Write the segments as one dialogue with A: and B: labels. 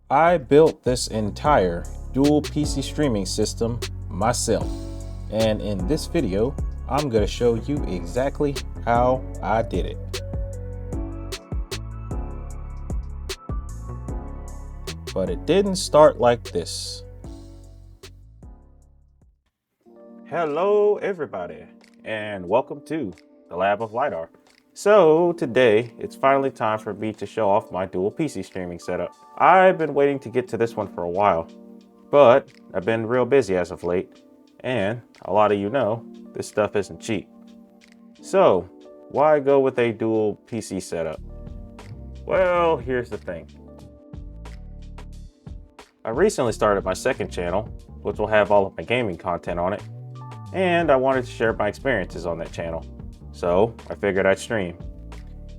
A: I built this entire dual PC streaming system myself, and in this video I'm going to show you exactly how I did it. But it didn't start like this. Hello everybody, and welcome to the Lab of LiDAR. So today it's finally time for me to show off my dual PC streaming setup. I've been waiting to get to this one for a while, but I've been real busy as of late, and a lot of you know this stuff isn't cheap. So why go with a dual PC setup? Well, here's the thing. I recently started my second channel, which will have all of my gaming content on it, and I wanted to share my experiences on that channel. So I figured I'd stream.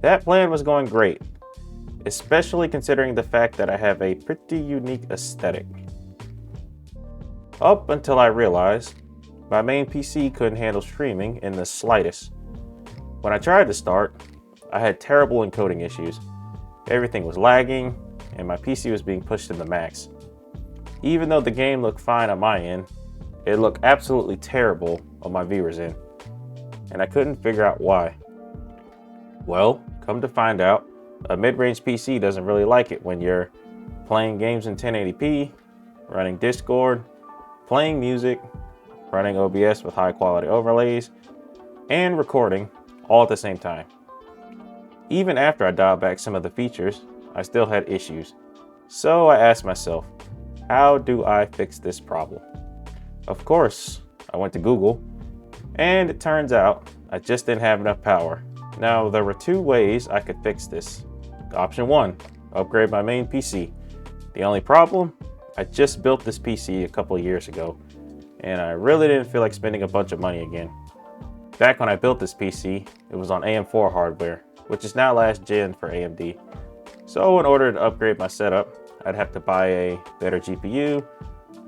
A: That plan was going great, especially considering the fact that I have a pretty unique aesthetic. Up until I realized my main PC couldn't handle streaming in the slightest. When I tried to start, I had terrible encoding issues. Everything was lagging, and my PC was being pushed to the max. Even though the game looked fine on my end, it looked absolutely terrible on my viewers' end, and I couldn't figure out why. Well, come to find out, a mid-range PC doesn't really like it when you're playing games in 1080p, running Discord, playing music, running OBS with high-quality overlays, and recording all at the same time. Even after I dialed back some of the features, I still had issues. So I asked myself, how do I fix this problem? Of course, I went to Google, and it turns out I just didn't have enough power. Now, there were two ways I could fix this. Option one, upgrade my main PC. The only problem, I just built this PC a couple of years ago, and I really didn't feel like spending a bunch of money again. Back when I built this PC, it was on AM4 hardware, which is now last gen for AMD. So in order to upgrade my setup, I'd have to buy a better GPU,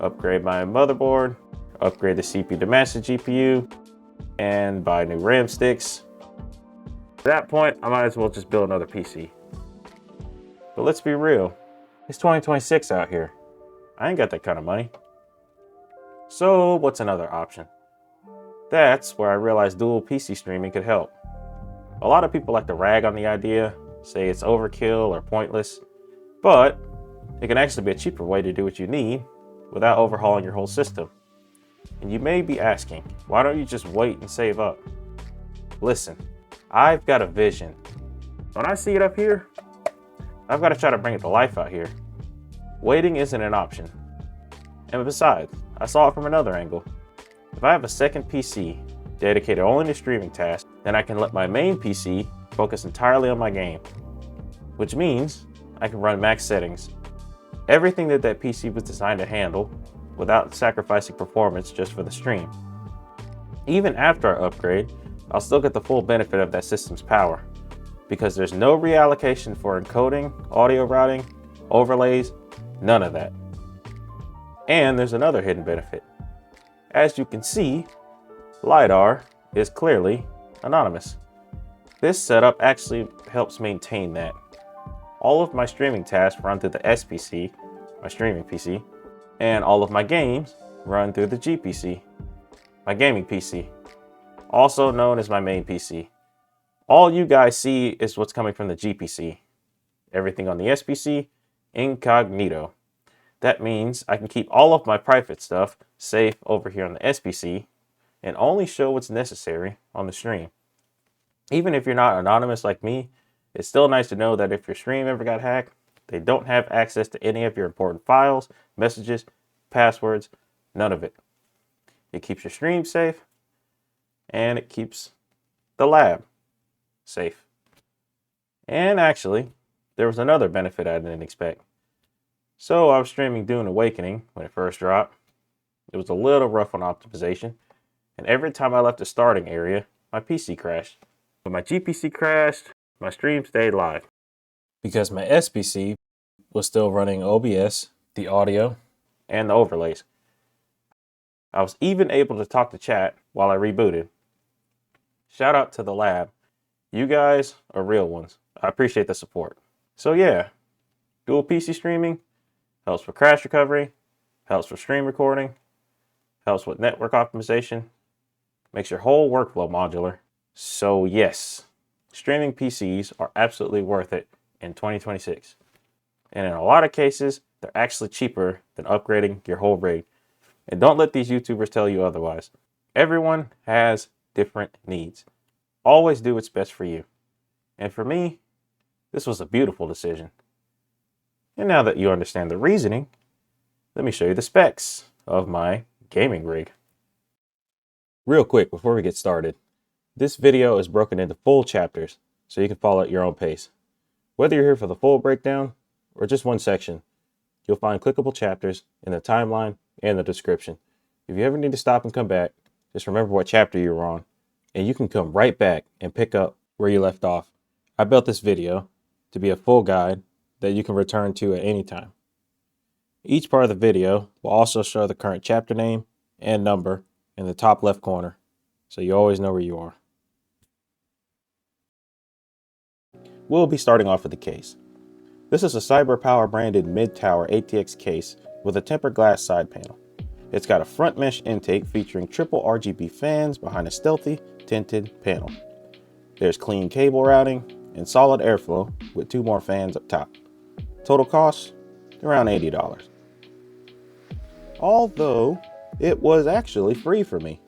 A: upgrade my motherboard, upgrade the CPU to master GPU, and buy new RAM sticks. At that point, I might as well just build another PC. But let's be real, it's 2026 out here. I ain't got that kind of money. So what's another option? That's where I realized dual PC streaming could help. A lot of people like to rag on the idea, say it's overkill or pointless, but it can actually be a cheaper way to do what you need without overhauling your whole system. And you may be asking, why don't you just wait and save up? Listen, I've got a vision. When I see it up here, I've got to try to bring it to life out here. Waiting isn't an option. And besides, I saw it from another angle. If I have a second PC dedicated only to streaming tasks, then I can let my main PC focus entirely on my game, which means I can run max settings. Everything that PC was designed to handle without sacrificing performance just for the stream. Even after I upgrade, I'll still get the full benefit of that system's power because there's no reallocation for encoding, audio routing, overlays, none of that. And there's another hidden benefit. As you can see, LiDAR is clearly anonymous. This setup actually helps maintain that. All of my streaming tasks run through the SPC, my streaming PC, and all of my games run through the GPC, my gaming PC, also known as my main PC. All you guys see is what's coming from the GPC. Everything on the SPC, incognito. That means I can keep all of my private stuff safe over here on the SPC and only show what's necessary on the stream. Even if you're not anonymous like me, it's still nice to know that if your stream ever got hacked, they don't have access to any of your important files, messages, passwords, none of it. It keeps your stream safe, and it keeps the lab safe. And actually, there was another benefit I didn't expect. So I was streaming Dune Awakening when it first dropped. It was a little rough on optimization, and every time I left the starting area, my PC crashed. When my GPC crashed, my stream stayed live, because my SPC was still running OBS, the audio, and the overlays. I was even able to talk to chat while I rebooted. Shout out to the lab. You guys are real ones. I appreciate the support. So yeah, dual PC streaming, helps for crash recovery, helps for stream recording, helps with network optimization, makes your whole workflow modular. So yes, streaming PCs are absolutely worth it in 2026. And in a lot of cases, they're actually cheaper than upgrading your whole rig. And don't let these YouTubers tell you otherwise. Everyone has different needs. Always do what's best for you. And for me, this was a beautiful decision. And now that you understand the reasoning, let me show you the specs of my gaming rig. Real quick before we get started, this video is broken into full chapters so you can follow at your own pace. Whether you're here for the full breakdown or just one section, you'll find clickable chapters in the timeline and the description. If you ever need to stop and come back, just remember what chapter you were on, and you can come right back and pick up where you left off. I built this video to be a full guide that you can return to at any time. Each part of the video will also show the current chapter name and number in the top left corner, so you always know where you are. We'll be starting off with the case. This is a CyberPower branded mid-tower ATX case with a tempered glass side panel. It's got a front mesh intake featuring triple RGB fans behind a stealthy tinted panel. There's clean cable routing and solid airflow with 2 more fans up top. Total cost, around $80. Although it was actually free for me,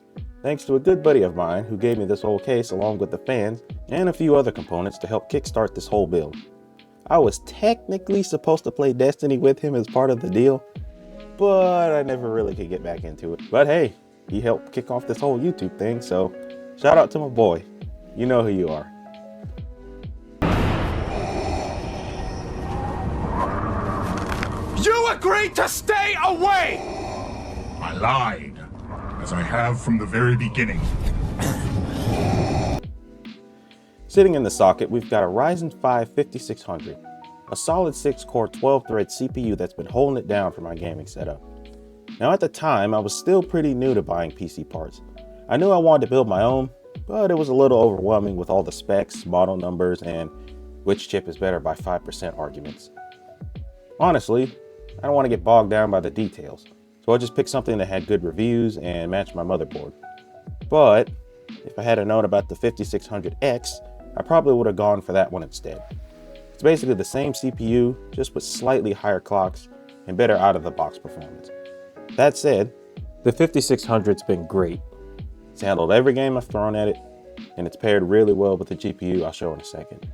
A: thanks to a good buddy of mine who gave me this whole case along with the fans and a few other components to help kickstart this whole build. I was technically supposed to play Destiny with him as part of the deal, but I never really could get back into it. But hey, he helped kick off this whole YouTube thing, so shout out to my boy. You know who you are.
B: You agreed to stay away!
C: I lied, as I have from the very beginning.
A: Sitting in the socket, we've got a Ryzen 5 5600, a solid 6-core 12-thread CPU that's been holding it down for my gaming setup. Now at the time, I was still pretty new to buying PC parts. I knew I wanted to build my own, but it was a little overwhelming with all the specs, model numbers, and which chip is better by 5% arguments. Honestly, I don't want to get bogged down by the details, so I just picked something that had good reviews and matched my motherboard. But if I had known about the 5600X, I probably would have gone for that one instead. It's basically the same CPU, just with slightly higher clocks and better out-of-the-box performance. That said, the 5600's been great. It's handled every game I've thrown at it, and it's paired really well with the GPU I'll show in a second.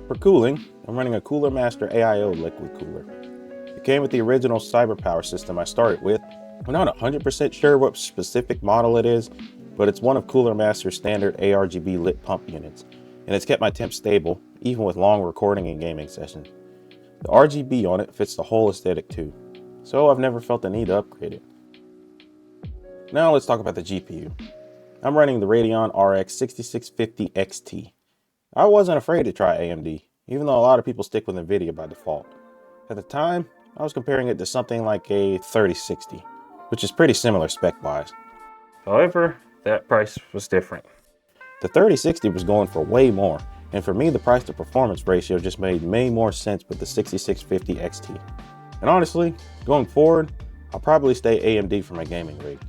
A: For cooling, I'm running a Cooler Master AIO liquid cooler. It came with the original CyberPower system I started with. I'm not 100% sure what specific model it is, but it's one of Cooler Master's standard ARGB lit pump units, and it's kept my temp stable, even with long recording and gaming sessions. The RGB on it fits the whole aesthetic too, so I've never felt the need to upgrade it. Now let's talk about the GPU. I'm running the Radeon RX 6650 XT. I wasn't afraid to try AMD, even though a lot of people stick with NVIDIA by default. At the time, I was comparing it to something like a 3060, which is pretty similar spec-wise. However, that price was different. The 3060 was going for way more, and for me the price to performance ratio just made way more sense with the 6650 XT. And honestly, going forward, I'll probably stay AMD for my gaming rig,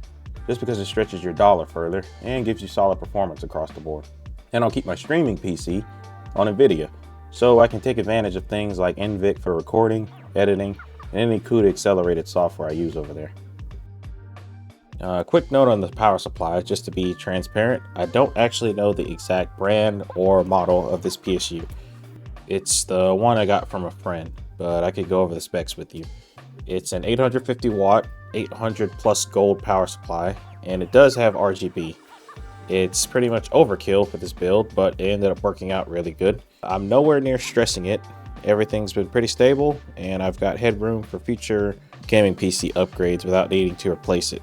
A: just because it stretches your dollar further and gives you solid performance across the board. And I'll keep my streaming PC on NVIDIA, so I can take advantage of things like NVENC for recording, editing, and any CUDA accelerated software I use over there. Quick note on the power supply, just to be transparent, I don't actually know the exact brand or model of this PSU. It's the one I got from a friend, but I could go over the specs with you. It's an 850 watt, 800 plus gold power supply, and it does have RGB. It's pretty much overkill for this build, but it ended up working out really good. I'm nowhere near stressing it. Everything's been pretty stable, and I've got headroom for future gaming PC upgrades without needing to replace it.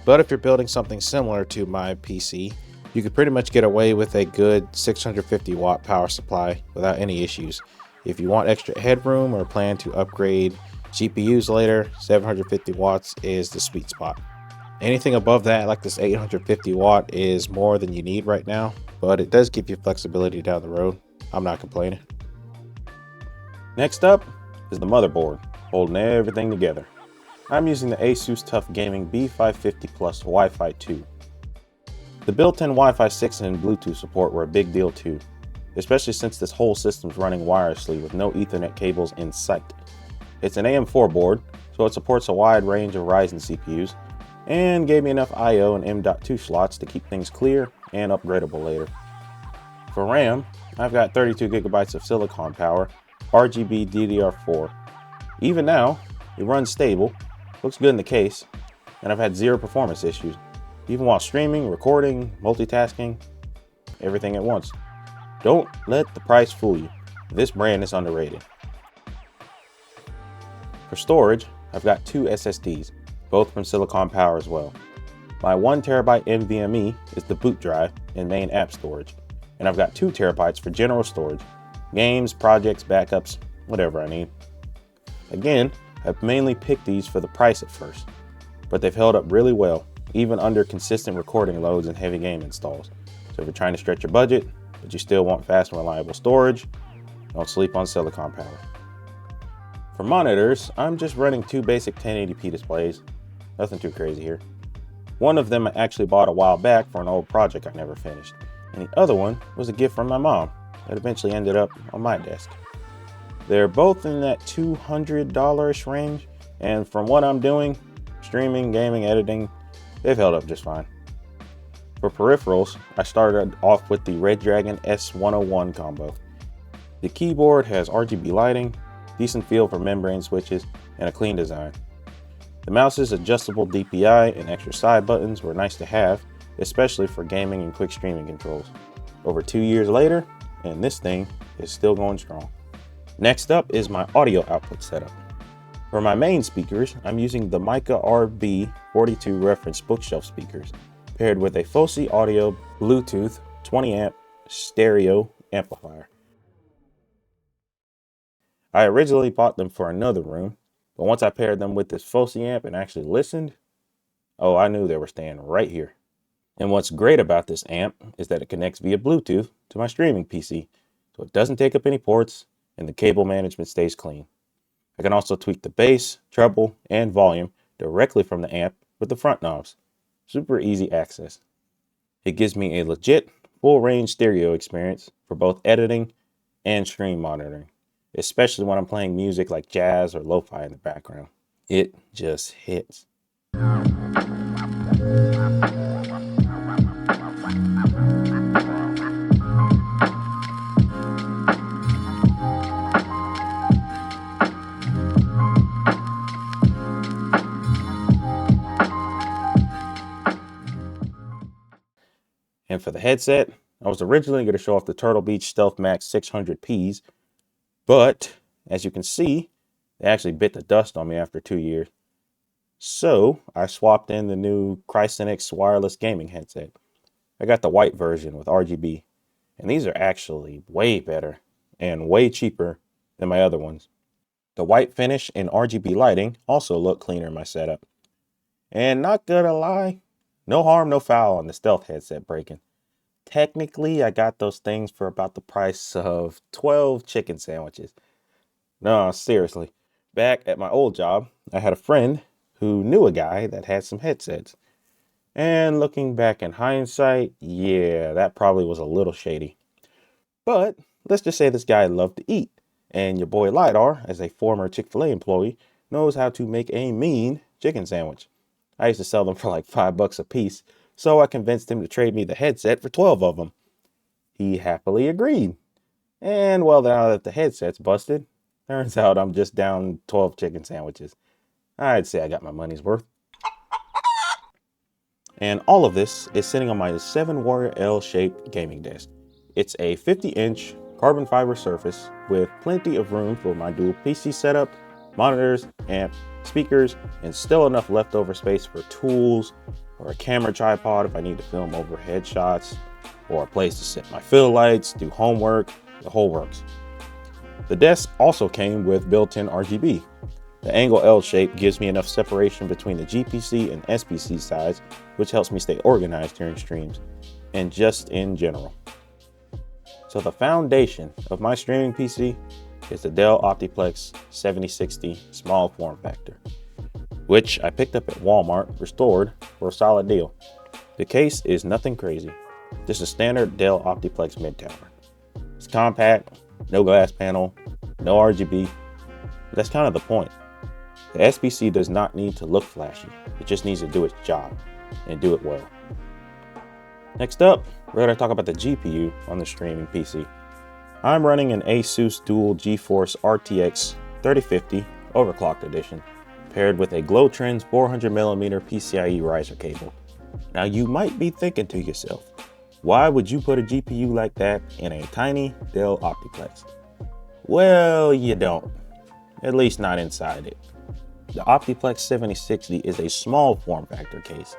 A: But if you're building something similar to my PC, you could pretty much get away with a good 650 watt power supply without any issues. If you want extra headroom or plan to upgrade GPUs later, 750 watts is the sweet spot. Anything above that, like this 850 watt, is more than you need right now, but it does give you flexibility down the road. I'm not complaining. Next up is the motherboard. holding everything together. I'm using the Asus TUF Gaming B550 Plus Wi-Fi 2. The built-in Wi-Fi 6 and Bluetooth support were a big deal too, especially since this whole system's running wirelessly with no Ethernet cables in sight. It's an AM4 board, so it supports a wide range of Ryzen CPUs, and gave me enough I/O and M.2 slots to keep things clear and upgradable later. For RAM, I've got 32 gigabytes of silicon power, RGB DDR4. Even now, it runs stable, looks good in the case, and I've had zero performance issues, even while streaming, recording, multitasking, everything at once. Don't let the price fool you. This brand is underrated. For storage, I've got two SSDs, both from Silicon Power as well. My 1TB NVMe is the boot drive and main app storage, and I've got 2 TB for general storage, games, projects, backups, whatever I need. Again, I've mainly picked these for the price at first, but they've held up really well, even under consistent recording loads and heavy game installs. So if you're trying to stretch your budget, but you still want fast and reliable storage, don't sleep on Silicon Power. For monitors, I'm just running 2 basic 1080p displays, nothing too crazy here. One of them I actually bought a while back for an old project I never finished, and the other one was a gift from my mom that eventually ended up on my desk. They're both in that $200-ish range, and from what I'm doing, streaming, gaming, editing, they've held up just fine. For peripherals, I started off with the Red Dragon S101 combo. The keyboard has RGB lighting, decent feel for membrane switches, and a clean design. The mouse's adjustable DPI and extra side buttons were nice to have, especially for gaming and quick streaming controls. Over 2 years later, and this thing is still going strong. Next up is my audio output setup. For my main speakers, I'm using the Mica RB42 reference bookshelf speakers, paired with a Fosi Audio Bluetooth 20 amp stereo amplifier. I originally bought them for another room, but once I paired them with this Fosi amp and actually listened, oh, I knew they were staying right here. And what's great about this amp is that it connects via Bluetooth to my streaming PC, so it doesn't take up any ports and the cable management stays clean. I can also tweak the bass, treble, and volume directly from the amp with the front knobs. Super easy access. It gives me a legit full range stereo experience for both editing and stream monitoring, especially when I'm playing music like jazz or lo-fi in the background. It just hits. And for the headset, I was originally going to show off the Turtle Beach Stealth Max 600Ps, but as you can see, they actually bit the dust on me after 2 years. So I swapped in the new Crysenix wireless gaming headset. I got the white version with RGB, and these are actually way better and way cheaper than my other ones. The white finish and RGB lighting also look cleaner in my setup. And not gonna lie, no harm, no foul on the Stealth headset breaking. Technically, I got those things for about the price of 12 chicken sandwiches. No, seriously. Back at my old job, I had a friend who knew a guy that had some headsets. And looking back in hindsight, yeah, that probably was a little shady. But let's just say this guy loved to eat. And your boy LiDAR, as a former Chick-fil-A employee, knows how to make a mean chicken sandwich. I used to sell them for like $5 a piece, so I convinced him to trade me the headset for 12 of them. He happily agreed. And well, now that the headset's busted, turns out I'm just down 12 chicken sandwiches. I'd say I got my money's worth. And all of this is sitting on my 7 Warrior L-shaped gaming desk. It's a 50-inch carbon fiber surface with plenty of room for my dual PC setup, monitors, amps, speakers, and still enough leftover space for tools or a camera tripod if I need to film overhead shots, or a place to set my fill lights, do homework, the whole works. The desk also came with built-in RGB. The angle L shape gives me enough separation between the GPC and SPC sides, which helps me stay organized during streams, and just in general. So the foundation of my streaming PC is the Dell Optiplex 7060 small form factor, which I picked up at Walmart restored for a solid deal. The case is nothing crazy, just a standard Dell Optiplex mid tower. It's compact, no glass panel, no RGB, but that's kind of the point. The SPC does not need to look flashy, it just needs to do its job and do it well. Next up, we're going to talk about the GPU on the streaming PC. I'm running an Asus Dual GeForce RTX 3050 overclocked edition, paired with a Glowtrends 400mm PCIe riser cable. Now you might be thinking to yourself, why would you put a GPU like that in a tiny Dell Optiplex? Well, you don't, at least not inside it. The Optiplex 7060 is a small form factor case,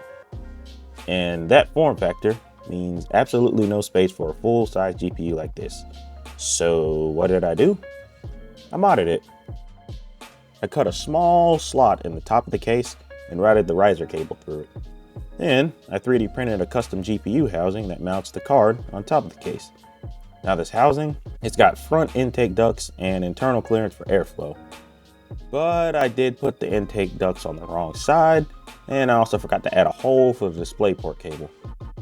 A: and that form factor means absolutely no space for a full-size GPU like this. So what did I do? I modded it. I cut a small slot in the top of the case and routed the riser cable through it. Then I 3D printed a custom GPU housing that mounts the card on top of the case. Now this housing, it's got front intake ducts and internal clearance for airflow. But I did put the intake ducts on the wrong side, and I also forgot to add a hole for the DisplayPort cable.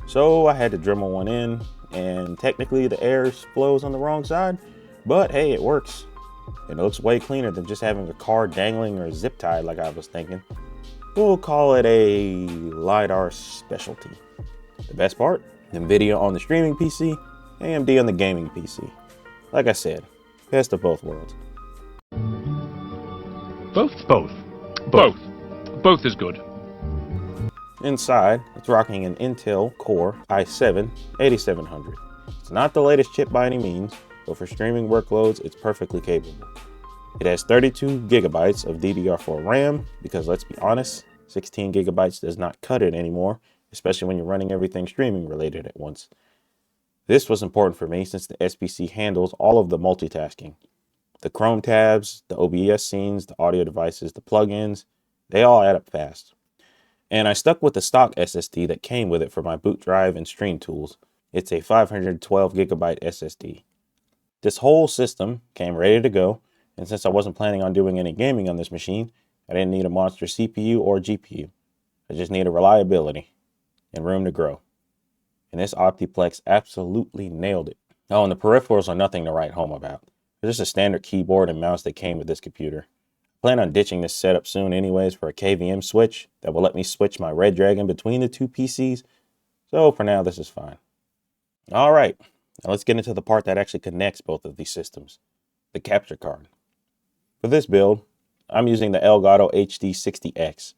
A: So I had to Dremel one in, and technically the air flows on the wrong side, but hey, it works. And it looks way cleaner than just having a card dangling or zip tied like I was thinking. We'll call it a LiDAR specialty. The best part, NVIDIA on the streaming PC, AMD on the gaming PC. Like I said, best of both worlds.
B: Both is good.
A: Inside, it's rocking an Intel Core i7-8700. It's not the latest chip by any means, but for streaming workloads, it's perfectly capable. It has 32 gigabytes of DDR4 RAM, because let's be honest, 16 gigabytes does not cut it anymore, especially when you're running everything streaming related at once. This was important for me since the SPC handles all of the multitasking. The Chrome tabs, the OBS scenes, the audio devices, the plugins, they all add up fast. And I stuck with the stock SSD that came with it for my boot drive and stream tools. It's a 512 gigabyte SSD. This whole system came ready to go, and since I wasn't planning on doing any gaming on this machine, I didn't need a monster CPU or GPU. I just needed reliability and room to grow. And this Optiplex absolutely nailed it. Oh, and the peripherals are nothing to write home about. They're just a standard keyboard and mouse that came with this computer. I plan on ditching this setup soon anyways for a KVM switch that will let me switch my Red Dragon between the two PCs. So for now, this is fine. All right, now let's get into the part that actually connects both of these systems, the capture card. For this build, I'm using the Elgato HD60X,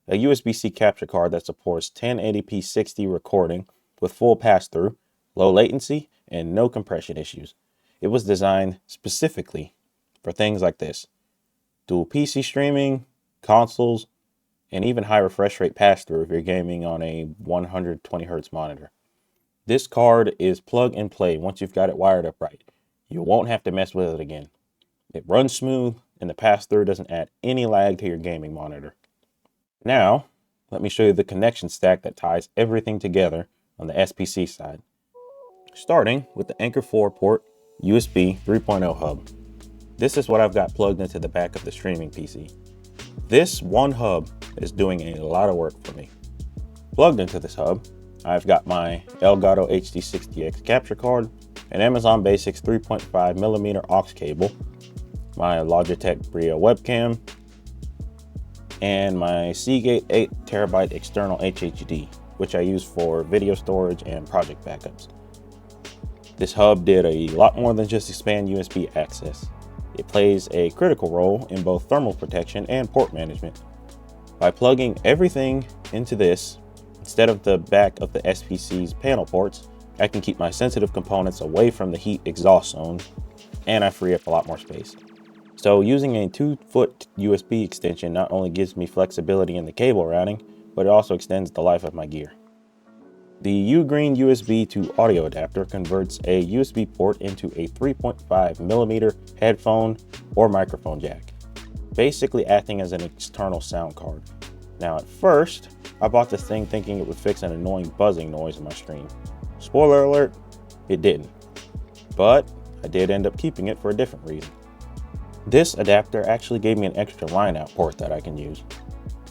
A: a USB-C capture card that supports 1080p 60 recording with full pass-through, low latency, and no compression issues. It was designed specifically for things like this: dual PC streaming, consoles, and even high refresh rate pass-through if you're gaming on a 120 Hz monitor. This card is plug and play once you've got it wired up right. You won't have to mess with it again. It runs smooth, and the pass-through doesn't add any lag to your gaming monitor. Now, let me show you the connection stack that ties everything together on the SPC side. Starting with the Anchor 4 port USB 3.0 hub. This is what I've got plugged into the back of the streaming PC. This one hub is doing a lot of work for me. Plugged into this hub, I've got my Elgato HD60X capture card, an Amazon Basics 3.5mm aux cable, my Logitech Brio webcam, and my Seagate 8TB external HHD, which I use for video storage and project backups. This hub did a lot more than just expand USB access. It plays a critical role in both thermal protection and port management. By plugging everything into this, instead of the back of the SPC's panel ports, I can keep my sensitive components away from the heat exhaust zone, and I free up a lot more space. So using a 2-foot USB extension not only gives me flexibility in the cable routing, but it also extends the life of my gear. The Ugreen USB to audio adapter converts a USB port into a 3.5mm headphone or microphone jack, basically acting as an external sound card. Now at first, I bought this thing thinking it would fix an annoying buzzing noise in my stream. Spoiler alert, it didn't. But I did end up keeping it for a different reason. This adapter actually gave me an extra line out port that I can use.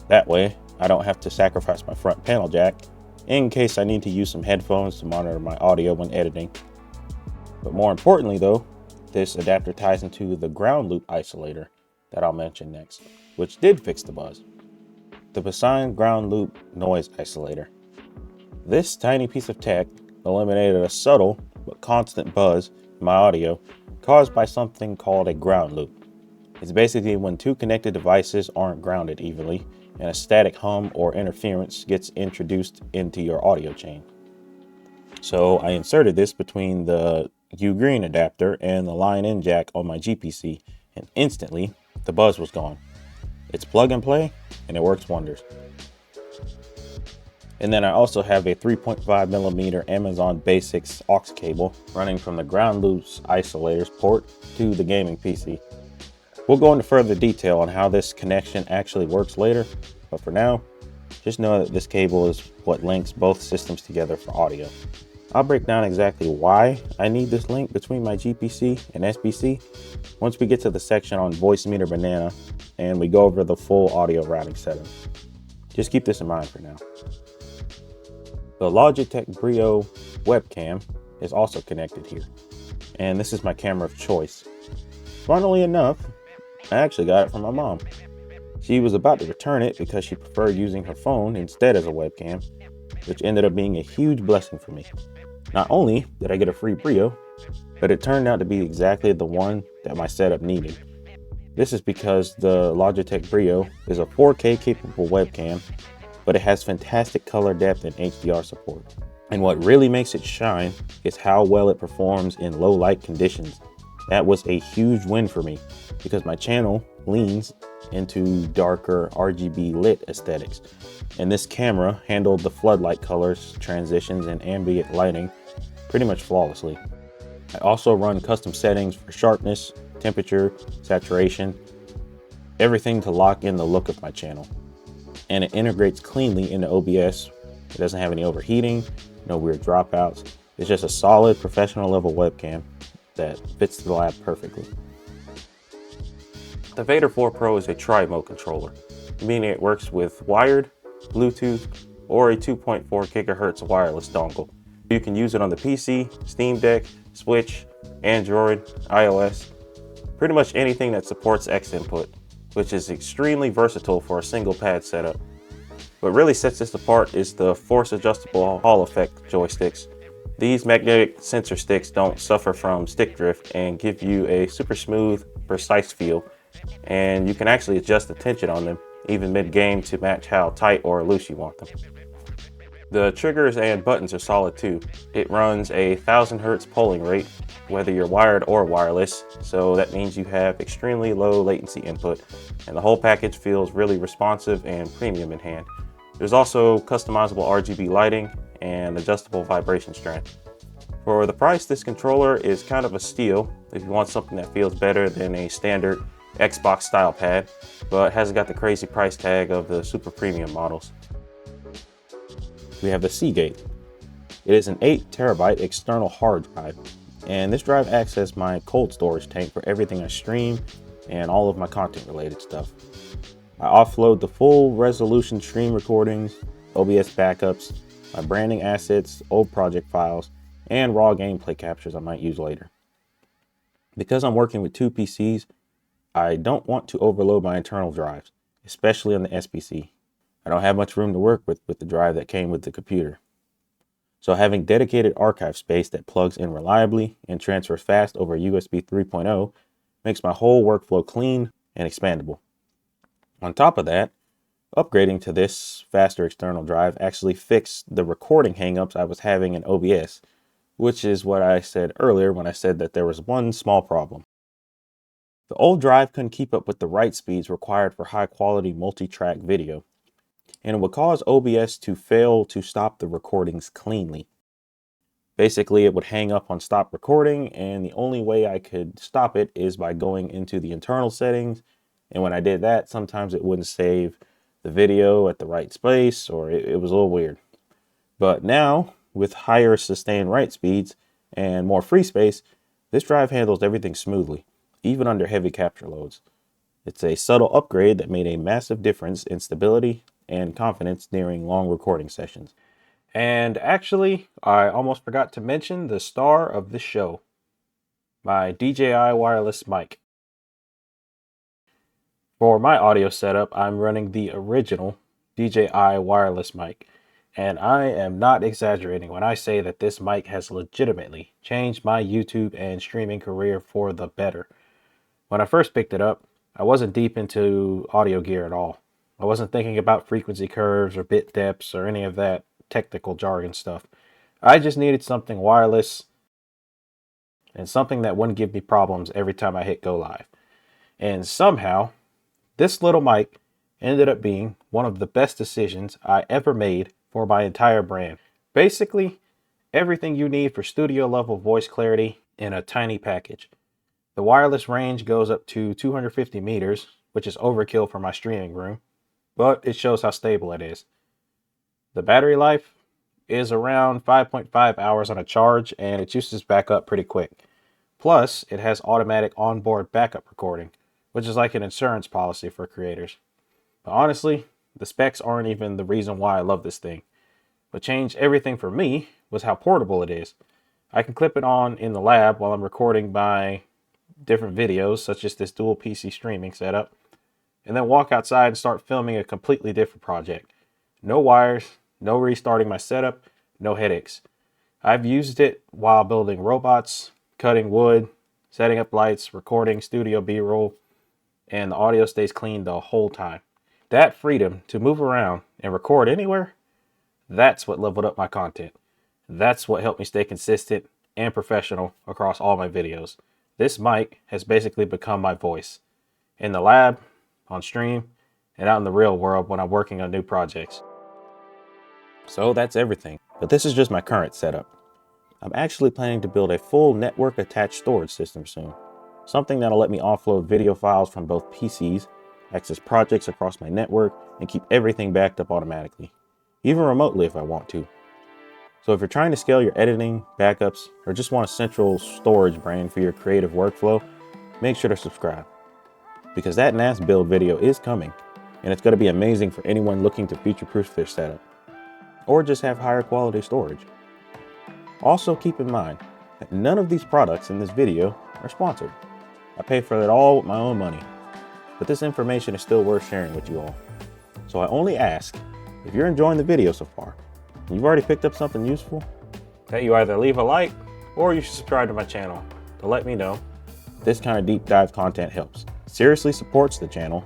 A: That way, I don't have to sacrifice my front panel jack in case I need to use some headphones to monitor my audio when editing. But more importantly though, this adapter ties into the ground loop isolator that I'll mention next, which did fix the buzz. The Poseidon ground loop noise isolator. This tiny piece of tech eliminated a subtle but constant buzz in my audio caused by something called a ground loop. It's basically when two connected devices aren't grounded evenly and a static hum or interference gets introduced into your audio chain. So I inserted this between the U-Green adapter and the line-in jack on my GPC, and instantly the buzz was gone. It's plug and play and it works wonders. And then I also have a 3.5mm Amazon Basics aux cable running from the ground loops isolators port to the gaming PC. We'll go into further detail on how this connection actually works later, but for now, just know that this cable is what links both systems together for audio. I'll break down exactly why I need this link between my GPC and SPC once we get to the section on Voicemeeter Banana and we go over the full audio routing setup. Just keep this in mind for now. The Logitech Brio webcam is also connected here, and this is my camera of choice. Funnily enough, I actually got it from my mom. She was about to return it because she preferred using her phone instead as a webcam, which ended up being a huge blessing for me. Not only did I get a free Brio, but it turned out to be exactly the one that my setup needed. This is because the Logitech Brio is a 4K capable webcam, but it has fantastic color depth and HDR support. And what really makes it shine is how well it performs in low light conditions. That was a huge win for me because my channel leans into darker RGB lit aesthetics, and this camera handled the floodlight colors, transitions, and ambient lighting pretty much flawlessly. I also run custom settings for sharpness, temperature, saturation, everything to lock in the look of my channel. And it integrates cleanly into OBS. It doesn't have any overheating, no weird dropouts. It's just a solid professional level webcam that fits the lab perfectly. The Vader 4 Pro is a tri-mode controller, meaning it works with wired, Bluetooth, or a 2.4 GHz wireless dongle. You can use it on the PC, Steam Deck, Switch, Android, iOS, pretty much anything that supports X input, which is extremely versatile for a single pad setup. What really sets this apart is the force adjustable Hall effect joysticks. These magnetic sensor sticks don't suffer from stick drift and give you a super smooth, precise feel, and you can actually adjust the tension on them even mid-game to match how tight or loose you want them. The triggers and buttons are solid too. It runs a 1000 Hz polling rate, whether you're wired or wireless, so that means you have extremely low latency input, and the whole package feels really responsive and premium in hand. There's also customizable RGB lighting and adjustable vibration strength. For the price, this controller is kind of a steal if you want something that feels better than a standard Xbox style pad, but hasn't got the crazy price tag of the super premium models. We have the Seagate. It is an 8 terabyte external hard drive, and this drive acts as my cold storage tank for everything I stream and all of my content related stuff. I offload the full resolution stream recordings, OBS backups, my branding assets, old project files, and raw gameplay captures I might use later. Because I'm working with two PCs, I don't want to overload my internal drives, especially on the SPC. I don't have much room to work with the drive that came with the computer. So having dedicated archive space that plugs in reliably and transfers fast over USB 3.0 makes my whole workflow clean and expandable. On top of that, upgrading to this faster external drive actually fixed the recording hangups I was having in OBS, which is what I said earlier when I said that there was one small problem. The old drive couldn't keep up with the write speeds required for high quality multi-track video, and it would cause OBS to fail to stop the recordings cleanly. Basically, it would hang up on stop recording, and the only way I could stop it is by going into the internal settings, and when I did that, sometimes it wouldn't save the video at the right space, or it was a little weird. But now, with higher sustained write speeds and more free space, this drive handles everything smoothly. even under heavy capture loads. It's a subtle upgrade that made a massive difference in stability and confidence during long recording sessions. And actually, I almost forgot to mention the star of this show, my DJI Wireless Mic. For my audio setup, I'm running the original DJI Wireless Mic, and I am not exaggerating when I say that this mic has legitimately changed my YouTube and streaming career for the better. When I first picked it up, I wasn't deep into audio gear at all. I wasn't thinking about frequency curves or bit depths or any of that technical jargon stuff. I just needed something wireless and something that wouldn't give me problems every time I hit go live. And somehow, this little mic ended up being one of the best decisions I ever made for my entire brand. Basically, everything you need for studio level voice clarity in a tiny package. The wireless range goes up to 250 meters, which is overkill for my streaming room, but it shows how stable it is. The battery life is around 5.5 hours on a charge, and it uses back up pretty quick. Plus, it has automatic onboard backup recording, which is like an insurance policy for creators. But honestly, the specs aren't even the reason why I love this thing. What changed everything for me was how portable it is. I can clip it on in the lab while I'm recording my different videos, such as this dual PC streaming setup, and then walk outside and start filming a completely different project. No wires, no restarting my setup, no headaches. I've used it while building robots, cutting wood, setting up lights, recording studio B-roll, and the audio stays clean the whole time. That freedom to move around and record anywhere, that's what leveled up my content. That's what helped me stay consistent and professional across all my videos. This mic has basically become my voice in the lab, on stream, and out in the real world when I'm working on new projects. So that's everything. But this is just my current setup. I'm actually planning to build a full network attached storage system soon. Something that'll let me offload video files from both PCs, access projects across my network, and keep everything backed up automatically, even remotely if I want to. So if you're trying to scale your editing, backups, or just want a central storage brain for your creative workflow, make sure to subscribe. Because that NAS build video is coming, and it's going to be amazing for anyone looking to future-proof their setup, or just have higher quality storage. Also keep in mind that none of these products in this video are sponsored. I pay for it all with my own money, but this information is still worth sharing with you all. So I only ask, if you're enjoying the video so far, and you've already picked up something useful, that you either leave a like or you should subscribe to my channel to let me know this kind of deep dive content helps. It seriously supports the channel,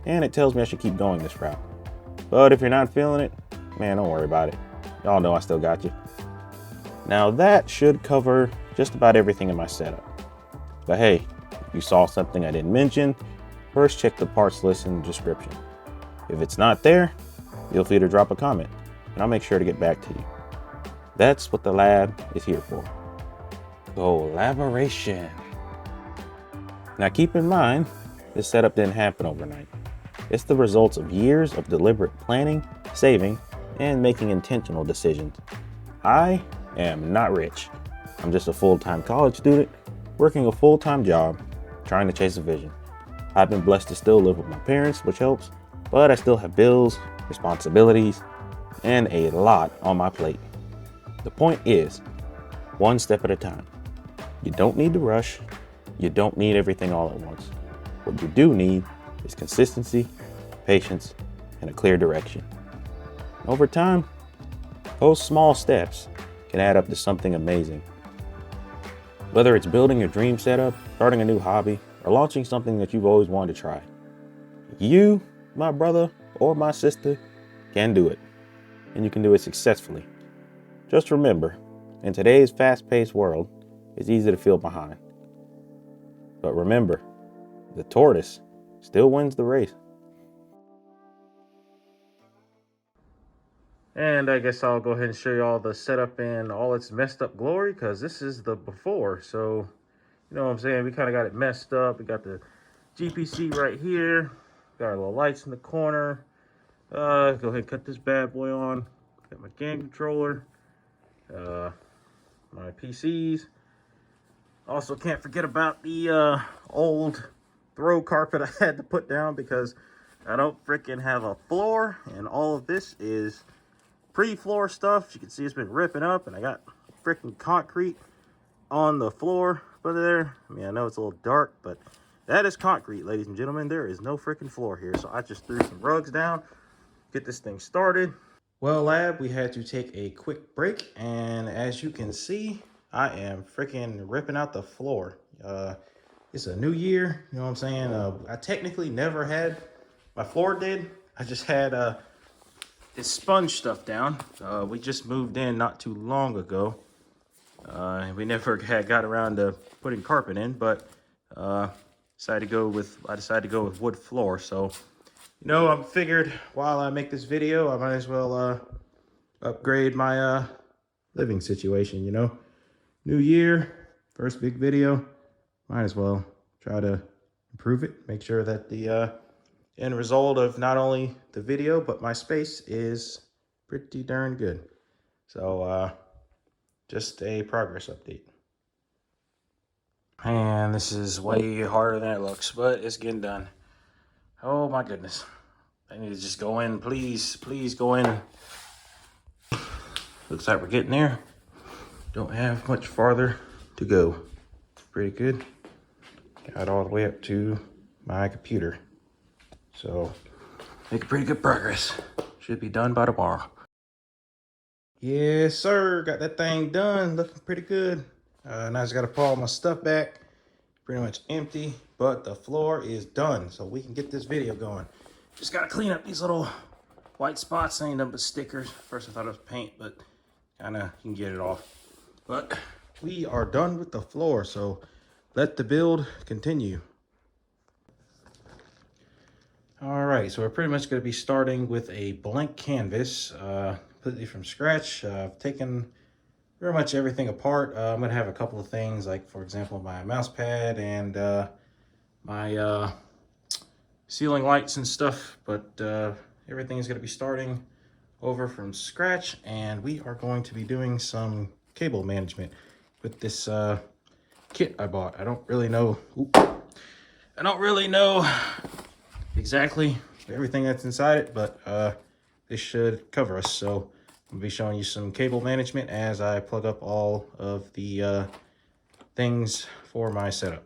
A: and it tells me I should keep going this route. But if you're not feeling it, man, don't worry about it. Y'all know I still got you. Now that should cover just about everything in my setup. But hey, if you saw something I didn't mention, first check the parts list in the description. If it's not there, feel free to drop a comment, and I'll make sure to get back to you. That's what the lab is here for. Collaboration. Now keep in mind, this setup didn't happen overnight. It's the results of years of deliberate planning, saving, and making intentional decisions. I am not rich. I'm just a full-time college student, working a full-time job, trying to chase a vision. I've been blessed to still live with my parents, which helps, but I still have bills, responsibilities, and a lot on my plate. The point is, one step at a time. You don't need to rush. You don't need everything all at once. What you do need is consistency, patience, and a clear direction. Over time, those small steps can add up to something amazing. Whether it's building your dream setup, starting a new hobby, or launching something that you've always wanted to try, you, my brother or my sister, can do it. And you can do it successfully. Just remember, in today's fast-paced world, it's easy to feel behind. But remember, the tortoise still wins the race. And I guess I'll go ahead and show you all the setup in all its messed up glory, because this is the before. So, you know what I'm saying? We kind of got it messed up. We got the GPC right here. Got our little lights in the corner. Go ahead and cut this bad boy on. Got my game controller. My PCs. Also, can't forget about the old throw carpet I had to put down because I don't freaking have a floor, and all of this is pre-floor stuff. You can see it's been ripping up, and I got freaking concrete on the floor under there. I mean, I know it's a little dark, but that is concrete, ladies and gentlemen. There is no freaking floor here, so I just threw some rugs down, get this thing started. Well, lab, we had to take a quick break, and as you can see, I am freaking ripping out the floor. It's a new year, you know what I'm saying? I technically never had, my floor did. I just had this sponge stuff down. We just moved in not too long ago. We never had got around to putting carpet in, but I decided to go with wood floor. So, you know, I figured while I make this video, I might as well upgrade my living situation, you know. New year, first big video. Might as well try to improve it, make sure that the end result of not only the video, but my space is pretty darn good. So, just a progress update. And this is way harder than it looks, but it's getting done. Oh my goodness. I need to just go in, please go in. Looks like we're getting there. Don't have much farther to go. Pretty good. Got all the way up to my computer. So, making pretty good progress. Should be done by tomorrow. Yes, sir. Got that thing done. Looking pretty good. Now I just got to pull all my stuff back. Pretty much empty, but the floor is done. So we can get this video going. Just got to clean up these little white spots. Ain't nothing but stickers. First I thought it was paint, but kind of you can get it off. But we are done with the floor. So let the build continue. All right, so we're pretty much going to be starting with a blank canvas, completely from scratch. I've taken pretty much everything apart. I'm going to have a couple of things, like, for example, my mouse pad and my ceiling lights and stuff, but everything is going to be starting over from scratch, and we are going to be doing some cable management with this kit I bought. I don't really know exactly everything that's inside it, but this should cover us. So I'll be showing you some cable management as I plug up all of the things for my setup.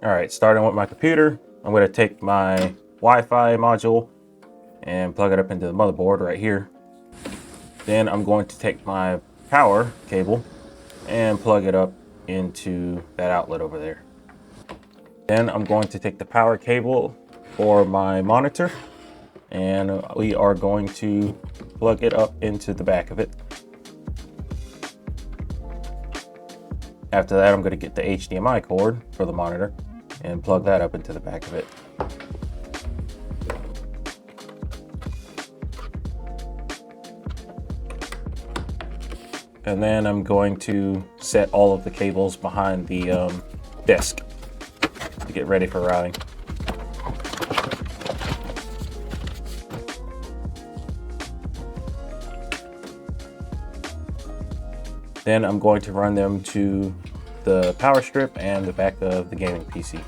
A: All right, starting with my computer, I'm going to take my Wi-Fi module and plug it up into the motherboard right here. Then I'm going to take my power cable and plug it up into that outlet over there. Then I'm going to take the power cable for my monitor, and we are going to plug it up into the back of it. After that, I'm going to get the HDMI cord for the monitor and plug that up into the back of it. And then I'm going to set all of the cables behind the desk to get ready for routing. Then I'm going to run them to the power strip and the back of the gaming PC.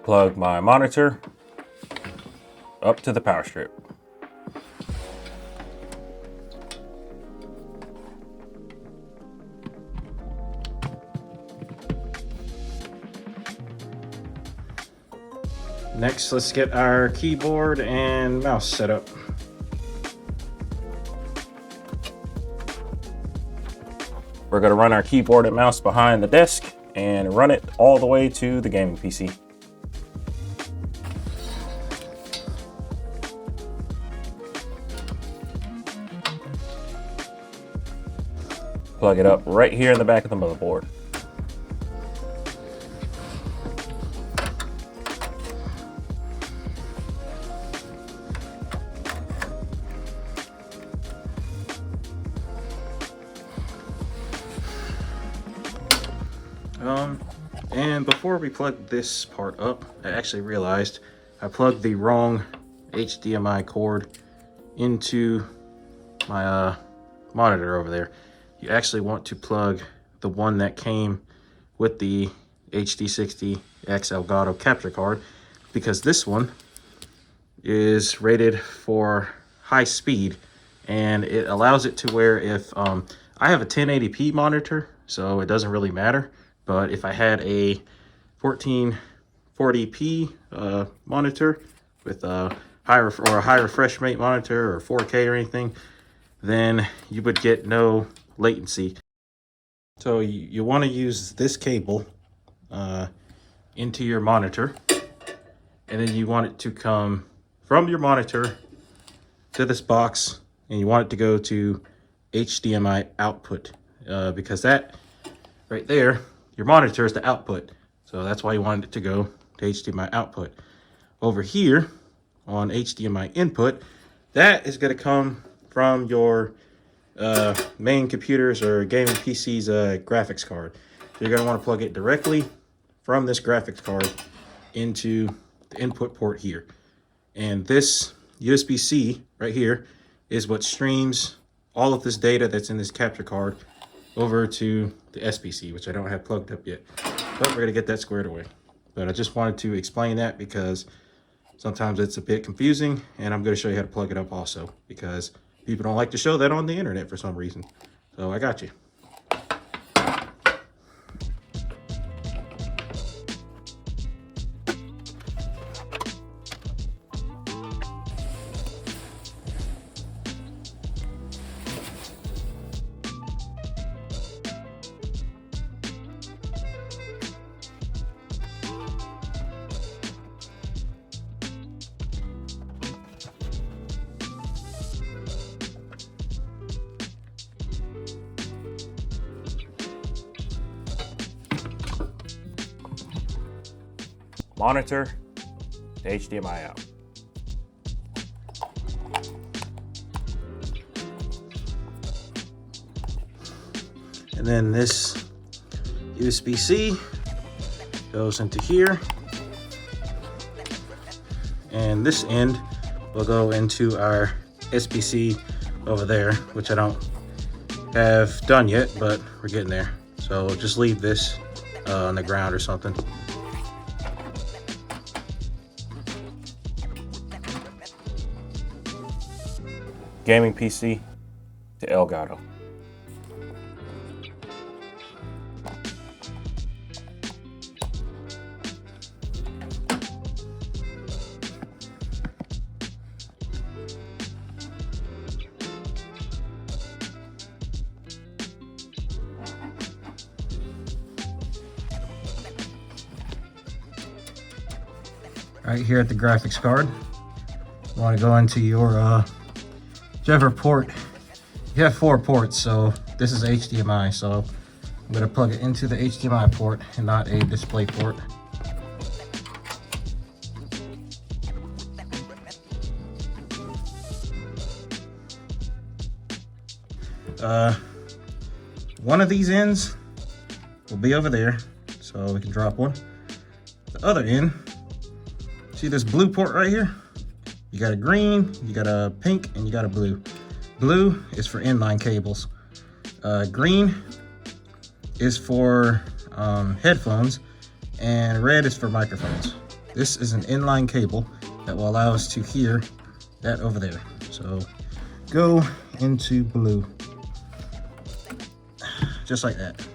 A: Plug my monitor up to the power strip. Next, let's get our keyboard and mouse set up. We're going to run our keyboard and mouse behind the desk and run it all the way to the gaming PC. Plug it up right here in the back of the motherboard. And before we plug this part up, I actually realized I plugged the wrong HDMI cord into my monitor over there. You actually want to plug the one that came with the HD60X Elgato capture card, because this one is rated for high speed, and it allows it to where if I have a 1080p monitor, so it doesn't really matter, but if I had a 1440p monitor with a high refresh rate monitor or 4K or anything, then you would get no latency. So you want to use this cable into your monitor, and then you want it to come from your monitor to this box, and you want it to go to HDMI output, because that right there, your monitor is the output. So that's why you want it to go to HDMI output. Over here on HDMI input, that is going to come from your main computer's or gaming PC's graphics card. So you're going to want to plug it directly from this graphics card into the input port here. And this USB-C right here is what streams all of this data that's in this capture card over to the SPC, which I don't have plugged up yet, but we're going to get that squared away. But I just wanted to explain that because sometimes it's a bit confusing, and I'm going to show you how to plug it up also, because people don't like to show that on the internet for some reason. So I got you. Monitor to HDMI out. And then this USB-C goes into here, and this end will go into our SPC over there, which I don't have done yet, but we're getting there. So just leave this on the ground or something. Gaming PC to Elgato. Right here at the graphics card, you want to go into your whichever port. You have 4 ports, so this is HDMI, so I'm going to plug it into the HDMI port and not a display port. One of these ends will be over there, so we can drop one. The other end, see this blue port right here? You got a green, you got a pink, and you got a blue. Blue is for inline cables. Green is for headphones, and red is for microphones. This is an inline cable that will allow us to hear that over there. So go into blue, just like that.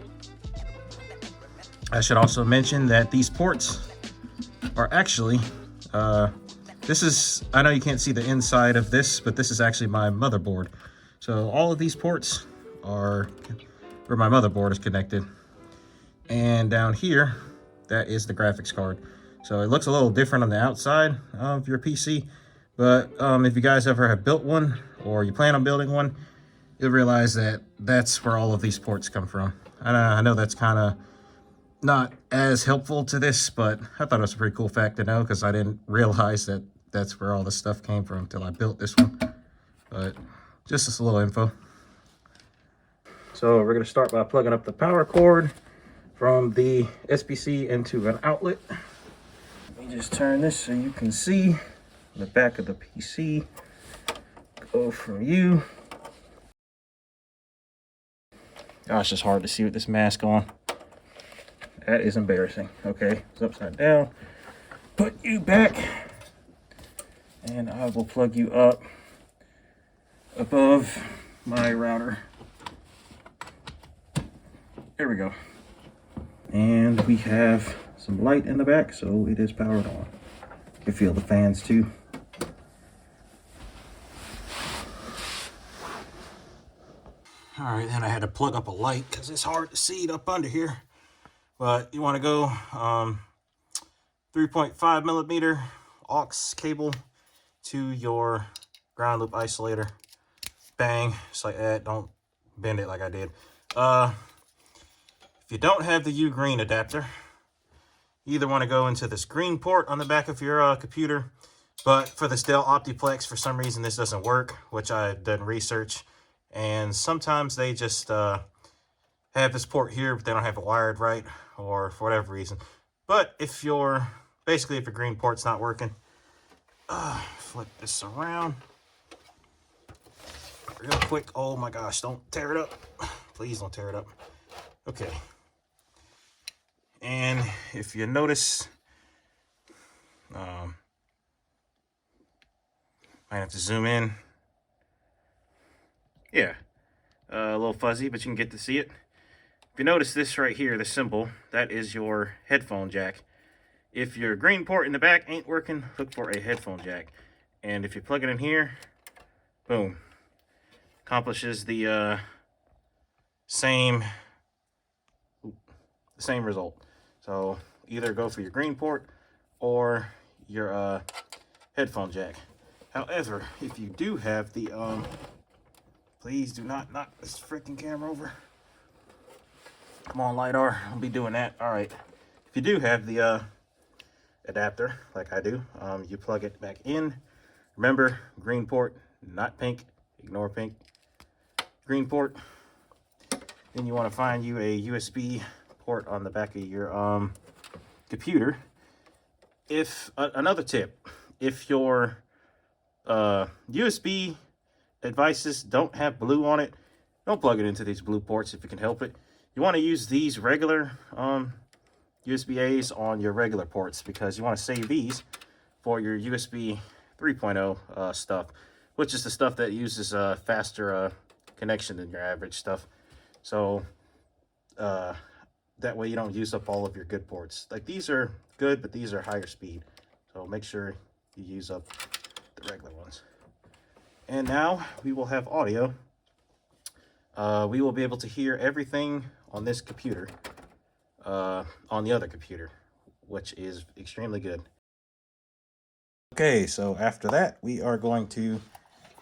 A: I should also mention that these ports are actually, this is, I know you can't see the inside of this, but this is actually my motherboard. So all of these ports are where my motherboard is connected. And down here, that is the graphics card. So it looks a little different on the outside of your PC, but if you guys ever have built one or you plan on building one, you'll realize that that's where all of these ports come from. I know that's kind of not as helpful to this, but I thought it was a pretty cool fact to know because I didn't realize that that's where all this stuff came from until I built this one. But just a little info. So we're going to start by plugging up the power cord from the SPC into an outlet. Let me just turn this so you can see the back of the PC. Go from you. Gosh, it's hard to see with this mask on. That is embarrassing. Okay, it's upside down. Put you back. And I will plug you up above my router. There we go. And we have some light in the back, so it is powered on. You can feel the fans too. All right, then I had to plug up a light because it's hard to see it up under here. But you want to go 3.5 millimeter aux cable to your ground loop isolator. Bang, just like that. Don't bend it like I did. If you don't have the U-green adapter, you either want to go into this green port on the back of your computer. But for this Dell Optiplex, for some reason this doesn't work, which I've done research. And sometimes they just have this port here, but they don't have it wired right, or for whatever reason. But if your green port's not working, flip this around real quick. Oh my gosh, don't tear it up. Please don't tear it up. Okay. And if you notice, might have to zoom in. Yeah, a little fuzzy, but you can get to see it. If you notice this right here, the symbol, that is your headphone jack. If your green port in the back ain't working, look for a headphone jack. And if you plug it in here, boom, accomplishes the same result. So either go for your green port or your headphone jack. However, if you do have the please do not knock this freaking camera over. Come on, LiDAR. I'll be doing that. All right. If you do have the adapter, like I do, you plug it back in. Remember, green port, not pink. Ignore pink. Green port. Then you want to find you a USB port on the back of your computer. If another tip, if your USB devices don't have blue on it, don't plug it into these blue ports if you can help it. You want to use these regular USB-A's on your regular ports, because you want to save these for your USB 3.0 stuff, which is the stuff that uses a faster connection than your average stuff. So that way you don't use up all of your good ports. Like, these are good, but these are higher speed. So make sure you use up the regular ones. And now we will have audio. We will be able to hear everything on this computer, on the other computer, which is extremely good. Okay, so after that, we are going to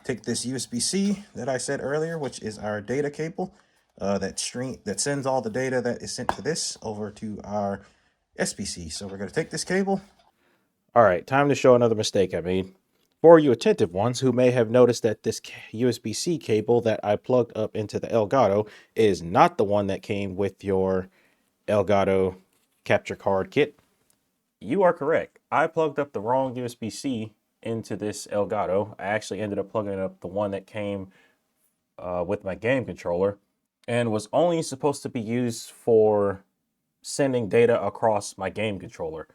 A: take this USB-C that I said earlier, which is our data cable, that sends all the data that is sent to this over to our SPC. So we're going to take this cable. All right, time to show another mistake I made. For you attentive ones who may have noticed that this USB-C cable that I plugged up into the Elgato is not the one that came with your Elgato capture card kit, you are correct. I plugged up the wrong USB-C into this Elgato. I actually ended up plugging up the one that came with my game controller and was only supposed to be used for sending data across my game controller.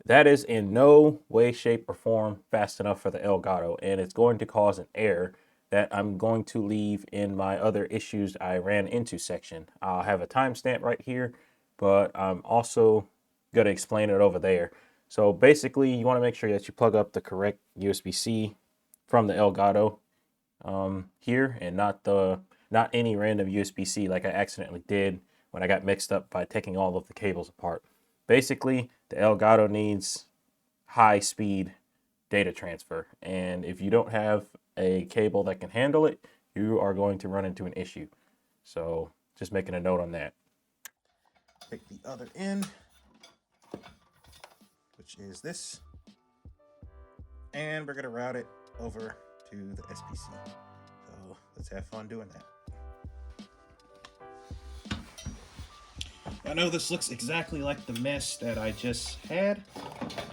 A: That is in no way, shape, or form fast enough for the Elgato, and it's going to cause an error that I'm going to leave in my other issues I ran into section. I'll have a timestamp right here, but I'm also going to explain it over there. So basically, you want to make sure that you plug up the correct USB-C from the Elgato here, and not any random USB-C like I accidentally did when I got mixed up by taking all of the cables apart. Basically, the Elgato needs high-speed data transfer, and if you don't have a cable that can handle it, you are going to run into an issue. So just making a note on that. Take the other end, which is this, and we're going to route it over to the SPC. So let's have fun doing that. I know this looks exactly like the mess that I just had,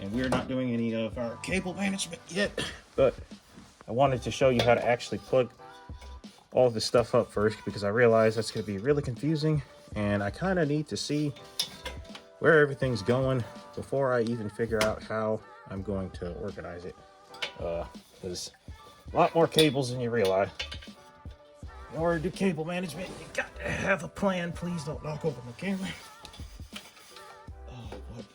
A: and we're not doing any of our cable management yet, but I wanted to show you how to actually plug all of this stuff up first, because I realize that's going to be really confusing, and I kind of need to see where everything's going before I even figure out how I'm going to organize it. There's a lot more cables than you realize. In order to do cable management, you got to have a plan. Please don't knock over my camera. Oh, what?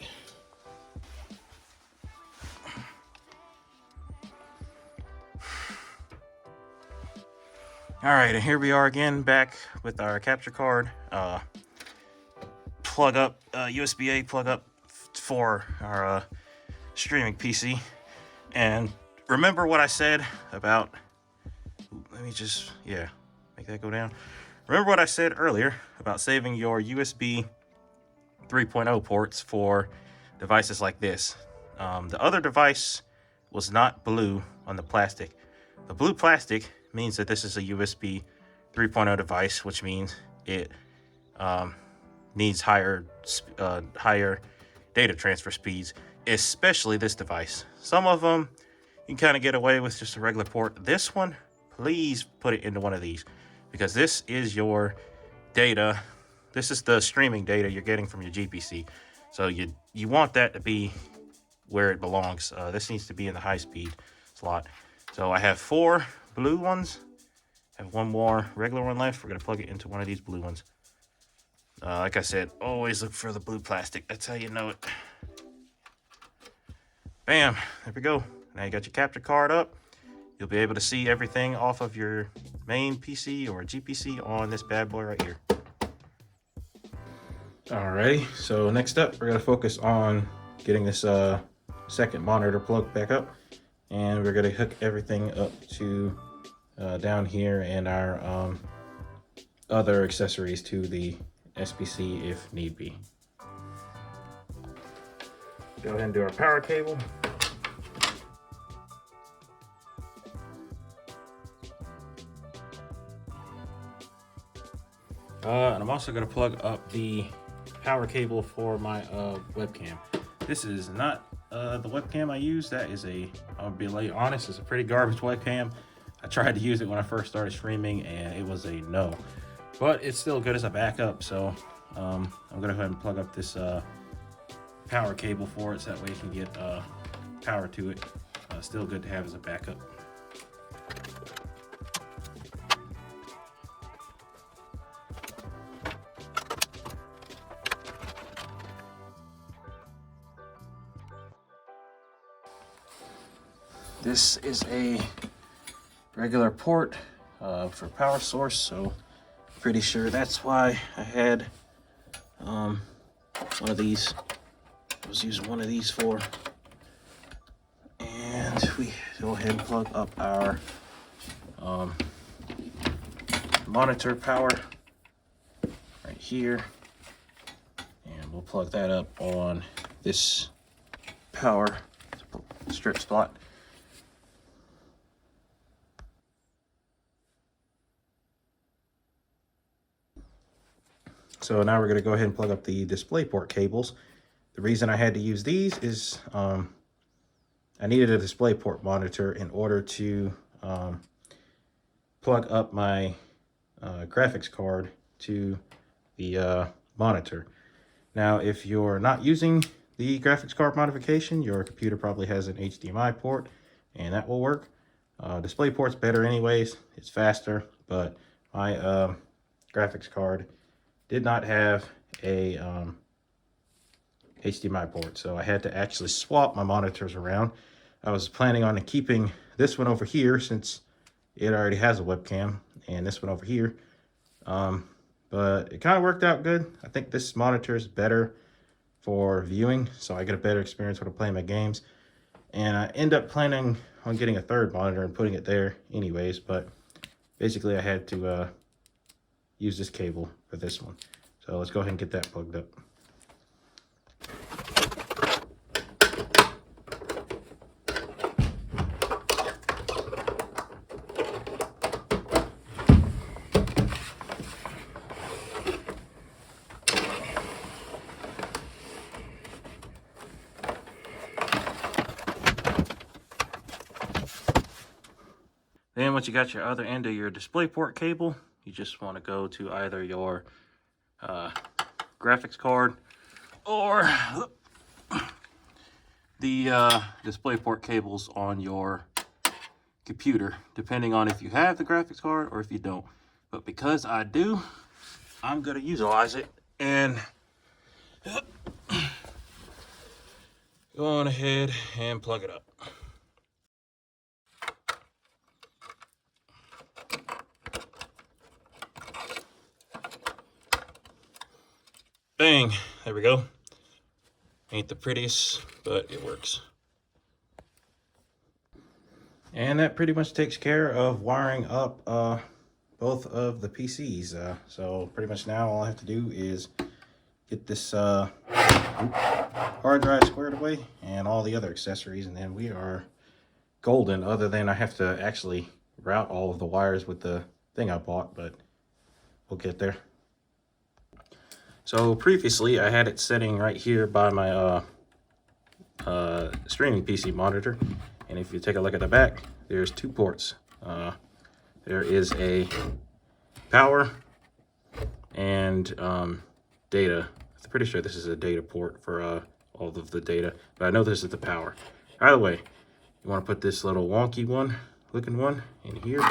A: All right, and here we are again, back with our capture card. Plug up, USB-A plug up for our streaming PC. And remember what I said about, let me just, yeah, make that go down. Remember what I said earlier about saving your USB 3.0 ports for devices like this. The other device was not blue on the plastic. The blue plastic means that this is a USB 3.0 device, which means it needs higher data transfer speeds, especially this device. Some of them you can kind of get away with just a regular port. This one, please put it into one of these, because this is your data. This is the streaming data you're getting from your GPC. So you want that to be where it belongs. This needs to be in the high speed slot. So I have 4 blue ones. I have 1 more regular one left. We're gonna plug it into one of these blue ones. Like I said, always look for the blue plastic. That's how you know it. Bam, there we go. Now you got your capture card up. You'll be able to see everything off of your main PC or GPC on this bad boy right here. Alrighty, so next up, we're gonna focus on getting this second monitor plugged back up. And we're gonna hook everything up to down here and our other accessories to the SPC if need be. Go ahead and do our power cable. And I'm also going to plug up the power cable for my webcam. This is not the webcam I use. That is I'll be honest, it's a pretty garbage webcam. I tried to use it when I first started streaming and it was a no. But it's still good as a backup, so I'm going to go ahead and plug up this power cable for it, so that way you can get power to it. Still good to have as a backup. This is a regular port for power source, so pretty sure that's why I had one of these. I was using one of these for. And we go ahead and plug up our monitor power right here, and we'll plug that up on this power strip slot. So now we're going to go ahead and plug up the DisplayPort cables. The reason I had to use these is I needed a DisplayPort monitor in order to plug up my graphics card to the monitor. Now, if you're not using the graphics card modification, your computer probably has an HDMI port, and that will work. DisplayPort's better anyways. It's faster, but my graphics card did not have a HDMI port, so I had to actually swap my monitors around. I was planning on keeping this one over here since it already has a webcam, and this one over here, but it kind of worked out good. I think this monitor is better for viewing, so I get a better experience when I'm playing my games, and I end up planning on getting a third monitor and putting it there anyways, but basically I had to use this cable for this one. So let's go ahead and get that plugged up. then once you got your other end of your DisplayPort cable, you just want to go to either your graphics card or the DisplayPort cables on your computer, depending on if you have the graphics card or if you don't. But because I do, I'm going to utilize it and go on ahead and plug it up. Bang, there we go. Ain't the prettiest, but it works. And that pretty much takes care of wiring up both of the PCs. So pretty much now all I have to do is get this hard drive squared away and all the other accessories, and then we are golden, other than I have to actually route all of the wires with the thing I bought, but we'll get there. So previously I had it sitting right here by my streaming PC monitor, and if you take a look at the back, there's two ports. There is a power and data. I'm pretty sure this is a data port for all of the data, but I know this is the power. Either way, you want to put this little wonky looking one in here.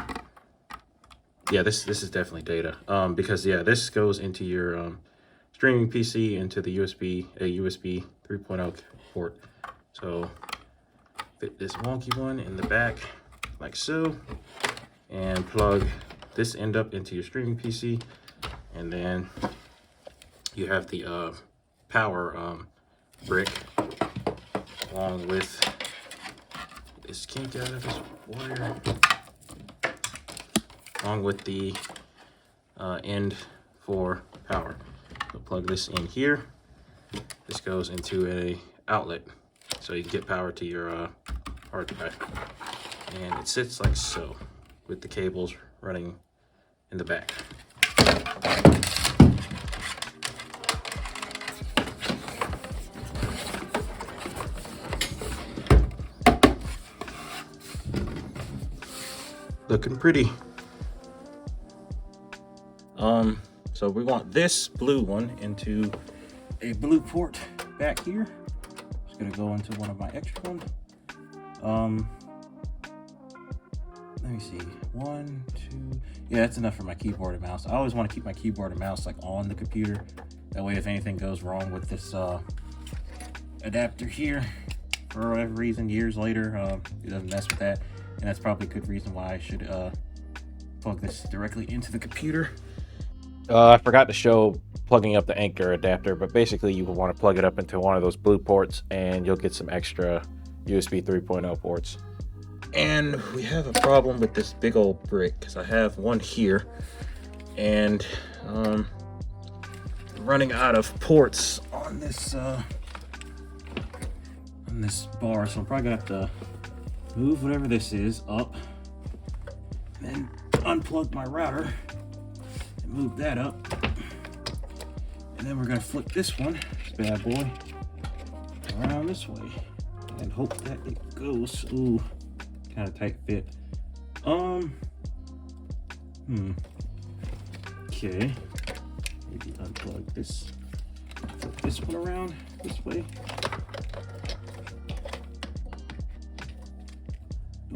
A: Yeah, this is definitely data, because yeah, this goes into your streaming PC into the USB 3.0 port. So fit this wonky one in the back like so, and plug this end up into your streaming PC, and then you have the power brick along with this kink out of this wire, along with the end for power. So plug this in here. This goes into a outlet, so you can get power to your hard drive. And it sits like so, with the cables running in the back. Looking pretty. So we want this blue one into a blue port back here. It's gonna go into one of my extra ones. Let me see, 1, 2, yeah, that's enough for my keyboard and mouse. I always want to keep my keyboard and mouse like on the computer. That way if anything goes wrong with this adapter here, for whatever reason, years later, it doesn't mess with that. And that's probably a good reason why I should plug this directly into the computer. I forgot to show plugging up the Anchor adapter, but basically you will want to plug it up into one of those blue ports and you'll get some extra USB 3.0 ports. And we have a problem with this big old brick, because I have one here and running out of ports on this bar, so I'm probably gonna have to move whatever this is up and then unplug my router and move that up, and then we're gonna flip this one, this bad boy, around this way and hope that it goes. Ooh, kind of tight fit. Okay, maybe unplug this, flip this one around this way.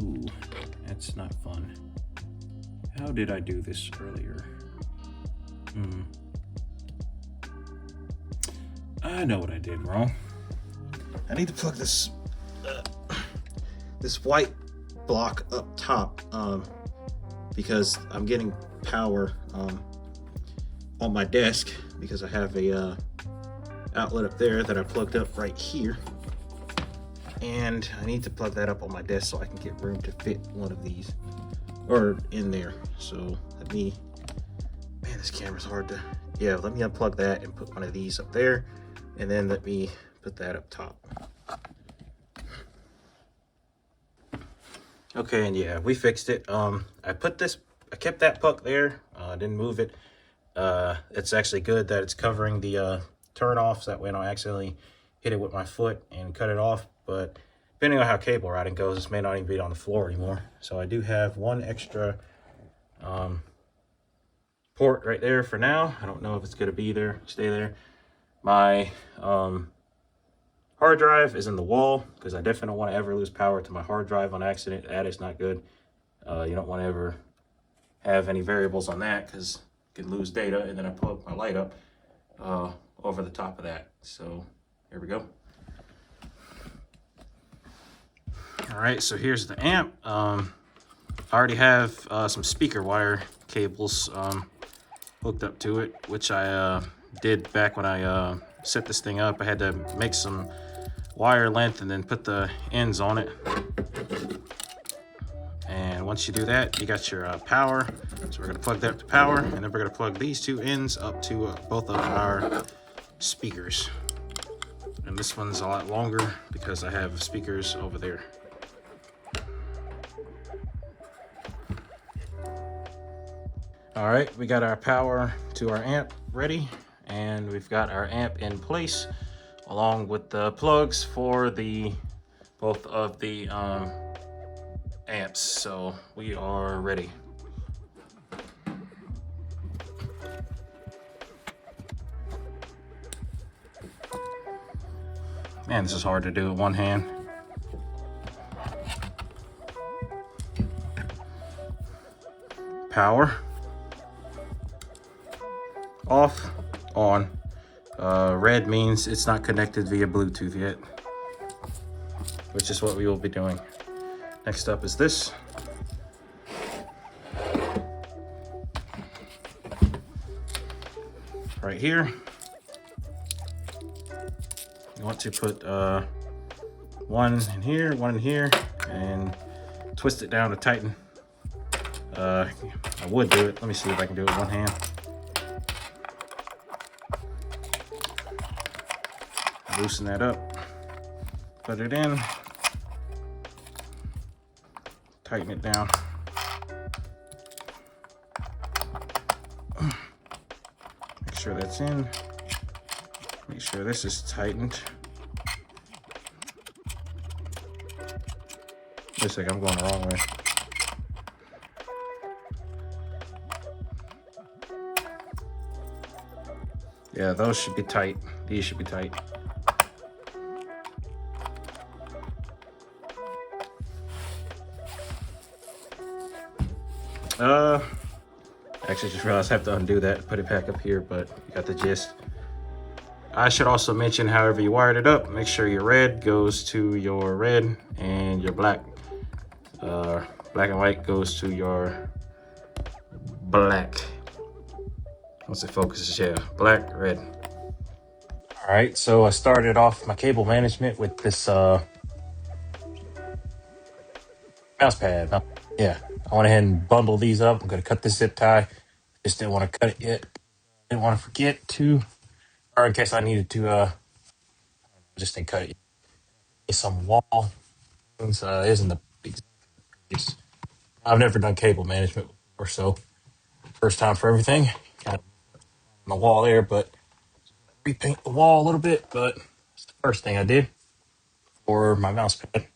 A: Ooh, that's not fun. How did I do this earlier? I know what I did wrong. I need to plug this this white block up top, because I'm getting power on my desk, because I have a outlet up there that I plugged up right here, and I need to plug that up on my desk so I can get room to fit one of these, or in there. So let me, man, this camera's hard to, yeah, let me unplug that and put one of these up there, and then let me put that up top. Okay, and yeah, we fixed it. I kept that puck there, didn't move it. It's actually good that it's covering the turn off, so that way I don't accidentally hit it with my foot and cut it off. But depending on how cable routing goes, this may not even be on the floor anymore. So I do have one extra port right there for now. I don't know if it's going to be there, stay there. My hard drive is in the wall because I definitely don't want to ever lose power to my hard drive on accident. That is not good. You don't want to ever have any variables on that because you can lose data. And then I plug my light up over the top of that. So here we go. All right, so here's the amp. I already have some speaker wire cables hooked up to it, which I did back when I set this thing up. I had to make some wire length and then put the ends on it. And once you do that, you got your power. So we're gonna plug that to power, and then we're gonna plug these two ends up to both of our speakers. And this one's a lot longer because I have speakers over there. All right, we got our power to our amp ready, and we've got our amp in place along with the plugs for the both of the amps. So we are ready. Man, this is hard to do with one hand. Power. Off, on. Red means it's not connected via Bluetooth yet, which is what we will be doing. Next up is this. Right here. You want to put one in here, and twist it down to tighten. I would do it. Let me see if I can do it with one hand. Loosen that up, put it in, tighten it down. Make sure that's in. Make sure this is tightened. Wait a second, I'm going the wrong way. Yeah, those should be tight. These should be tight. Actually just realized I have to undo that, put it back up here, but you got the gist. I should also mention, however you wired it up, make sure your red goes to your red and your black and white goes to your black. Once it focuses, yeah, black, red. All right, so I started off my cable management with this mouse pad. Yeah, I went ahead and bundled these up. I'm gonna cut this zip tie. Just didn't want to cut it yet. Didn't want to forget to, or in case I needed to, just didn't cut it. Some wall things isn't the big. I've never done cable management before, so first time for everything. Kind of on the wall there, but repaint the wall a little bit. But it's the first thing I did for my mouse pad.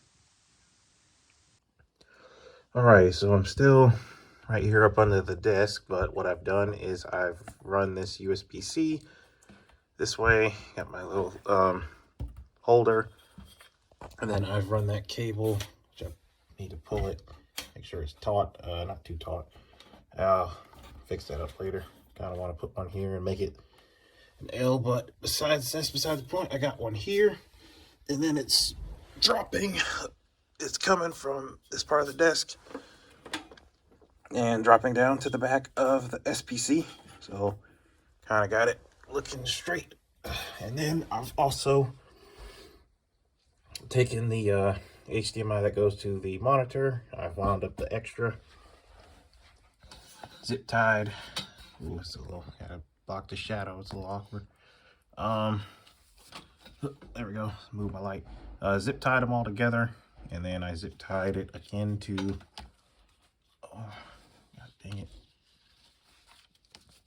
A: All right, so I'm still right here up under the desk, but what I've done is I've run this USB-C this way, got my little holder, and then I've run that cable, which I need to pull it, make sure it's taut, not too taut. I'll fix that up later. Kind of want to put one here and make it an L, but that's beside the point. I got one here, and then it's dropping. It's coming from this part of the desk and dropping down to the back of the SPC. So kind of got it looking straight. And then I've also taken the HDMI that goes to the monitor. I've wound up the extra zip tied. Ooh, it's a little, gotta block the shadow. It's a little awkward. There we go. Move my light. Zip tied them all together, and then I zip tied it again to. Oh, God dang it.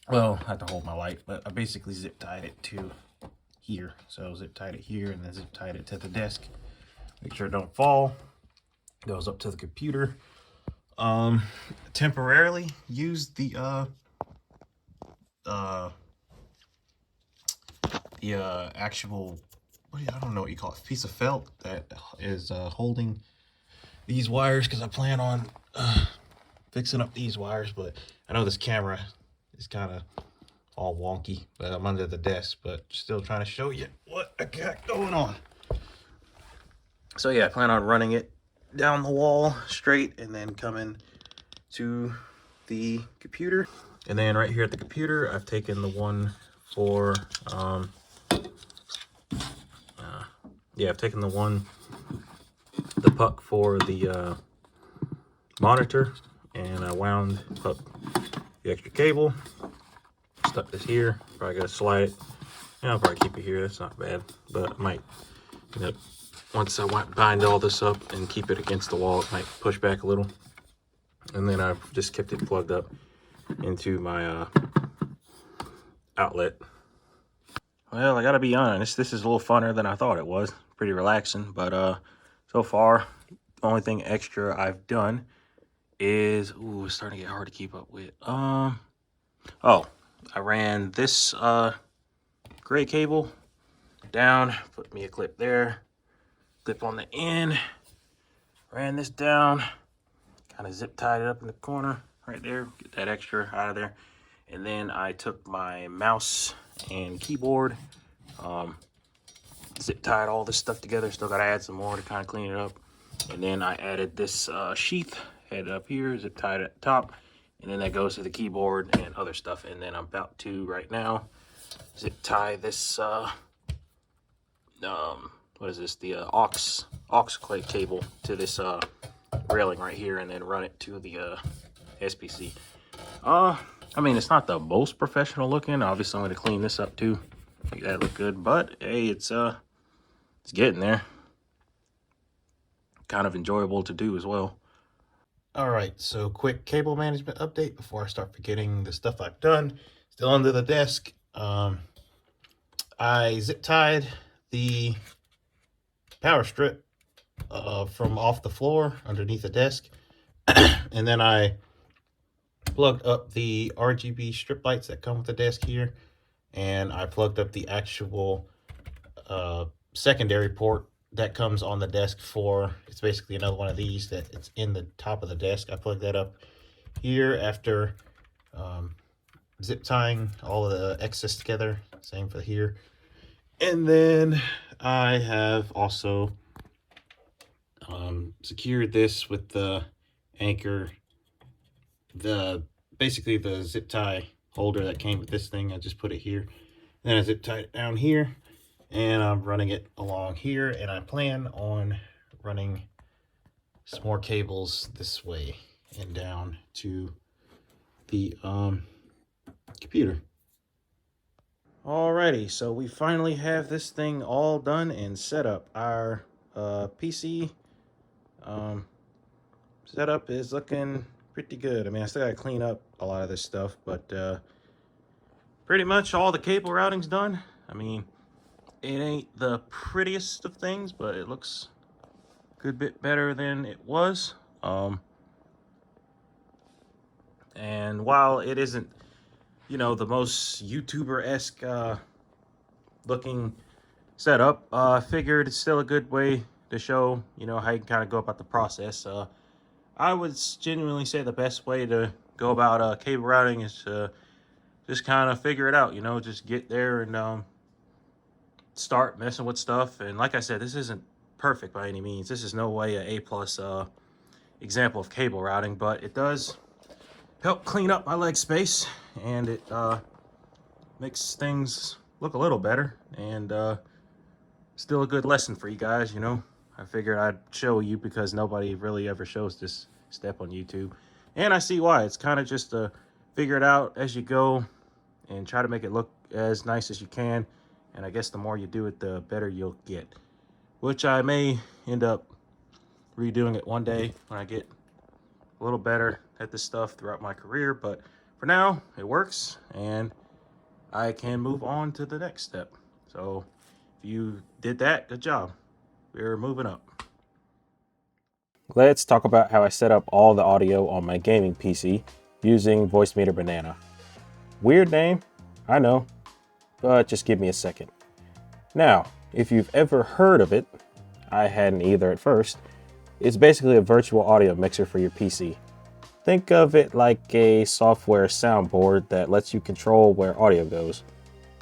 A: Well, I have to hold my light, but I basically zip tied it to here. So zip tied it here, and then zip tied it to the desk Make sure it don't fall. Goes up to the computer. Temporarily use the actual, I don't know what you call it, piece of felt that is holding these wires, because I plan on fixing up these wires. But I know this camera is kind of all wonky, but I'm under the desk, but still trying to show you what I got going on. So yeah, I plan on running it down the wall straight and then coming to the computer. And then right here at the computer, I've taken the one for I've taken the puck for the monitor, and I wound up the extra cable, stuck this here. Probably gotta slide it, and I'll probably keep it here. That's not bad, but I might, once I bind all this up and keep it against the wall, it might push back a little. And then I've just kept it plugged up into my outlet. Well, I gotta be honest, this is a little funner than I thought it was. Pretty relaxing, but so far, the only thing extra I've done is, it's starting to get hard to keep up with. I ran this gray cable down, put me a clip there, clip on the end, ran this down, kind of zip tied it up in the corner right there, get that extra out of there. And then I took my mouse and keyboard, zip tied all this stuff together. Still got to add some more to kind of clean it up. And then I added this sheath head up here, zip tied at the top, and then that goes to the keyboard and other stuff. And then I'm about to right now zip tie this what is this, the aux cable to this railing right here, and then run it to the SPC. I mean, it's not the most professional looking. Obviously I'm going to clean this up too, make that look good, but hey, it's getting there. Kind of enjoyable to do as well. All right, so quick cable management update before I start forgetting the stuff I've done. Still under the desk. I zip tied the power strip from off the floor underneath the desk, and then I plugged up the RGB strip lights that come with the desk here, and I plugged up the actual secondary port that comes on the desk for, it's basically another one of these that it's in the top of the desk. I plugged that up here after zip tying all of the excess together, same for here. And then I have also secured this with the anchor, basically the zip tie holder that came with this thing. I just put it here, and then I zip tie it down here, and I'm running it along here, and I plan on running some more cables this way and down to the computer. Alrighty, so we finally have this thing all done and set up. Our PC setup is looking pretty good. I mean, I still gotta clean up a lot of this stuff, but pretty much all the cable routing's done. I mean, it ain't the prettiest of things, but it looks a good bit better than it was. And while it isn't, the most YouTuber-esque looking setup, I figured it's still a good way to show, how you can kind of go about the process. I would genuinely say the best way to go about cable routing is to just kind of figure it out, just get there and start messing with stuff. And like I said, this isn't perfect by any means. This is no way an A+ example of cable routing, but it does help clean up my leg space, and it makes things look a little better, and still a good lesson for you guys. I figured I'd show you because nobody really ever shows this step on YouTube, and I see why. It's kind of just to figure it out as you go and try to make it look as nice as you can. And I guess the more you do it, the better you'll get, which I may end up redoing it one day when I get a little better at this stuff throughout my career. But for now, it works, and I can move on to the next step. So if you did that, good job. We're moving up. let's talk about how I set up all the audio on my gaming PC using Voicemeeter Banana. Weird name, I know, but just give me a second. Now, if you've ever heard of it, I hadn't either at first, it's basically a virtual audio mixer for your PC. Think of it like a software soundboard that lets you control where audio goes,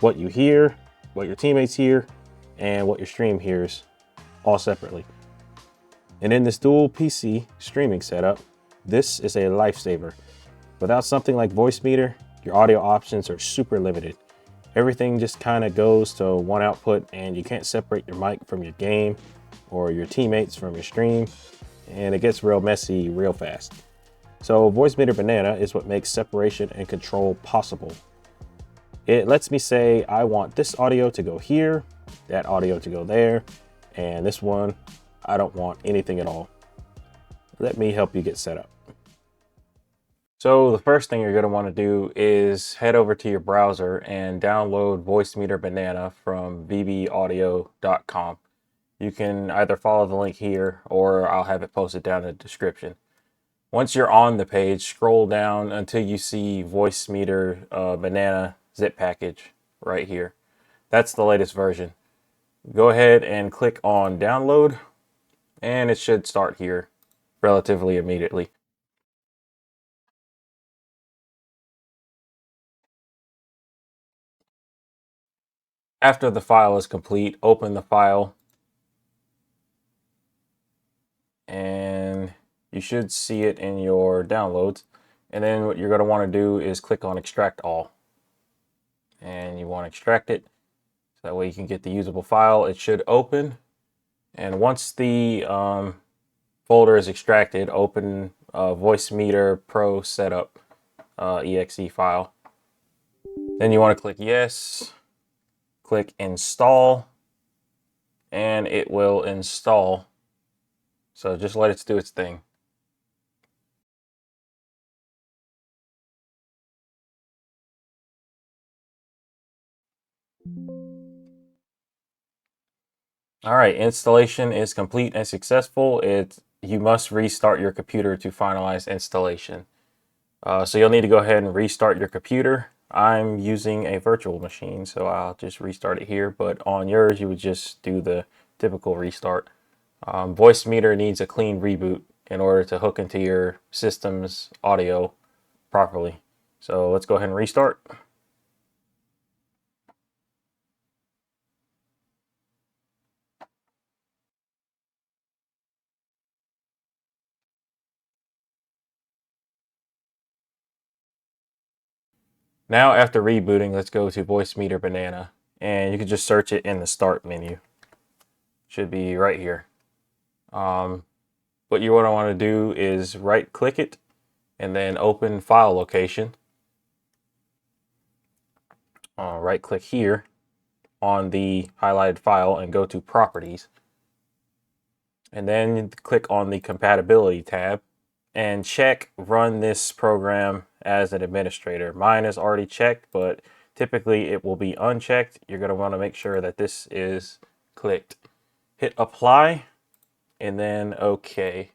A: what you hear, what your teammates hear, and what your stream hears, all separately. And in this dual PC streaming setup, this is a lifesaver. Without something like Voicemeeter, your audio options are super limited. Everything just kind of goes to one output and you can't separate your mic from your game or your teammates from your stream, and it gets real messy real fast. So Voicemeeter Banana is what makes separation and control possible. It lets me say, I want this audio to go here, that audio to go there, and this one, I don't want anything at all. Let me help you get set up. So the first thing you're going to want to do is head over to your browser and download Voicemeeter Banana from vbaudio.com. You can either follow the link here or I'll have it posted down in the description. Once you're on the page, scroll down until you see Voicemeeter Banana zip package right here. That's the latest version. Go ahead and click on download and it should start here relatively immediately. After the file is complete, open the file and you should see it in your downloads. And then what you're going to want to do is click on extract all. And you want to extract it so that way you can get the usable file. It should open. And once the folder is extracted, open Voicemeeter Pro Setup exe file. Then you want to click yes, click install, and it will install. So just let it do its thing. All right, installation is complete and successful. You must restart your computer to finalize installation. So you'll need to go ahead and restart your computer. I'm using a virtual machine, so I'll just restart it here. But on yours, you would just do the typical restart. Voicemeeter needs a clean reboot in order to hook into your system's audio properly. So let's go ahead and restart. Now after rebooting, let's go to Voicemeeter Banana, and you can just search it in the start menu. Should be right here. What you want to do is right click it and then open file location. Right click here on the highlighted file and go to properties. And then click on the compatibility tab and check run this program as an administrator. Mine is already checked, but typically it will be unchecked. You're going to want to make sure that this is clicked. Hit apply and then OK.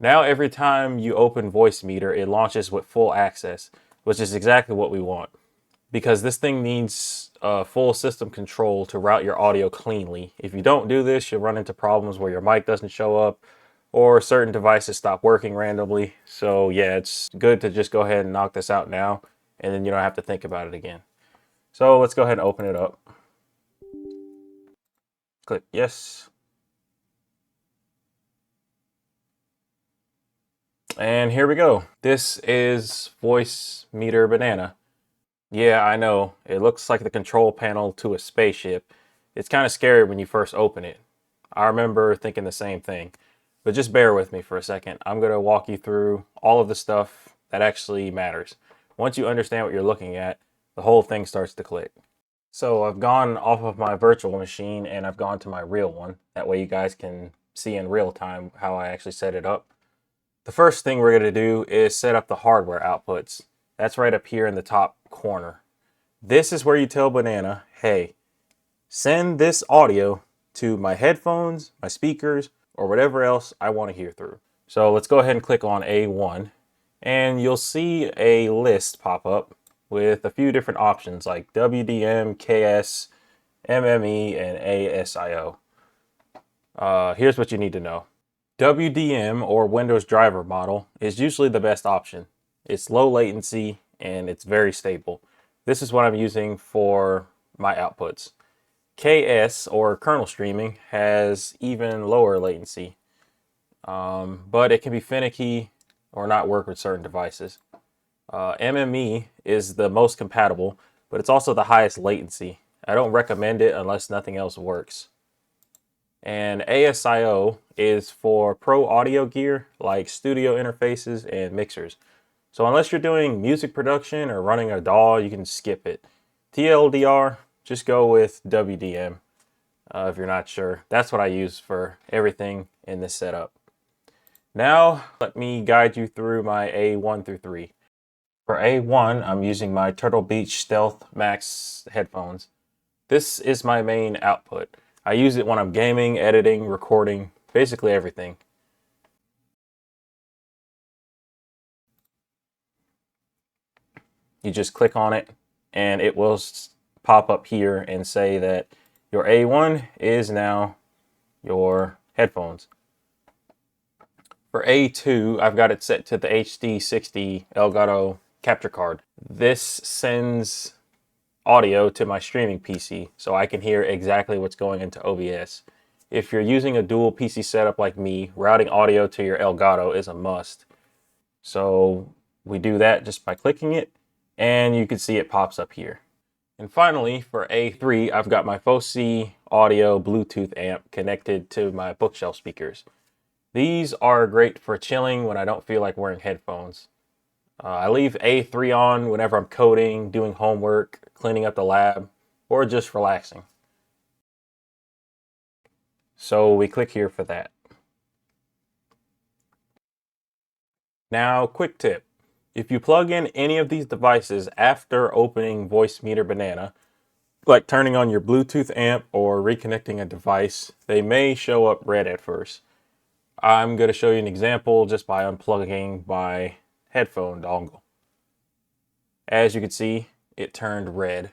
A: Now every time you open Voicemeeter, it launches with full access, which is exactly what we want. Because this thing needs full system control to route your audio cleanly. If you don't do this, you'll run into problems where your mic doesn't show up or certain devices stop working randomly. So yeah, it's good to just go ahead and knock this out now, and then you don't have to think about it again. So let's go ahead and open it up. Click yes. And here we go. This is Voicemeeter Banana. Yeah, I know. It looks like the control panel to a spaceship. It's kind of scary when you first open it. I remember thinking the same thing. But just bear with me for a second. I'm going to walk you through all of the stuff that actually matters. Once you understand what you're looking at, the whole thing starts to click. So I've gone off of my virtual machine and I've gone to my real one. That way you guys can see in real time how I actually set it up. The first thing we're going to do is set up the hardware outputs. That's right up here in the top corner. This is where you tell Banana, hey, send this audio to my headphones, my speakers, or whatever else I want to hear through. So let's go ahead and click on A1, and you'll see a list pop up with a few different options like WDM, KS, MME, and ASIO. Here's what you need to know. WDM, or Windows Driver Model, is usually the best option. It's low latency and it's very stable. This is what I'm using for my outputs. KS, or kernel streaming, has even lower latency, but it can be finicky or not work with certain devices. MME is the most compatible, but it's also the highest latency. I don't recommend it unless nothing else works. And ASIO is for pro audio gear like studio interfaces and mixers. So unless you're doing music production or running a DAW, you can skip it. TLDR, just go with WDM if you're not sure. That's what I use for everything in this setup. Now, let me guide you through my A1 through 3. For A1, I'm using my Turtle Beach Stealth Max headphones. This is my main output. I use it when I'm gaming, editing, recording, basically everything. You just click on it and it will pop up here and say that your A1 is now your headphones. For A2, I've got it set to the HD60 Elgato capture card. This sends audio to my streaming PC so I can hear exactly what's going into OBS. If you're using a dual PC setup like me, routing audio to your Elgato is a must. So we do that just by clicking it, and you can see it pops up here. And finally, for A3, I've got my Foci Audio Bluetooth amp connected to my bookshelf speakers. These are great for chilling when I don't feel like wearing headphones. I leave A3 on whenever I'm coding, doing homework, cleaning up the lab, or just relaxing. So we click here for that. Now, quick tip. If you plug in any of these devices after opening Voicemeeter Banana, like turning on your Bluetooth amp or reconnecting a device, they may show up red at first. I'm going to show you an example just by unplugging my headphone dongle. As you can see, it turned red.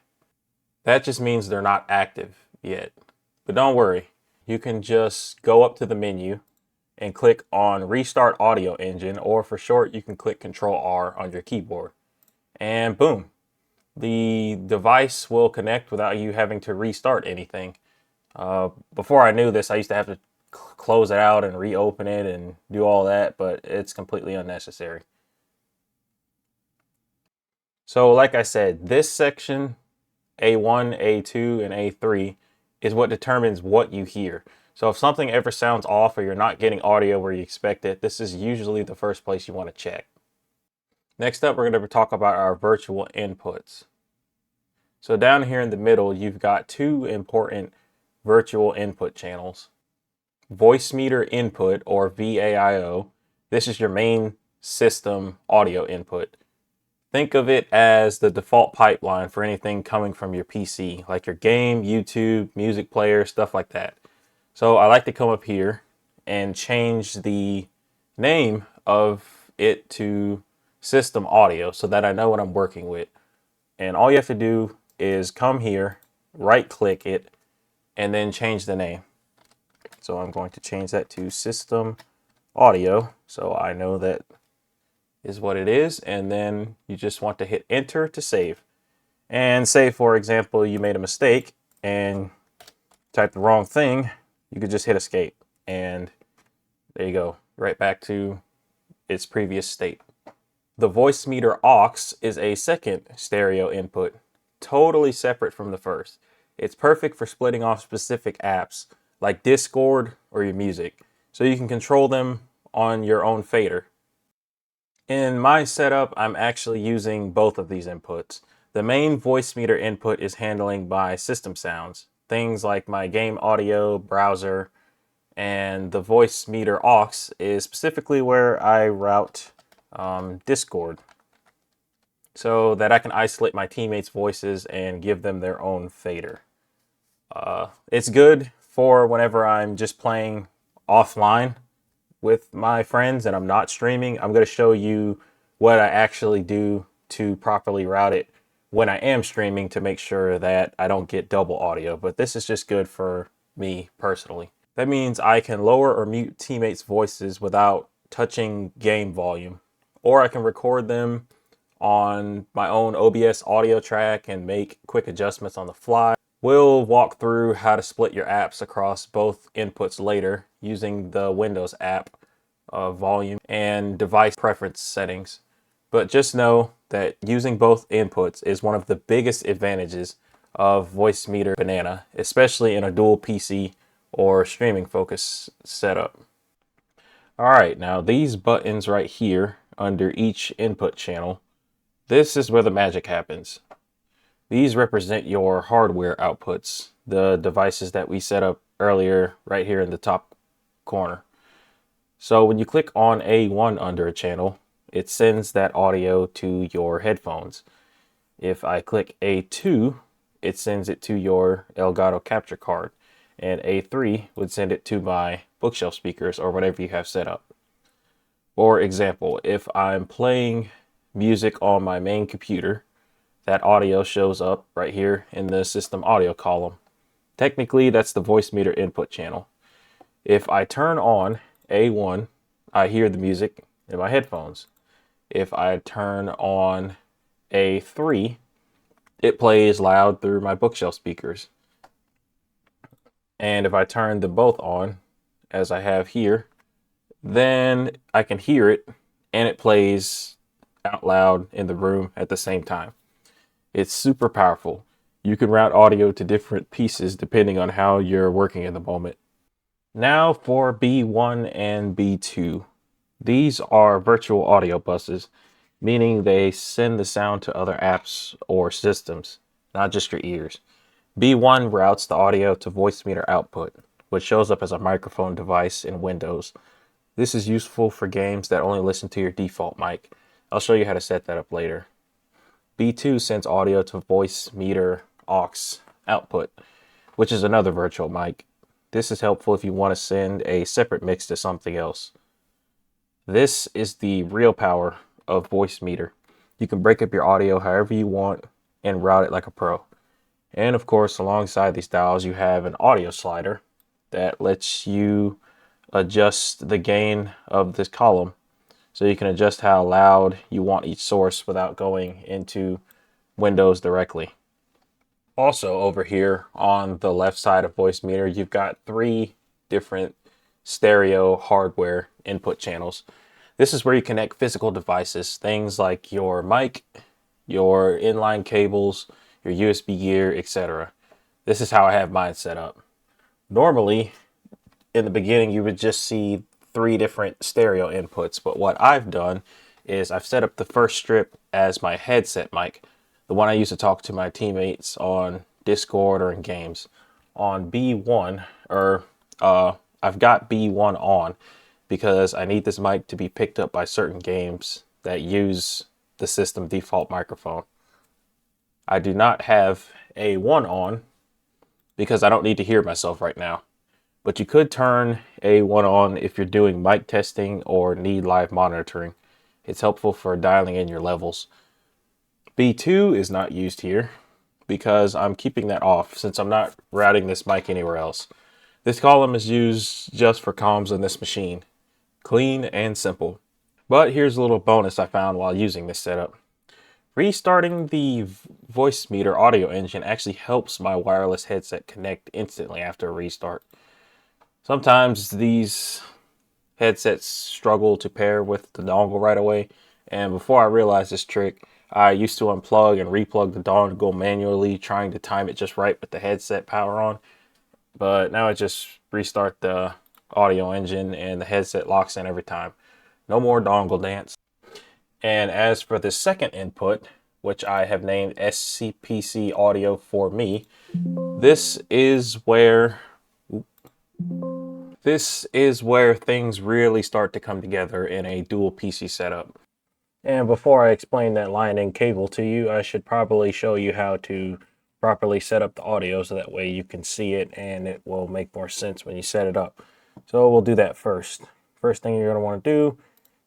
A: That just means they're not active yet. But don't worry, you can just go up to the menu and click on Restart Audio Engine, or for short, you can click Control-R on your keyboard. And boom, the device will connect without you having to restart anything. Before I knew this, I used to have to close it out and reopen it and do all that, but it's completely unnecessary. So like I said, this section, A1, A2, and A3, is what determines what you hear. So if something ever sounds off or you're not getting audio where you expect it, this is usually the first place you want to check. Next up, we're going to talk about our virtual inputs. So down here in the middle, you've got two important virtual input channels. Voicemeeter input, or VAIO. This is your main system audio input. Think of it as the default pipeline for anything coming from your PC, like your game, YouTube, music player, stuff like that. So I like to come up here and change the name of it to system audio so that I know what I'm working with. And all you have to do is come here, right click it, and then change the name. So I'm going to change that to system audio so I know that is what it is, and then you just want to hit enter to save. And say, for example, you made a mistake and typed the wrong thing, you could just hit escape, and there you go, right back to its previous state. The Voicemeeter aux is a second stereo input, totally separate from the first. It's perfect for splitting off specific apps like Discord or your music, so you can control them on your own fader. In my setup, I'm actually using both of these inputs. The main Voicemeeter input is handling my system sounds, things like my game audio, browser, and the Voicemeeter aux is specifically where I route Discord so that I can isolate my teammates' voices and give them their own fader. It's good for whenever I'm just playing offline with my friends and I'm not streaming, I'm going to show you what I actually do to properly route it when I am streaming to make sure that I don't get double audio. But this is just good for me personally. That means I can lower or mute teammates' voices without touching game volume, or I can record them on my own OBS audio track and make quick adjustments on the fly. We'll walk through how to split your apps across both inputs later using the Windows app volume and device preference settings. But just know that using both inputs is one of the biggest advantages of Voicemeeter Banana, especially in a dual PC or streaming focus setup. All right, now these buttons right here under each input channel, this is where the magic happens. These represent your hardware outputs, the devices that we set up earlier right here in the top corner. So when you click on A1 under a channel, it sends that audio to your headphones. If I click A2, it sends it to your Elgato capture card, and A3 would send it to my bookshelf speakers or whatever you have set up. For example, if I'm playing music on my main computer, that audio shows up right here in the system audio column. Technically, that's the Voicemeeter input channel. If I turn on A1, I hear the music in my headphones. If I turn on A3, it plays loud through my bookshelf speakers. And if I turn them both on, as I have here, then I can hear it and it plays out loud in the room at the same time. It's super powerful. You can route audio to different pieces depending on how you're working in the moment. Now for B1 and B2. These are virtual audio buses, meaning they send the sound to other apps or systems, not just your ears. B1 routes the audio to Voicemeeter output, which shows up as a microphone device in Windows. This is useful for games that only listen to your default mic. I'll show you how to set that up later. B2 sends audio to Voicemeeter aux output, which is another virtual mic. This is helpful if you want to send a separate mix to something else. This is the real power of Voicemeeter. You can break up your audio however you want and route it like a pro. And of course, alongside these dials, you have an audio slider that lets you adjust the gain of this column. So you can adjust how loud you want each source without going into Windows directly. Also over here on the left side of Voicemeeter, you've got 3 different stereo hardware input channels. This is where you connect physical devices, things like your mic, your inline cables, your USB gear, etc. This is how I have mine set up. Normally, in the beginning, you would just see 3 different stereo inputs, but what I've done is I've set up the first strip as my headset mic, the one I use to talk to my teammates on Discord or in games. On B1, I've got B1 on because I need this mic to be picked up by certain games that use the system default microphone. I do not have A1 on because I don't need to hear myself right now. But you could turn A1 on if you're doing mic testing or need live monitoring. It's helpful for dialing in your levels. B2 is not used here because I'm keeping that off since I'm not routing this mic anywhere else. This column is used just for comms on this machine. Clean and simple. But here's a little bonus I found while using this setup. Restarting the Voicemeeter audio engine actually helps my wireless headset connect instantly after a restart. Sometimes these headsets struggle to pair with the dongle right away, and before I realized this trick, I used to unplug and replug the dongle manually, trying to time it just right with the headset power on. But now I just restart the audio engine and the headset locks in every time. No more dongle dance. And as for the second input, which I have named SPC audio for me, this is where things really start to come together in a dual PC setup. And before I explain that line-in cable to you, I should probably show you how to properly set up the audio so that way you can see it and it will make more sense when you set it up. So we'll do that first. First thing you're going to want to do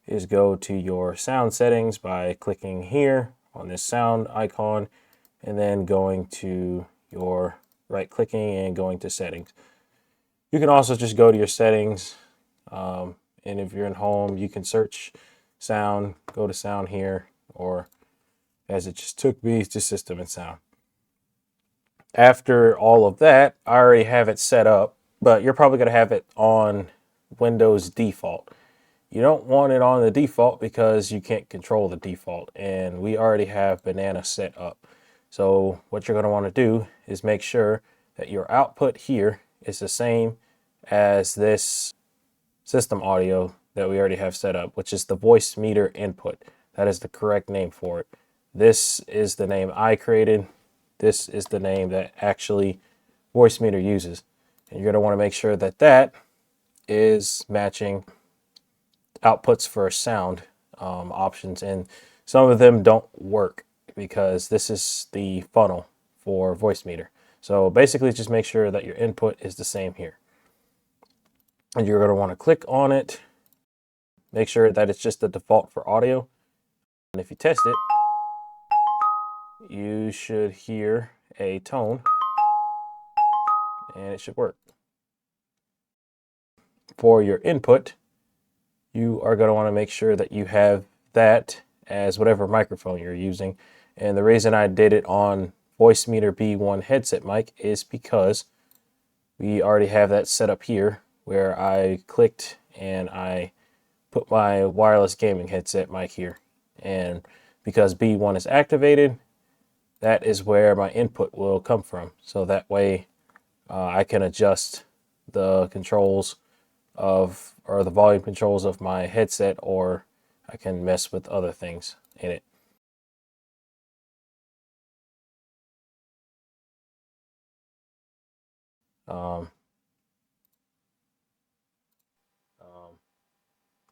A: is go to your sound settings by clicking here on this sound icon, and then going to your right clicking and going to settings. You can also just go to your settings, and if you're in home, you can search sound, go to sound here, or as it just took me to system and sound. After all of that, I already have it set up, but you're probably going to have it on Windows default. You don't want it on the default because you can't control the default, and we already have Banana set up. So what you're going to want to do is make sure that your output here is the same as this system audio that we already have set up, which is the Voicemeeter input. That is the correct name for it. This is the name I created. This is the name that actually Voicemeeter uses. And you're going to want to make sure that that is matching outputs for sound options, and some of them don't work because this is the funnel for Voicemeeter. So basically just make sure that your input is the same here, and you're going to want to click on it, make sure that it's just the default for audio, and if you test it, you should hear a tone and it should work. For your input, you are going to want to make sure that you have that as whatever microphone you're using. And the reason I did it on Voicemeeter B1 headset mic is because we already have that set up here where I clicked and I put my wireless gaming headset mic here. And because B1 is activated, that is where my input will come from. So that way I can adjust the controls of, or the volume controls of my headset, or I can mess with other things in it.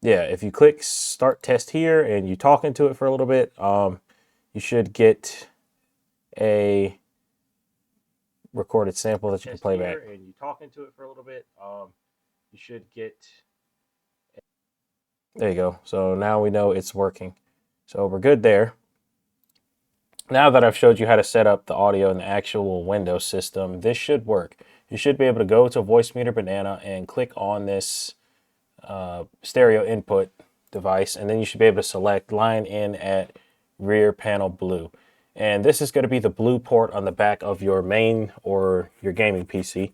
A: Yeah, if you click start test here and you talk into it for a little bit, you should get a recorded sample that you can play back. And you talk into it for a little bit, you should get. There you go. So now we know it's working. So we're good there. Now that I've showed you how to set up the audio in the actual Windows system, this should work. You should be able to go to Voicemeeter Banana and click on this stereo input device, and then you should be able to select line in at rear panel blue. And this is going to be the blue port on the back of your main or your gaming PC,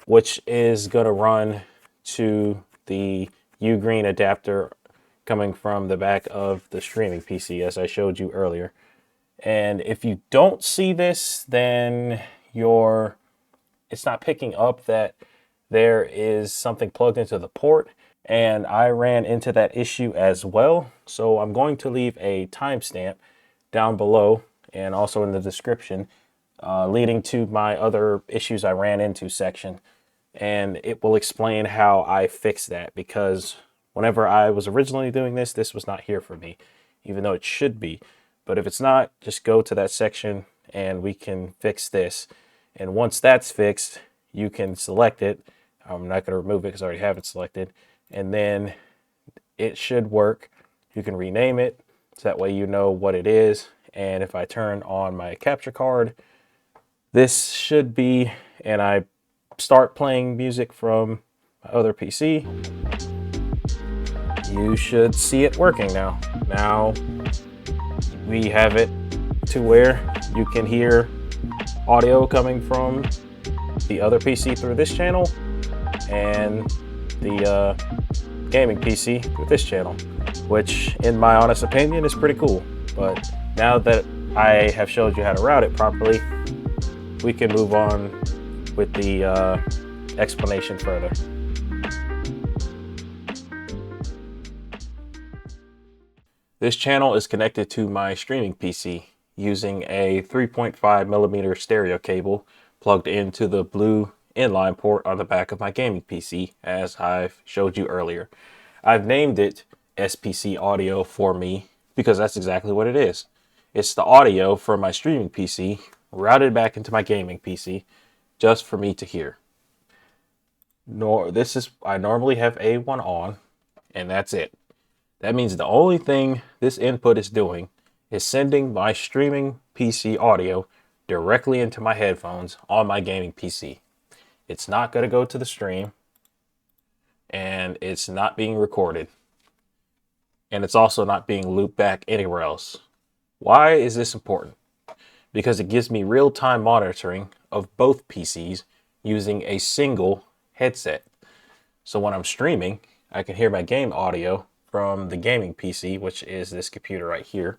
A: which is going to run to the U-green adapter coming from the back of the streaming PC, as I showed you earlier. And if you don't see this, then it's not picking up that there is something plugged into the port. And I ran into that issue as well. So I'm going to leave a timestamp down below and also in the description leading to my other issues I ran into section. And it will explain how I fixed that, because whenever I was originally doing this, this was not here for me, even though it should be. But if it's not, just go to that section and we can fix this. And once that's fixed, you can select it. I'm not going to remove it because I already have it selected. And then it should work. You can rename it so that way you know what it is. And if I turn on my capture card, this should be, and I start playing music from my other PC, you should see it working now. Now we have it to where you can hear audio coming from the other PC through this channel and the gaming PC through this channel, which in my honest opinion is pretty cool. But now that I have showed you how to route it properly, we can move on with the explanation further. This channel is connected to my streaming PC using a 3.5mm stereo cable plugged into the blue inline port on the back of my gaming PC, as I've showed you earlier. I've named it SPC Audio for me because that's exactly what it is. It's the audio from my streaming PC routed back into my gaming PC just for me to hear. I normally have A1 on, and that's it. That means the only thing this input is doing is sending my streaming PC audio directly into my headphones on my gaming PC. It's not going to go to the stream, and it's not being recorded. And it's also not being looped back anywhere else. Why is this important? Because it gives me real-time monitoring of both PCs using a single headset. So when I'm streaming, I can hear my game audio from the gaming PC, which is this computer right here.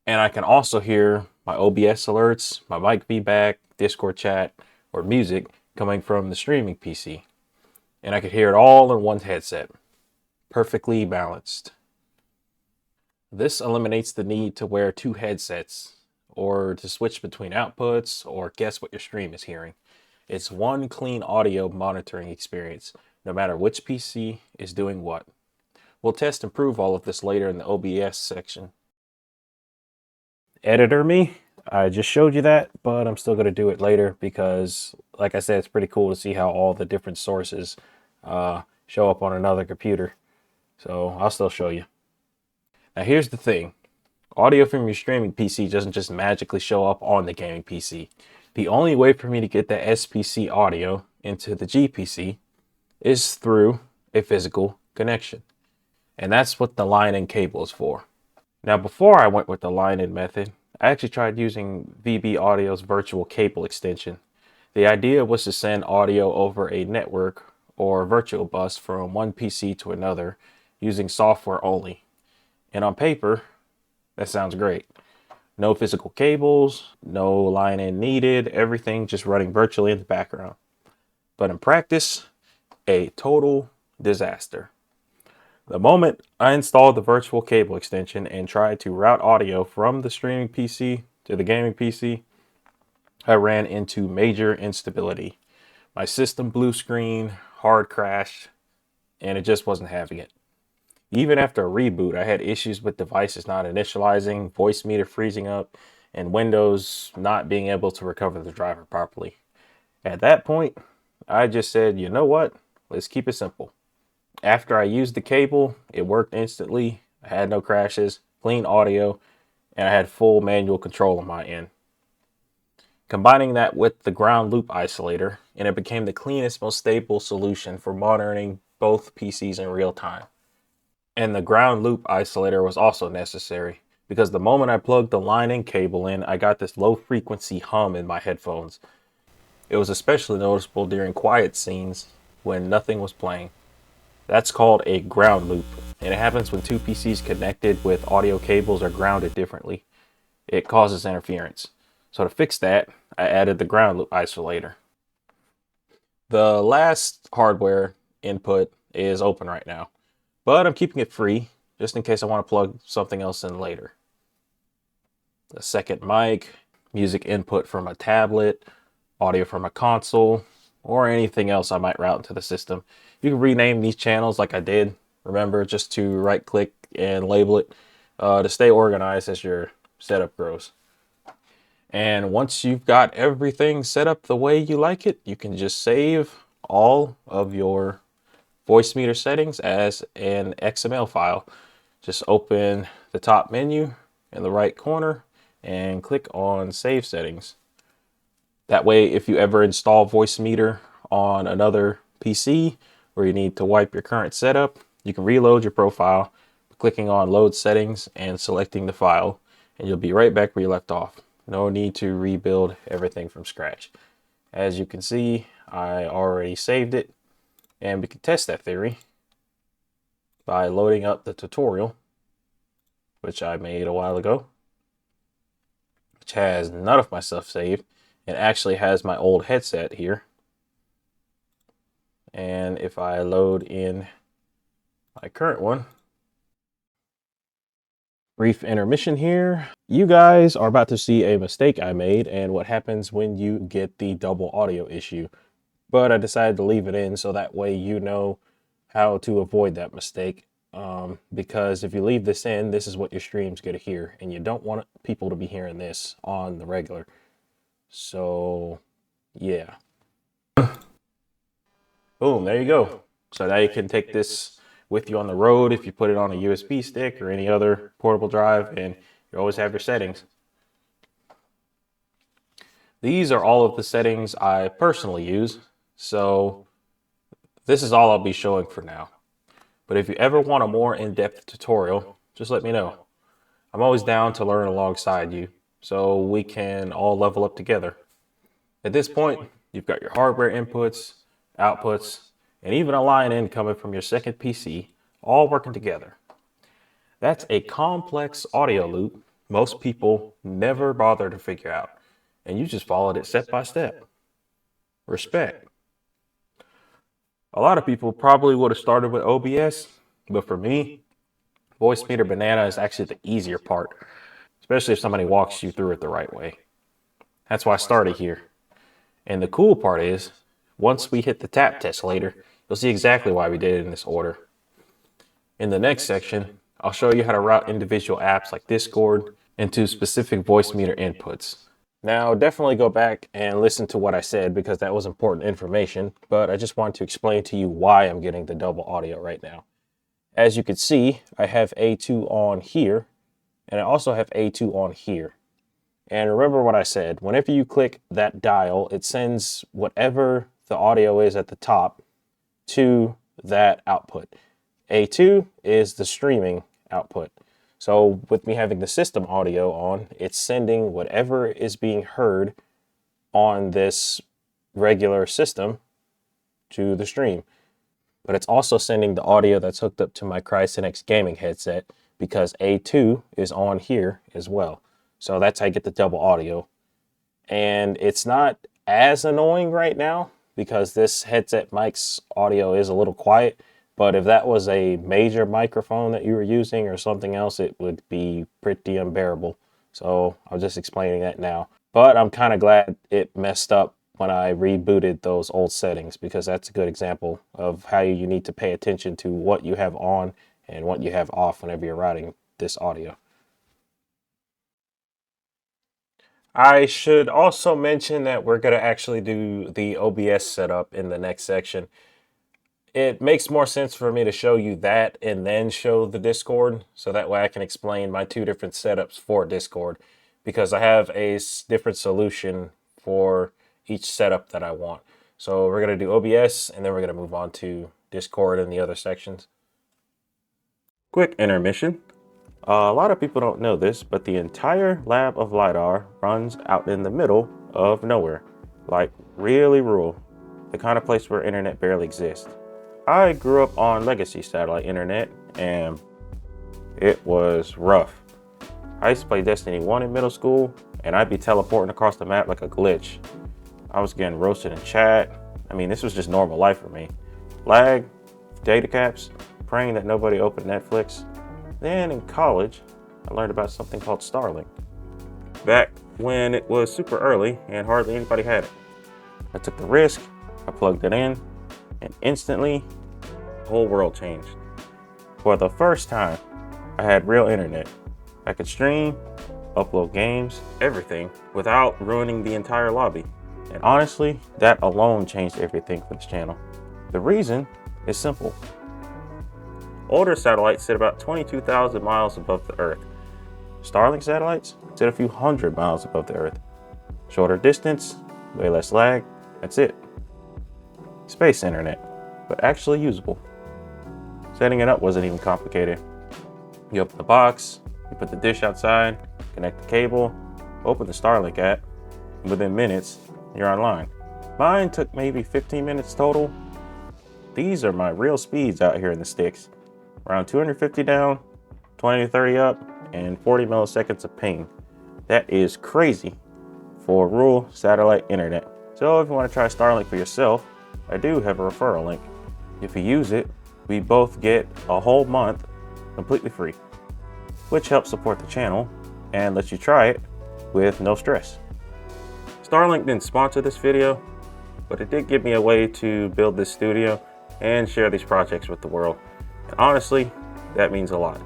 A: And I can also hear my OBS alerts, my mic feedback, Discord chat, or music coming from the streaming PC. And I can hear it all in one headset. Perfectly balanced. This eliminates the need to wear two headsets or to switch between outputs or guess what your stream is hearing. It's one clean audio monitoring experience, no matter which PC is doing what. We'll test and prove all of this later in the OBS section. Editor me, I just showed you that, but I'm still going to do it later because, like I said, it's pretty cool to see how all the different sources show up on another computer. So I'll still show you. Now here's the thing. Audio from your streaming PC doesn't just magically show up on the gaming PC. The only way for me to get that SPC audio into the GPC is through a physical connection. And that's what the line-in cable is for. Now before I went with the line-in method, I actually tried using VB Audio's virtual cable extension. The idea was to send audio over a network or virtual bus from one PC to another using software only. And on paper, that sounds great. No physical cables, no line-in needed, everything just running virtually in the background. But in practice, a total disaster. The moment I installed the virtual cable extension and tried to route audio from the streaming PC to the gaming PC, I ran into major instability. My system blue screen, hard crashed, and it just wasn't having it. Even after a reboot, I had issues with devices not initializing, Voicemeeter freezing up, and Windows not being able to recover the driver properly. At that point, I just said, you know what? Let's keep it simple. After I used the cable, it worked instantly. I had no crashes, clean audio, and I had full manual control on my end. Combining that with the ground loop isolator, and it became the cleanest, most stable solution for monitoring both PCs in real time. And the ground loop isolator was also necessary because the moment I plugged the line-in cable in, I got this low frequency hum in my headphones. It was especially noticeable during quiet scenes when nothing was playing. That's called a ground loop, and it happens when two PCs connected with audio cables are grounded differently. It causes interference. So to fix that, I added the ground loop isolator. The last hardware input is open right now, but I'm keeping it free just in case I want to plug something else in later. The second mic, music input from a tablet, audio from a console, or anything else I might route into the system. You can rename these channels like I did. Remember just to right click and label it to stay organized as your setup grows. And once you've got everything set up the way you like it, you can just save all of your Voicemeeter settings as an XML file. Just open the top menu in the right corner and click on Save Settings. That way, if you ever install Voicemeeter on another PC or you need to wipe your current setup, you can reload your profile, clicking on Load Settings and selecting the file, and you'll be right back where you left off. No need to rebuild everything from scratch. As you can see, I already saved it, and we can test that theory by loading up the tutorial, which I made a while ago, which has none of my stuff saved. It actually has my old headset here. And if I load in my current one, brief intermission here. You guys are about to see a mistake I made and what happens when you get the double audio issue. But I decided to leave it in so that way you know how to avoid that mistake. Because if you leave this in, this is what your stream's going to hear. And you don't want people to be hearing this on the regular. So, yeah. Boom, there you go. So now you can take this with you on the road if you put it on a USB stick or any other portable drive, and you always have your settings. These are all of the settings I personally use, so this is all I'll be showing for now. But if you ever want a more in-depth tutorial, just let me know. I'm always down to learn alongside you, so we can all level up together. At this point, you've got your hardware inputs, outputs, and even a line in coming from your second PC, all working together. That's a complex audio loop most people never bother to figure out, and you just followed it step by step. Respect. A lot of people probably would have started with OBS, but for me, Voicemeeter Banana is actually the easier part, especially if somebody walks you through it the right way. That's why I started here. And the cool part is, once we hit the tap test later, you'll see exactly why we did it in this order. In the next section, I'll show you how to route individual apps like Discord into specific Voicemeeter inputs. Now, definitely go back and listen to what I said because that was important information, but I just wanted to explain to you why I'm getting the double audio right now. As you can see, I have A2 on here, and I also have A2 on here. And remember what I said, whenever you click that dial, it sends whatever the audio is at the top to that output. A2 is the streaming output. So with me having the system audio on, it's sending whatever is being heard on this regular system to the stream. But it's also sending the audio that's hooked up to my Crysenix gaming headset because A2 is on here as well. So that's how I get the double audio. And it's not as annoying right now because this headset mic's audio is a little quiet. But if that was a major microphone that you were using or something else, it would be pretty unbearable. So I'm just explaining that now. But I'm kind of glad it messed up when I rebooted those old settings because that's a good example of how you need to pay attention to what you have on and what you have off whenever you're routing this audio. I should also mention that we're going to actually do the OBS setup in the next section. It makes more sense for me to show you that and then show the Discord, so that way I can explain my two different setups for Discord, because I have a different solution for each setup that I want. So we're going to do OBS, and then we're going to move on to Discord and the other sections. Quick intermission. A lot of people don't know this, but the entire lab of LiDAR runs out in the middle of nowhere, like really rural, the kind of place where internet barely exists. I grew up on legacy satellite internet, and it was rough. I used to play Destiny 1 in middle school, and I'd be teleporting across the map like a glitch. I was getting roasted in chat. I mean, this was just normal life for me. Lag, data caps, praying that nobody opened Netflix. Then in college, I learned about something called Starlink. Back when it was super early and hardly anybody had it. I took the risk, I plugged it in, and instantly, the whole world changed. For the first time, I had real internet. I could stream, upload games, everything, without ruining the entire lobby. And honestly, that alone changed everything for this channel. The reason is simple. Older satellites sit about 22,000 miles above the Earth. Starlink satellites sit a few hundred miles above the Earth. Shorter distance, way less lag, that's it. Space internet, but actually usable. Setting it up wasn't even complicated. You open the box, you put the dish outside, connect the cable, open the Starlink app, and within minutes, you're online. Mine took maybe 15 minutes total. These are my real speeds out here in the sticks. Around 250 down, 20 to 30 up, and 40 milliseconds of ping. That is crazy for rural satellite internet. So if you want to try Starlink for yourself, I do have a referral link. If you use it, we both get a whole month completely free, which helps support the channel and lets you try it with no stress. Starlink didn't sponsor this video, but it did give me a way to build this studio and share these projects with the world. And honestly, that means a lot.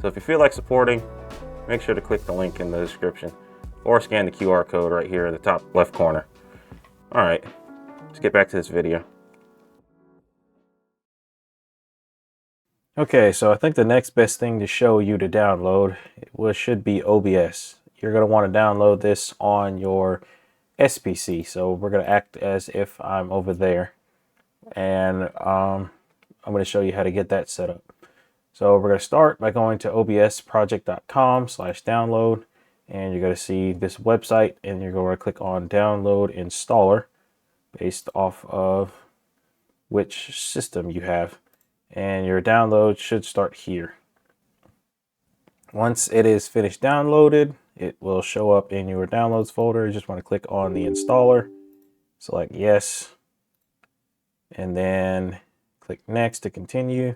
A: So if you feel like supporting, make sure to click the link in the description or scan the QR code right here in the top left corner. All right, let's get back to this video. Okay, so I think the next best thing to show you to download should be OBS. You're going to want to download this on your SPC. So we're going to act as if I'm over there, and I'm going to show you how to get that set up. So we're going to start by going to obsproject.com/download, and you're going to see this website, and you're going to click on download installer based off of which system you have, and your download should start here. Once it is finished downloaded, it will show up in your downloads folder. You just want to click on the installer, select yes, and then click next to continue,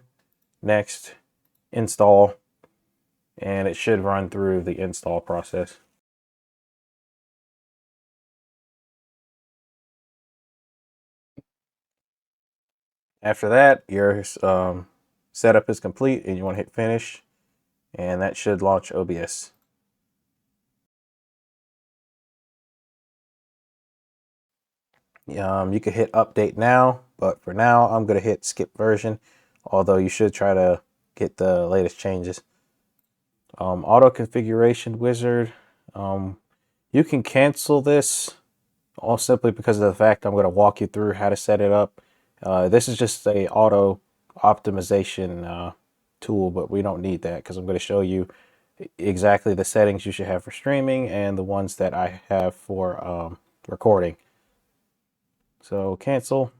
A: next, install, and it should run through the install process. After that, your setup is complete, and you want to hit finish, and that should launch OBS. You could hit update now, but for now I'm going to hit skip version, although you should try to get the latest changes. Auto configuration wizard, you can cancel this all simply because of the fact I'm going to walk you through how to set it up. This is just a auto optimization tool, but we don't need that because I'm going to show you exactly the settings you should have for streaming and the ones that I have for recording. So cancel,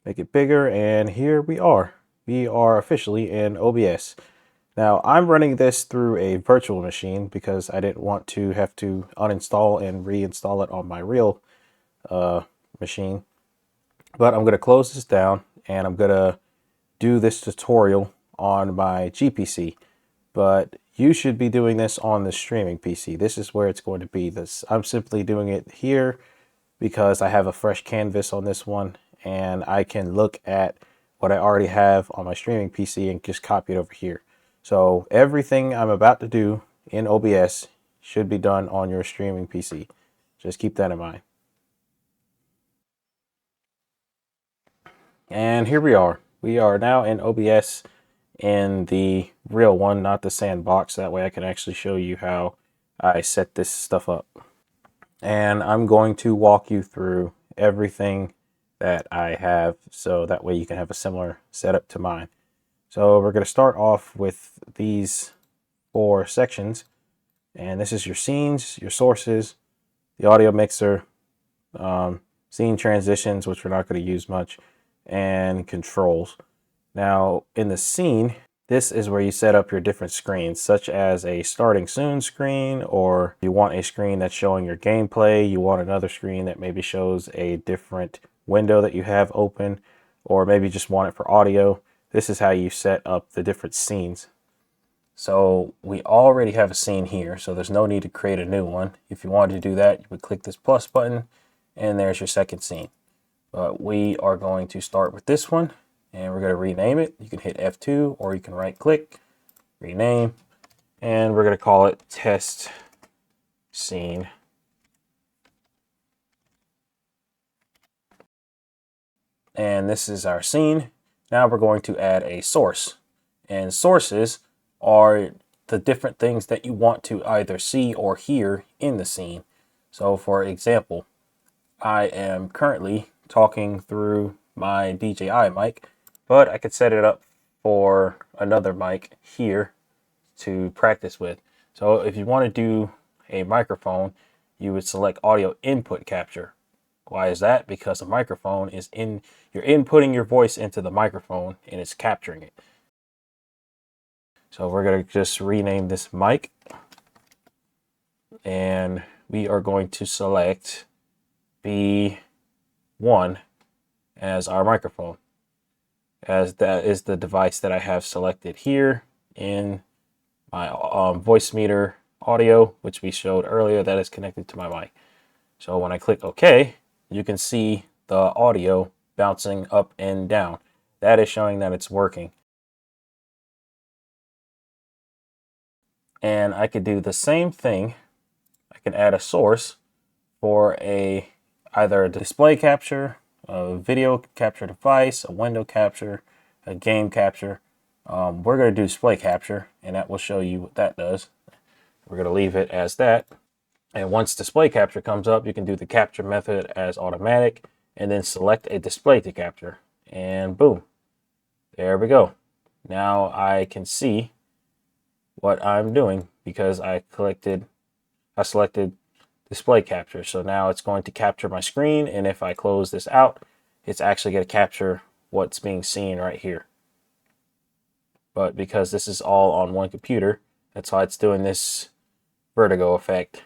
A: make it bigger, and here we are. We are officially in OBS. Now I'm running this through a virtual machine because I didn't want to have to uninstall and reinstall it on my real machine. But I'm going to close this down, and I'm going to do this tutorial on my GPC. But you should be doing this on the streaming PC. This is where it's going to be. I'm simply doing it here because I have a fresh canvas on this one, and I can look at what I already have on my streaming PC and just copy it over here. So everything I'm about to do in OBS should be done on your streaming PC. Just keep that in mind. And here we are. We are now in OBS in the real one, not the sandbox. That way I can actually show you how I set this stuff up. And I'm going to walk you through everything that I have, so that way you can have a similar setup to mine. So we're going to start off with these 4 sections, and this is your scenes, your sources, the audio mixer, scene transitions, which we're not going to use much, and controls. Now in the scene, this is where you set up your different screens, such as a starting soon screen, or you want a screen that's showing your gameplay, you want another screen that maybe shows a different window that you have open, or maybe just want it for audio. This is how you set up the different scenes. So we already have a scene here, so there's no need to create a new one. If you wanted to do that, you would click this plus button, and there's your second scene. But we are going to start with this one, and we're going to rename it. You can hit F2, or you can right click, rename, and we're going to call it test scene. And this is our scene. Now we're going to add a source, and sources are the different things that you want to either see or hear in the scene. So for example, I am currently talking through my DJI mic, but I could set it up for another mic here to practice with. So if you want to do a microphone, you would select audio input capture. Why is that? Because a microphone is you're inputting your voice into the microphone and it's capturing it. So we're going to just rename this mic, and we are going to select B1 as our microphone, as that is the device that I have selected here in my Voicemeeter audio, which we showed earlier, that is connected to my mic. So when I click OK, you can see the audio bouncing up and down. That is showing that it's working. And I could do the same thing. I can add a source for either a display capture, a video capture device, a window capture, a game capture. We're going to do display capture, and that will show you what that does. We're going to leave it as that. And once display capture comes up, you can do the capture method as automatic and then select a display to capture. And boom, there we go. Now I can see what I'm doing because I selected display capture. So now it's going to capture my screen. And if I close this out, it's actually going to capture what's being seen right here. But because this is all on one computer, that's why it's doing this vertigo effect,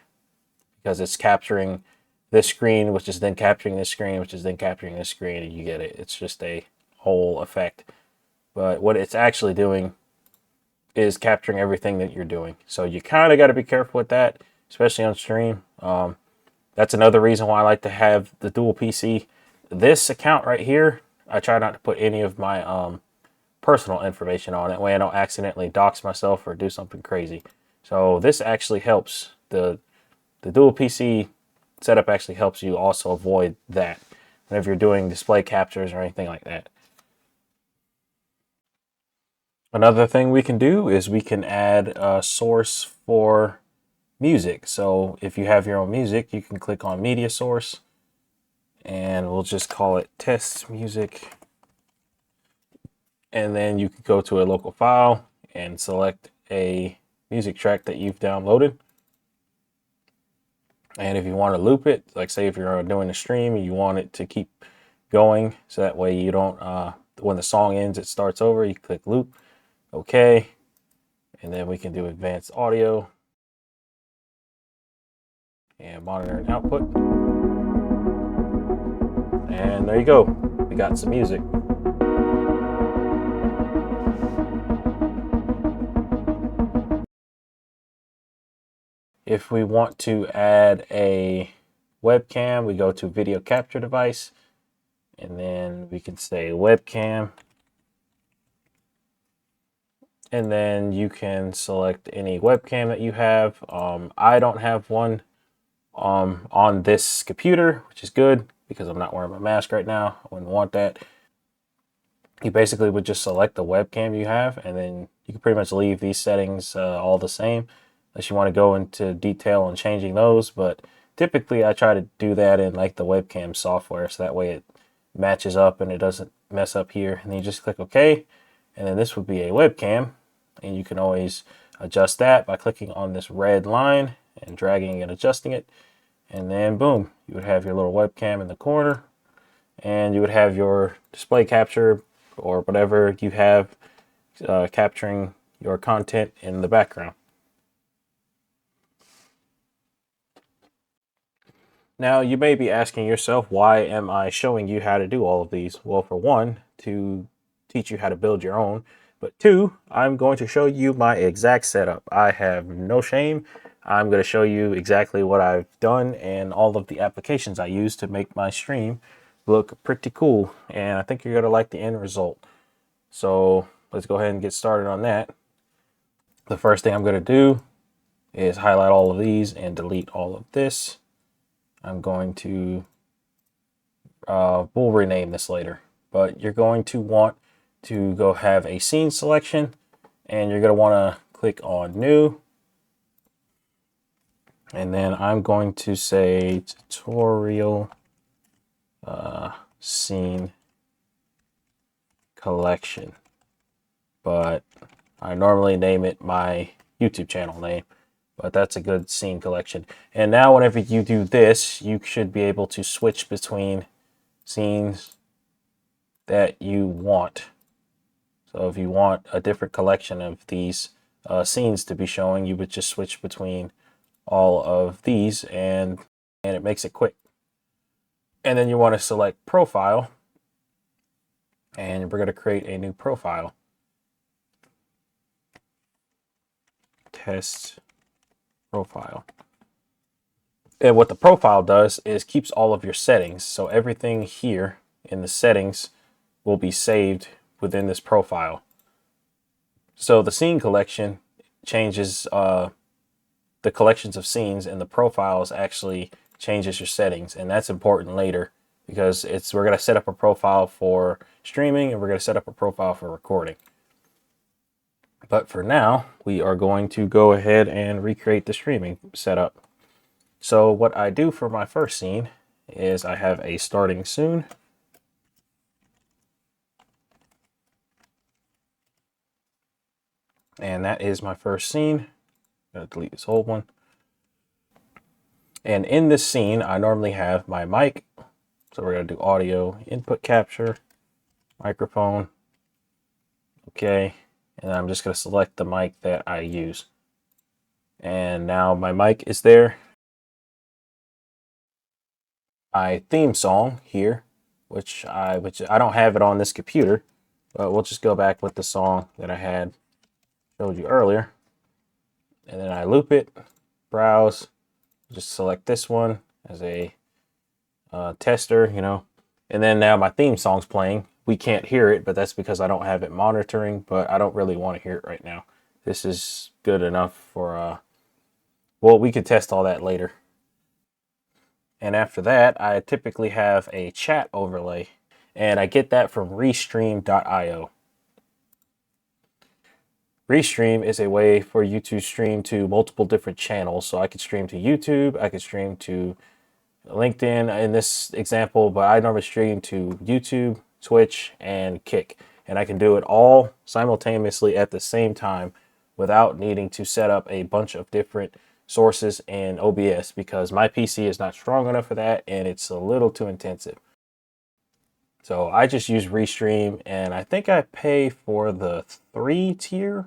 A: because it's capturing this screen, which is then capturing this screen, which is then capturing this screen, and you get it. It's just a whole effect. But what it's actually doing is capturing everything that you're doing. So you kind of got to be careful with that, especially on stream. That's another reason why I like to have the dual PC. This account right here, I try not to put any of my personal information on it. That way I don't accidentally dox myself or do something crazy. So this actually helps. The dual PC setup actually helps you also avoid that whenever you're doing display captures or anything like that. Another thing we can do is we can add a source for music. So if you have your own music, you can click on media source and we'll just call it test music. And then you can go to a local file and select a music track that you've downloaded. And if you want to loop it, like say if you're doing a stream and you want it to keep going, so that way you don't, when the song ends, it starts over, you click loop, okay. And then we can do advanced audio and monitor and output. And there you go, we got some music. If we want to add a webcam, we go to video capture device, and then we can say webcam. And then you can select any webcam that you have. I don't have one on this computer, which is good because I'm not wearing my mask right now. I wouldn't want that. You basically would just select the webcam you have, and then you can pretty much leave these settings all the same, unless you want to go into detail on changing those. But typically I try to do that in like the webcam software, so that way it matches up and it doesn't mess up here. And then you just click OK, and then this would be a webcam, and you can always adjust that by clicking on this red line and dragging and adjusting it. And then boom, you would have your little webcam in the corner, and you would have your display capture or whatever you have capturing your content in the background. Now you may be asking yourself, why am I showing you how to do all of these? Well, for one, to teach you how to build your own, but two, I'm going to show you my exact setup. I have no shame. I'm going to show you exactly what I've done and all of the applications I use to make my stream look pretty cool. And I think you're going to like the end result. So let's go ahead and get started on that. The first thing I'm going to do is highlight all of these and delete all of this. I'm going to, we'll rename this later, but you're going to want to go have a scene selection, and you're going to want to click on new. And then I'm going to say tutorial scene collection, but I normally name it my YouTube channel name, but that's a good scene collection. And now whenever you do this, you should be able to switch between scenes that you want. So if you want a different collection of these scenes to be showing, you would just switch between all of these, and it makes it quick. And then you want to select profile, and we're going to create a new profile. Test profile. And what the profile does is keeps all of your settings. So everything here in the settings will be saved within this profile. So the scene collection changes the collections of scenes, and the profiles actually changes your settings, and that's important later because we're going to set up a profile for streaming and we're going to set up a profile for recording. But for now, we are going to go ahead and recreate the streaming setup. So what I do for my first scene is I have a starting soon. And that is my first scene. I'm going to delete this old one. And in this scene, I normally have my mic. So we're going to do audio input capture, microphone. Okay. And I'm just going to select the mic that I use. And now my mic is there. My theme song here, which I don't have it on this computer, but we'll just go back with the song that I had showed you earlier. And then I loop it, browse, just select this one as a tester, you know. And then now my theme song's playing. We can't hear it, but that's because I don't have it monitoring, but I don't really want to hear it right now. This is good enough for, well, we could test all that later. And after that, I typically have a chat overlay, and I get that from restream.io. Restream is a way for you to stream to multiple different channels. So I could stream to YouTube, I could stream to LinkedIn in this example, but I normally stream to YouTube, Twitch, and Kick. And I can do it all simultaneously at the same time without needing to set up a bunch of different sources in OBS, because my PC is not strong enough for that and it's a little too intensive. So I just use Restream, and I think I pay for the 3 tier,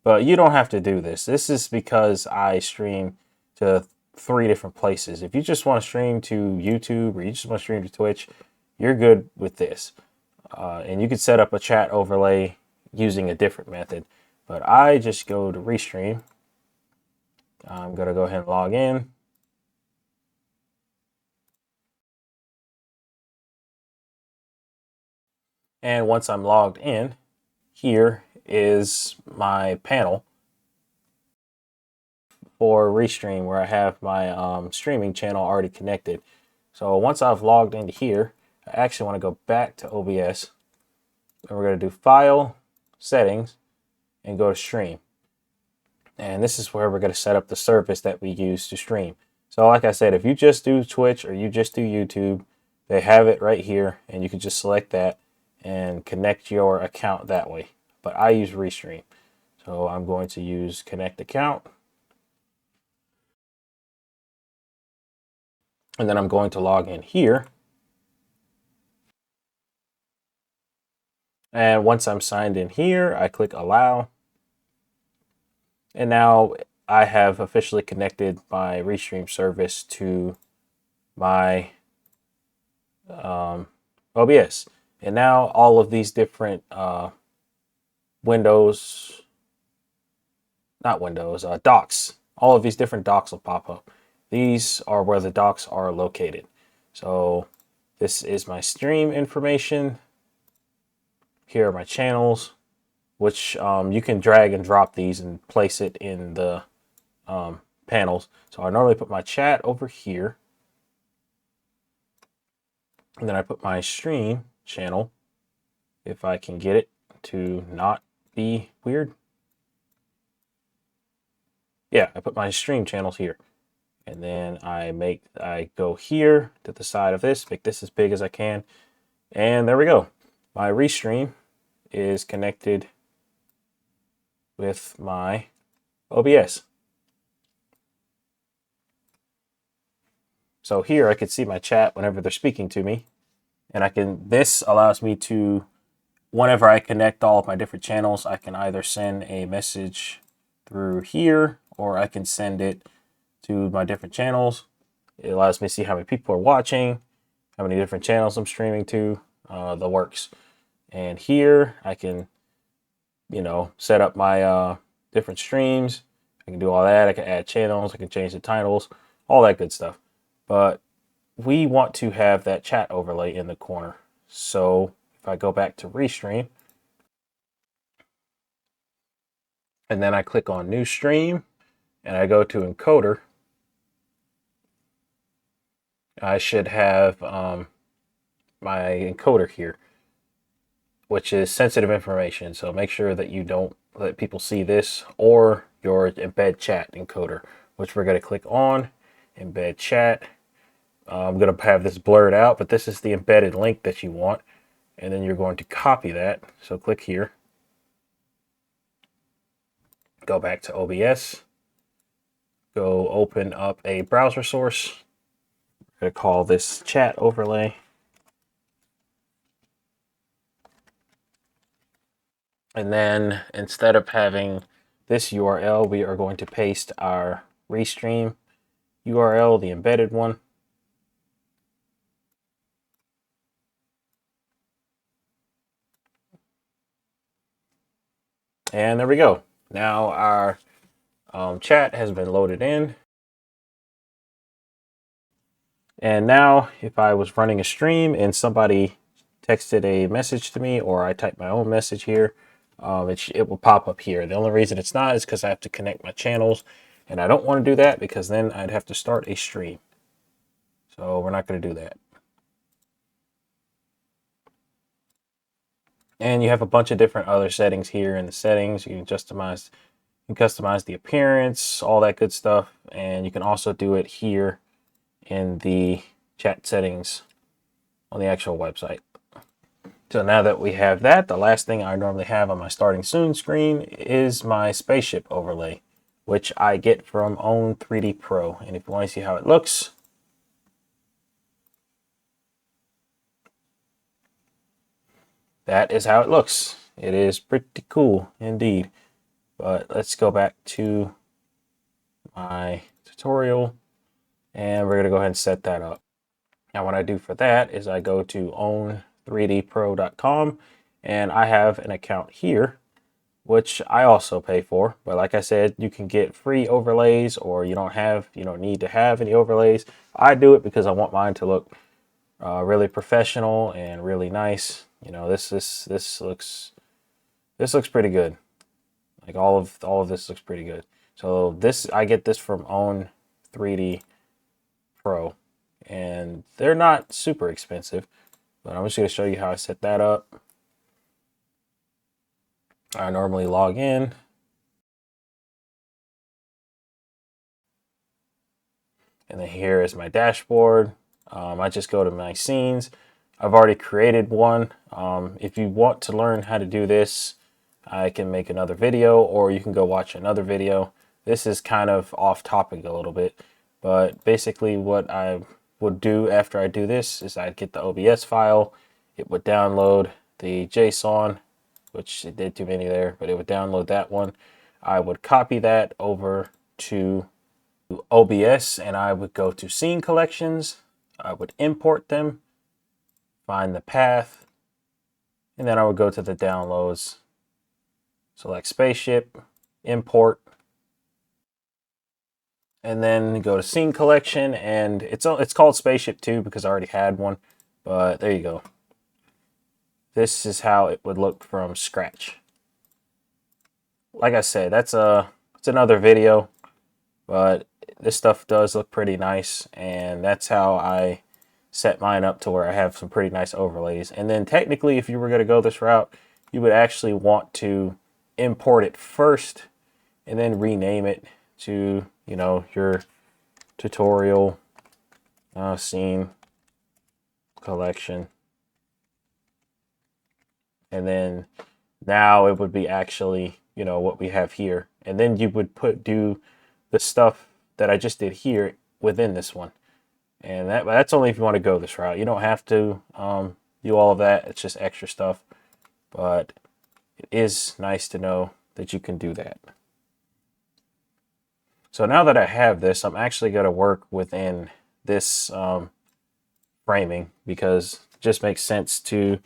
A: but you don't have to do this. This is because I stream to 3 different places. If you just want to stream to YouTube or you just want to stream to Twitch, you're good with this. And you can set up a chat overlay using a different method, but I just go to Restream. I'm going to go ahead and log in. And once I'm logged in, here is my panel for Restream, where I have my streaming channel already connected. So once I've logged into here, I actually want to go back to OBS. And we're going to do File, Settings, and go to Stream. And this is where we're going to set up the service that we use to stream. So like I said, if you just do Twitch or you just do YouTube, they have it right here, and you can just select that and connect your account that way. But I use Restream. So I'm going to use Connect Account. And then I'm going to log in here. And once I'm signed in here, I click Allow. And now I have officially connected my Restream service to my OBS. And now all of these different docks, all of these different docks will pop up. These are where the docks are located. So this is my stream information. Here are my channels, which you can drag and drop these and place it in the panels. So I normally put my chat over here. And then I put my stream channel, if I can get it to not be weird. Yeah, I put my stream channels here. And then I go here to the side of this, make this as big as I can. And there we go. My Restream is connected with my OBS. So here I can see my chat whenever they're speaking to me. And this allows me to, whenever I connect all of my different channels, I can either send a message through here, or I can send it to my different channels. It allows me to see how many people are watching, how many different channels I'm streaming to, the works. And here I can, set up my different streams. I can do all that. I can add channels. I can change the titles, all that good stuff. But we want to have that chat overlay in the corner. So if I go back to Restream, and then I click on New Stream, and I go to Encoder, I should have my encoder here, which is sensitive information. So make sure that you don't let people see this, or your embed chat encoder, which we're going to click on embed chat. I'm going to have this blurred out, but this is the embedded link that you want. And then you're going to copy that. So click here, go back to OBS, go open up a browser source. I'm going to call this chat overlay. And then instead of having this URL, we are going to paste our Restream URL, the embedded one. And there we go. Now our chat has been loaded in. And now if I was running a stream and somebody texted a message to me, or I type my own message here, it will pop up here. The only reason it's not is because I have to connect my channels, and I don't want to do that because then I'd have to start a stream. So we're not going to do that. And you have a bunch of different other settings here in the settings. You can customize the appearance, all that good stuff. And you can also do it here in the chat settings on the actual website. So now that we have that, the last thing I normally have on my starting soon screen is my spaceship overlay, which I get from Own 3D Pro. And if you want to see how it looks, that is how it looks. It is pretty cool indeed. But let's go back to my tutorial, and we're going to go ahead and set that up. Now what I do for that is I go to own3dpro.com, and I have an account here, which I also pay for. But like I said, you can get free overlays, or you don't need to have any overlays. I do it because I want mine to look really professional and really nice. You know, this looks pretty good. Like all of this looks pretty good. So I get this from Own 3D Pro, and they're not super expensive, but I'm just going to show you how I set that up. I normally log in, and then here is my dashboard. I just go to my scenes. I've already created one. If you want to learn how to do this, I can make another video, or you can go watch another video. This is kind of off topic a little bit, but basically what I would do after I do this is I'd get the OBS file. It would download the JSON, which it did too many there, but it would download that one. I would copy that over to OBS, and I would go to scene collections. I would import them, find the path, and then I would go to the downloads, select spaceship, import, and then go to scene collection. And it's called spaceship 2 because I already had one, but there you go. This is how it would look from scratch. Like I said, it's another video, but this stuff does look pretty nice, and that's how I set mine up to where I have some pretty nice overlays. And then technically, if you were going to go this route, you would actually want to import it first and then rename it to, you know, your tutorial scene collection. And then now it would be actually, you know, what we have here. And then you would do the stuff that I just did here within this one. And that's only if you want to go this route. You don't have to do all of that. It's just extra stuff. But it is nice to know that you can do that. So now that I have this, I'm actually going to work within this framing, because it just makes sense to,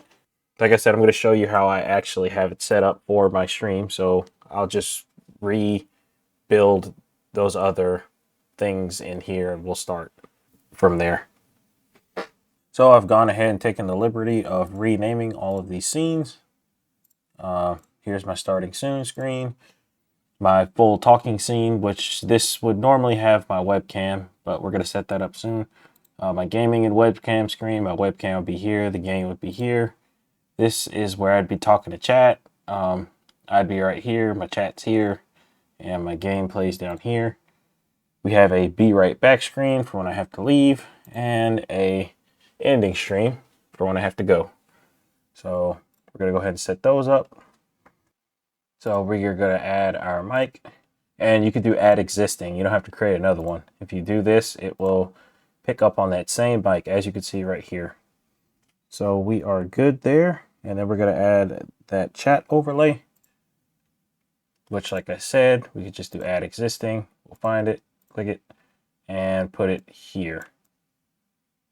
A: like I said, I'm going to show you how I actually have it set up for my stream. So I'll just rebuild those other things in here, and we'll start from there. So I've gone ahead and taken the liberty of renaming all of these scenes. Here's my starting soon screen, my full talking scene, which this would normally have my webcam, but we're going to set that up soon. my gaming and webcam screen. My webcam would be here. The game would be here. This is where I'd be talking to chat. I'd be right here. My chat's here. And my game plays down here. We have a be right back screen for when I have to leave. And a ending stream for when I have to go. So we're going to go ahead and set those up. So we're going to add our mic. And you could do add existing. You don't have to create another one. If you do this, it will pick up on that same mic, as you can see right here. So we are good there. And then we're going to add that chat overlay, which, like I said, we could just do add existing. We'll find it, click it, and put it here.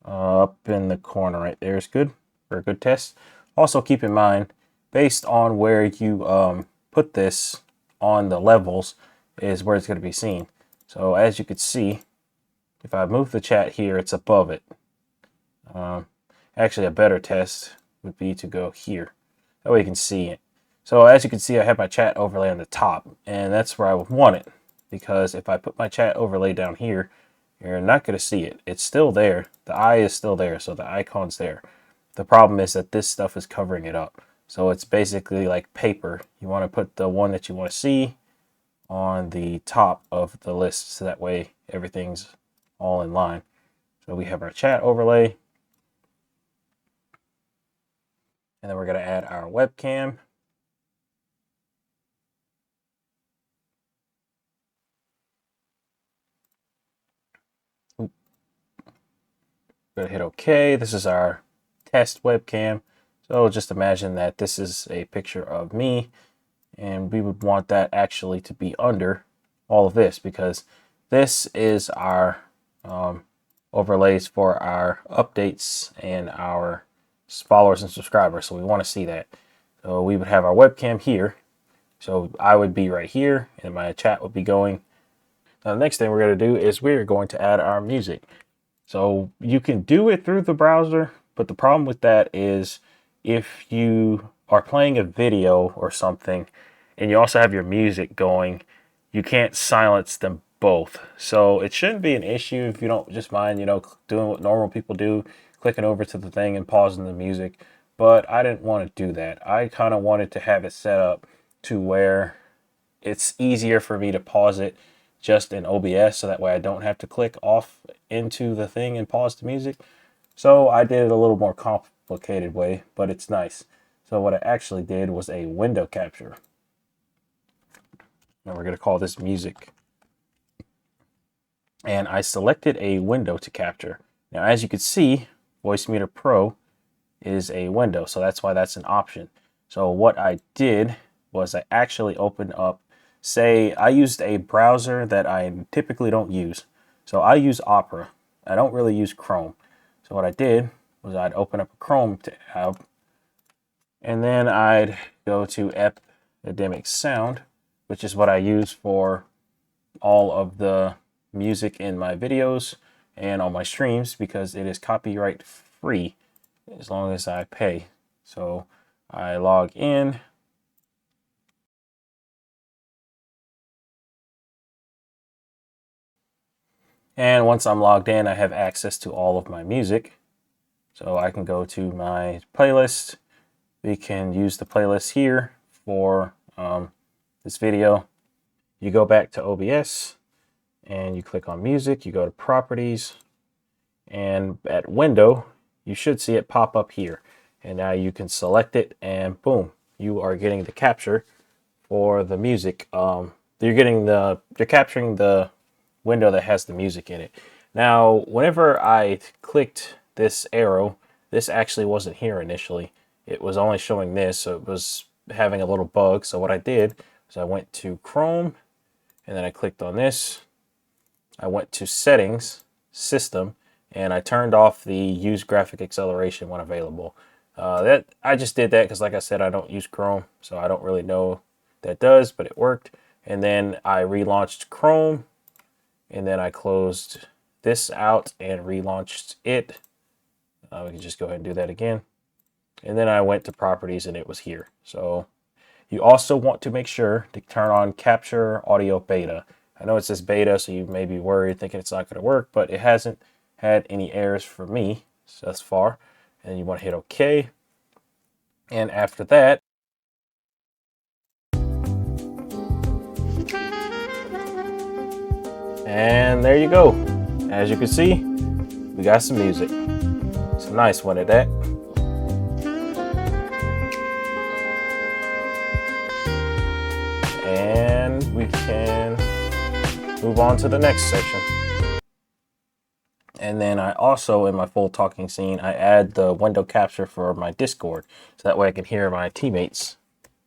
A: Up in the corner right there is good for a good test. Also keep in mind, based on where you put this on the levels, is where it's going to be seen. So as you can see, if I move the chat here, it's above it. Actually, a better test would be to go here. That way you can see it. So as you can see, I have my chat overlay on the top, and that's where I would want it. Because if I put my chat overlay down here, you're not going to see it. It's still there. The eye is still there, so the icon's there. The problem is that this stuff is covering it up. So it's basically like paper. You want to put the one that you want to see on the top of the list, so that way everything's all in line. So we have our chat overlay, and then we're going to add our webcam. Going to hit OK. This is our test webcam. So just imagine that this is a picture of me, and we would want that actually to be under all of this, because this is our overlays for our updates and our followers and subscribers. So we want to see that. So we would have our webcam here. So I would be right here, and my chat would be going. Now the next thing we're going to do is we're going to add our music. So you can do it through the browser, but the problem with that is if you are playing a video or something and you also have your music going, you can't silence them both. So it shouldn't be an issue if you don't just mind, doing what normal people do, clicking over to the thing and pausing the music. But I didn't want to do that. I kind of wanted to have it set up to where it's easier for me to pause it just in OBS, so that way I don't have to click off into the thing and pause the music. So I did it a little more complicated way, but it's nice. So what I actually did was a window capture. And we're going to call this music. And I selected a window to capture. Now, as you can see, Voicemeeter Pro is a window, so that's why that's an option. So what I did was I actually opened up, say I used a browser that I typically don't use. So I use Opera. I don't really use Chrome. So what I did was I'd open up a Chrome tab, and then I'd go to Epidemic Sound, which is what I use for all of the music in my videos and on my streams, because it is copyright free as long as I pay. So I log in. And once I'm logged in, I have access to all of my music. So I can go to my playlist. We can use the playlist here for this video. You go back to OBS and you click on music. You go to properties, and at window, you should see it pop up here. And now you can select it, and boom, you are getting the capture for the music. You're capturing the window that has the music in it. Now, whenever I clicked this arrow, this actually wasn't here initially. It was only showing this, so it was having a little bug. So what I did was I went to Chrome, and then I clicked on this. I went to Settings, System, and I turned off the Use Graphic Acceleration when available. I just did that because, like I said, I don't use Chrome, so I don't really know what that does, but it worked. And then I relaunched Chrome, and then I closed this out and relaunched it. We can just go ahead and do that again. And then I went to properties, and it was here. So you also want to make sure to turn on Capture Audio Beta. I know it says beta, so you may be worried thinking it's not going to work, but it hasn't. had any errors for me thus far. And you want to hit OK. And after that, and there you go. As you can see, we got some music. It's a nice one at that. And we can move on to the next section. And then I also, in my full talking scene, I add the window capture for my Discord. So that way I can hear my teammates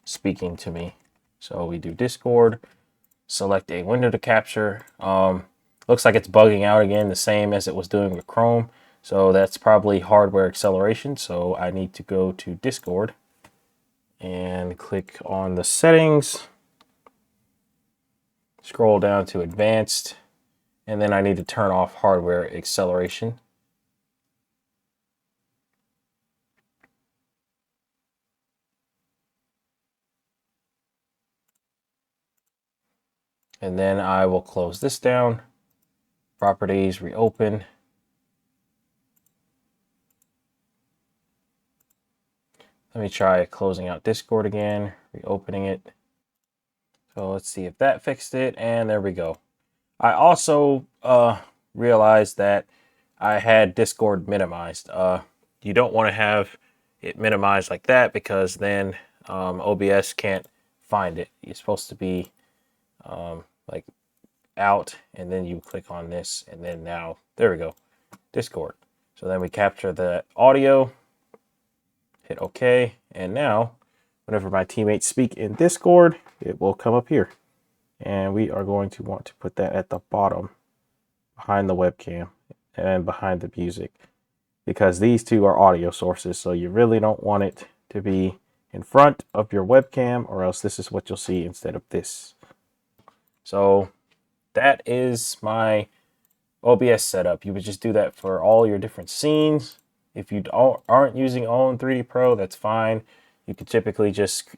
A: speaking to me. So we do Discord, select a window to capture. Looks like it's bugging out again, the same as it was doing with Chrome. So that's probably hardware acceleration. So I need to go to Discord and click on the settings. Scroll down to advanced, and then I need to turn off hardware acceleration. And then I will close this down. Properties, reopen. Let me try closing out Discord again, reopening it. So let's see if that fixed it, and there we go. I also realized that I had Discord minimized. You don't want to have it minimized like that because then OBS can't find it. You're supposed to be like out, and then you click on this, and then now, there we go, Discord. So then we capture the audio, hit OK, and now whenever my teammates speak in Discord, it will come up here. And we are going to want to put that at the bottom behind the webcam and behind the music, because these two are audio sources. So you really don't want it to be in front of your webcam, or else this is what you'll see instead of this. So that is my OBS setup. You would just do that for all your different scenes. If you aren't using OWN 3D Pro, that's fine. You could typically just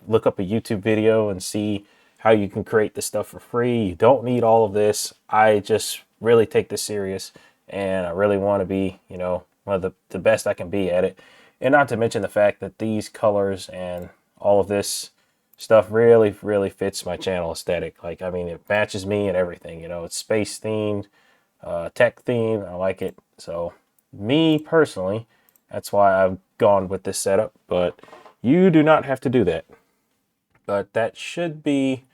A: look up a YouTube video and see how you can create this stuff for free. You don't need all of this. I just really take this serious, and I really want to be, you know, one of the best I can be at it. And not to mention the fact that these colors and all of this stuff really, really fits my channel aesthetic. Like, I mean, it matches me and everything, you know. It's space themed, tech themed. I like it. So me personally, that's why I've gone with this setup, but you do not have to do that. But that should be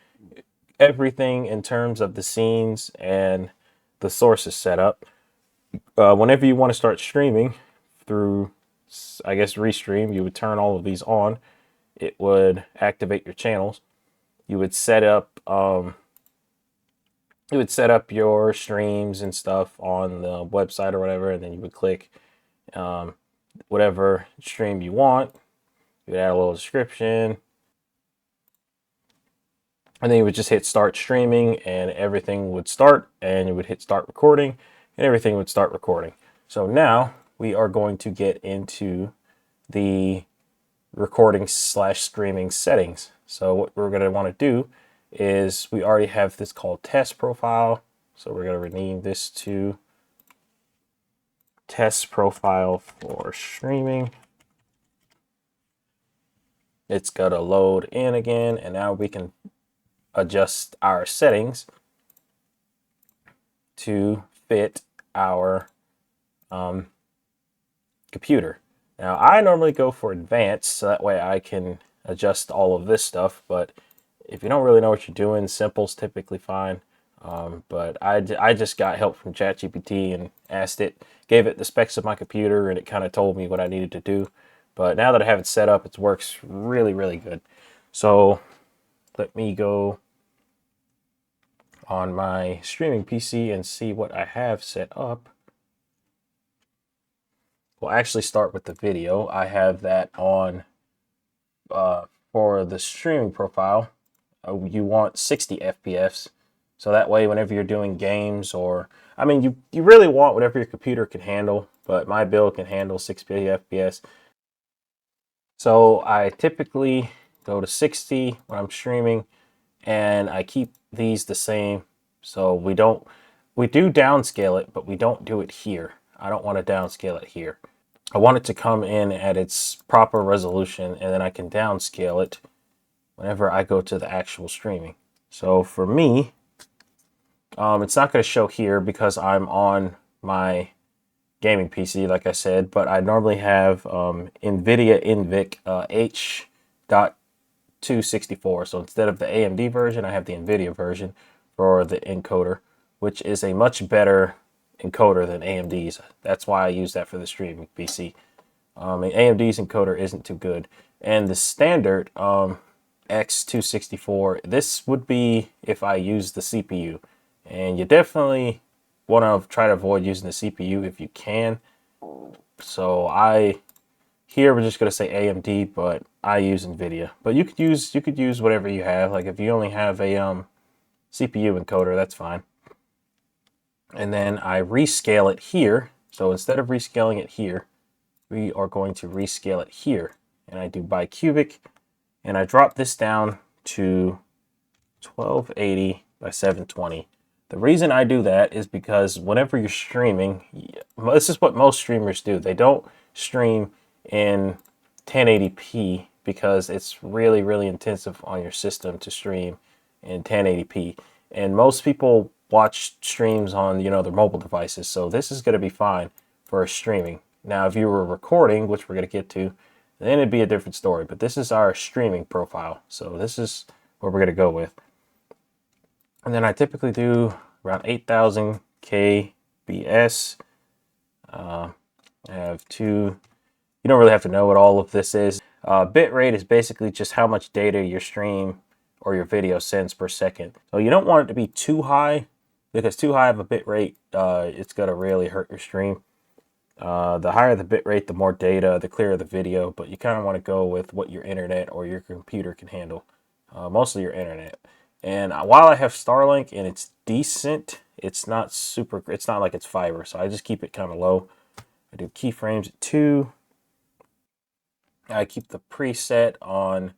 A: everything in terms of the scenes and the sources setup. Whenever you want to start streaming through, I guess, Restream, you would turn all of these on. It would activate your channels. You would set up your streams and stuff on the website or whatever, and then you would click whatever stream you want. You would add a little description, and then you would just hit start streaming, and everything would start, and you would hit start recording, and everything would start recording. So now we are going to get into the recording / streaming settings. So what we're going to want to do is, we already have this called test profile. So we're going to rename this to test profile for streaming. It's got to load in again, and now we can adjust our settings to fit our computer. Now, I normally go for advanced, so that way I can adjust all of this stuff. But if you don't really know what you're doing, simple's typically fine. But I just got help from ChatGPT and asked it, gave it the specs of my computer, and it kind of told me what I needed to do. But now that I have it set up, it works really, really good. So let me go on my streaming PC and see what I have set up. We'll actually start with the video. I have that on for the streaming profile. You want 60 FPS. So that way, whenever you're doing games, or, I mean, you really want whatever your computer can handle, but my build can handle 60 FPS. So I typically go to 60 when I'm streaming, and I keep these the same. So we don't, we do downscale it, but we don't do it here. I don't want to downscale it here. I want it to come in at its proper resolution, and then I can downscale it whenever I go to the actual streaming. So for me, it's not going to show here because I'm on my gaming PC, like I said, but I normally have NVIDIA NVENC H.264. So instead of the AMD version, I have the NVIDIA version for the encoder, which is a much better encoder than AMD's. That's why I use that for the streaming PC. AMD's encoder isn't too good. And the standard X264, this would be if I use the CPU. And you definitely want to try to avoid using the CPU if you can. So here we're just going to say AMD, but I use NVIDIA. But you could use whatever you have. Like if you only have a CPU encoder, that's fine. And then I rescale it here. So instead of rescaling it here, we are going to rescale it here. And I do bicubic, and I drop this down to 1280 by 720. The reason I do that is because whenever you're streaming, this is what most streamers do. They don't stream in 1080p because it's really, really intensive on your system to stream in 1080p. And most people watch streams on, their mobile devices. So this is going to be fine for streaming. Now, if you were recording, which we're going to get to, then it'd be a different story. But this is our streaming profile. So this is what we're going to go with. And then I typically do around 8,000 kbps. I have two. You don't really have to know what all of this is. Bit rate is basically just how much data your stream or your video sends per second. So you don't want it to be too high, because too high of a bit rate, it's going to really hurt your stream. The higher the bit rate, the more data, the clearer the video, but you kind of want to go with what your internet or your computer can handle. Mostly your internet. And while I have Starlink and it's decent, it's not like it's fiber, so I just keep it kind of low. I do keyframes at 2. I keep the preset on,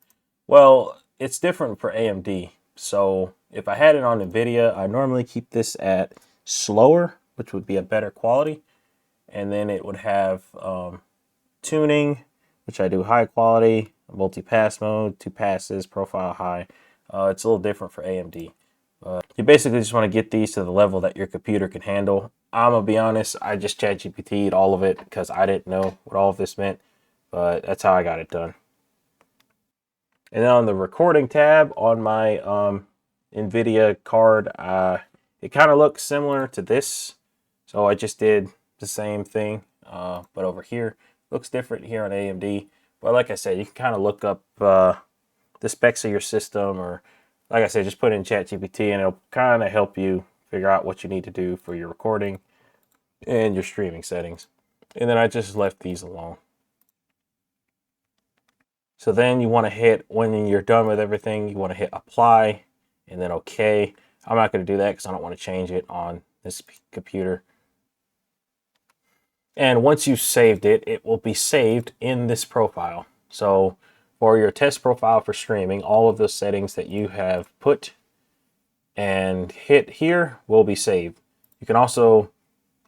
A: well, it's different for AMD. So if I had it on NVIDIA, I normally keep this at slower, which would be a better quality. And then it would have tuning, which I do high quality, multi-pass mode, 2 passes, profile high. It's a little different for AMD. You basically just want to get these to the level that your computer can handle. I'm going to be honest, I just ChatGPT'd all of it because I didn't know what all of this meant. But that's how I got it done. And then on the recording tab on my NVIDIA card, it kind of looks similar to this. So I just did the same thing, but over here. Looks different here on AMD. But like I said, you can kind of look up the specs of your system, or like I said, just put in ChatGPT and it'll kind of help you figure out what you need to do for your recording and your streaming settings. And then I just left these alone. So then you want to hit, when you're done with everything, you want to hit apply and then OK. I'm not going to do that because I don't want to change it on this computer. And once you've saved it, it will be saved in this profile. So for your test profile for streaming, all of those settings that you have put and hit here will be saved. You can also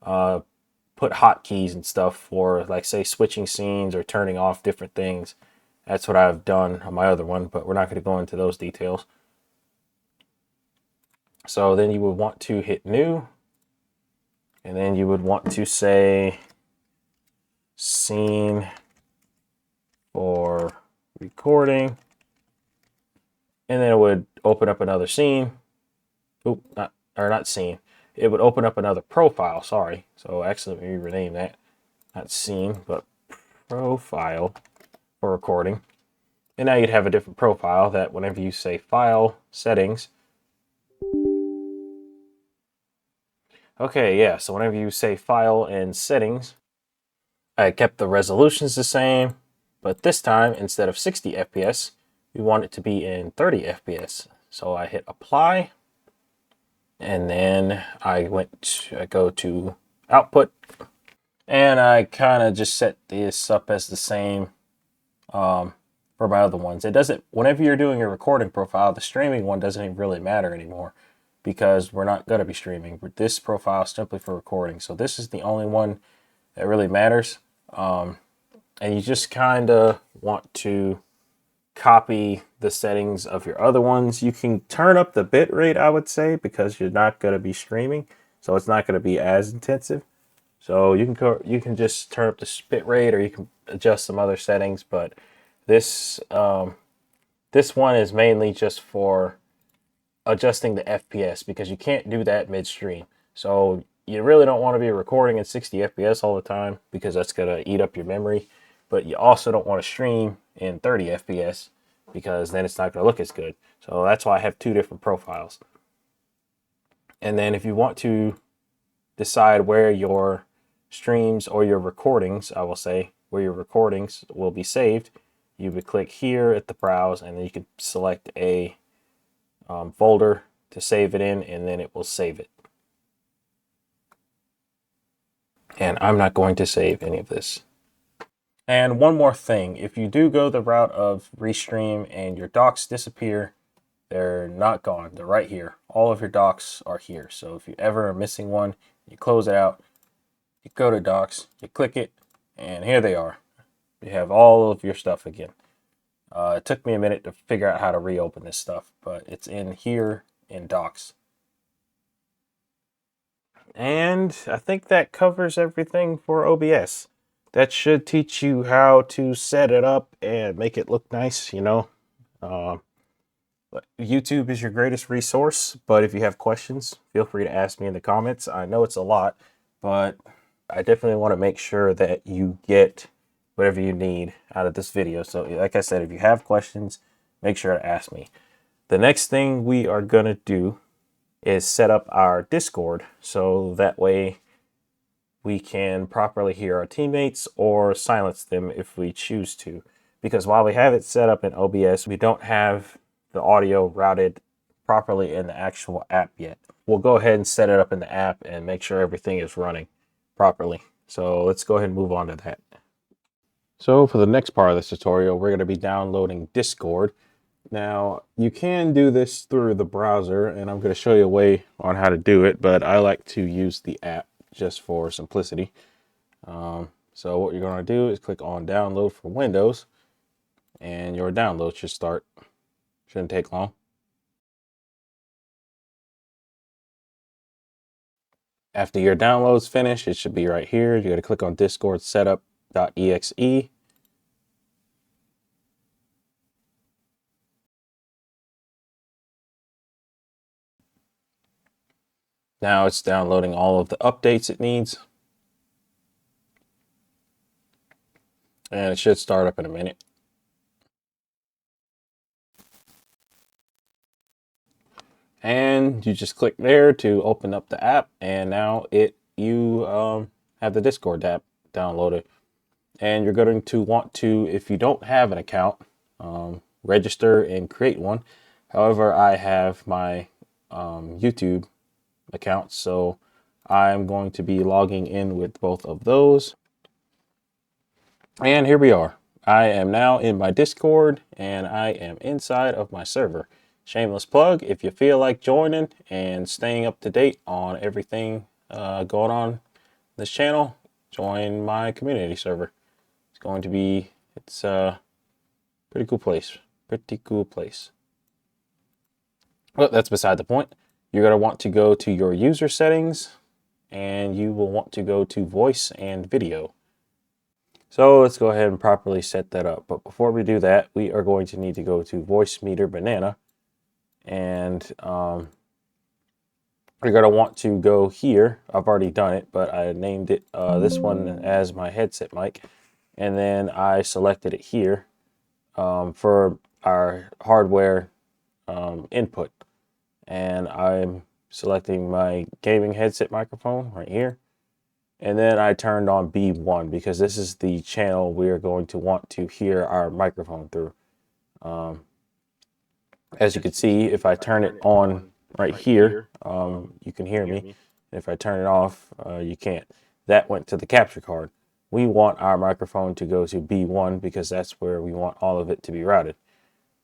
A: put hotkeys and stuff for, like, say, switching scenes or turning off different things. That's what I've done on my other one, but we're not going to go into those details. So then you would want to hit new, and then you would want to say scene for recording, and then it would open up another scene. Oop, not scene. It would open up another profile, sorry. So actually, let me rename that. Not scene, but profile for recording. And now you'd have a different profile that whenever you say file settings. Okay, yeah, so whenever you say file and settings, I kept the resolutions the same, but this time instead of 60 FPS, we want it to be in 30 FPS. So I hit apply, and then I go to output, and I kind of just set this up as the same for my other ones. It doesn't, whenever you're doing your recording profile, the streaming one doesn't even really matter anymore. because we're not going to be streaming. This profile is simply for recording. So this is the only one that really matters. And you just kind of want to copy the settings of your other ones. You can turn up the bit rate, I would say, because you're not going to be streaming. So it's not going to be as intensive. So you can just turn up the bit rate, or you can adjust some other settings. But this this one is mainly just for adjusting the FPS, because you can't do that midstream. So you really don't want to be recording at 60 FPS all the time, because that's going to eat up your memory. But you also don't want to stream in 30 FPS, because then it's not going to look as good. So that's why I have two different profiles. And then if you want to decide where your streams or your recordings, I will say, where your recordings will be saved, you would click here at the browse, and then you can select a folder to save it in, and then it will save it. And I'm not going to save any of this. And one more thing, if you do go the route of restream and your docs disappear, they're not gone. They're right here. All of your docs are here. So if you ever are missing one, you close it out, you go to docs, you click it, and here they are. You have all of your stuff again. It took me a minute to figure out how to reopen this stuff, but it's in here in docs. And I think that covers everything for OBS. That should teach you how to set it up and make it look nice, you know. YouTube is your greatest resource, but if you have questions, feel free to ask me in the comments. I know it's a lot, but I definitely want to make sure that you get whatever you need out of this video. So like I said, if you have questions, make sure to ask me. The next thing we are going to do is set up our Discord, so that way we can properly hear our teammates or silence them if we choose to. Because while we have it set up in OBS, we don't have the audio routed properly in the actual app yet. We'll go ahead and set it up in the app and make sure everything is running properly. So let's go ahead and move on to that. So for the next part of this tutorial, we're going to be downloading Discord. Now, you can do this through the browser, and I'm going to show you a way on how to do it, but I like to use the app just for simplicity. So what you're going to do is click on download for Windows, and your download should start. Shouldn't take long. After your download's finished, it should be right here. You're going to click on Discord setup.exe. Now it's downloading all of the updates it needs. And it should start up in a minute. And you just click there to open up the app, and now you have the Discord app downloaded. And you're going to want to, if you don't have an account, register and create one. However, I have my YouTube account, so I'm going to be logging in with both of those. And here we are. I am now in my Discord, and I am inside of my server. Shameless plug, if you feel like joining and staying up to date on everything going on this channel, join my community server. It's a pretty cool place. But that's beside the point. You're going to want to go to your user settings, and you will want to go to voice and video. So let's go ahead and properly set that up. But before we do that, we are going to need to go to Voicemeeter Banana. And you're going to want to go here. I've already done it, but I named it this one as my headset mic. And then I selected it here for our hardware input. And I'm selecting my gaming headset microphone right here. And then I turned on B1 because this is the channel we are going to want to hear our microphone through. As you can see, if I turn it on right here, you can hear me. If I turn it off, you can't. That went to the capture card. We want our microphone to go to B1 because that's where we want all of it to be routed.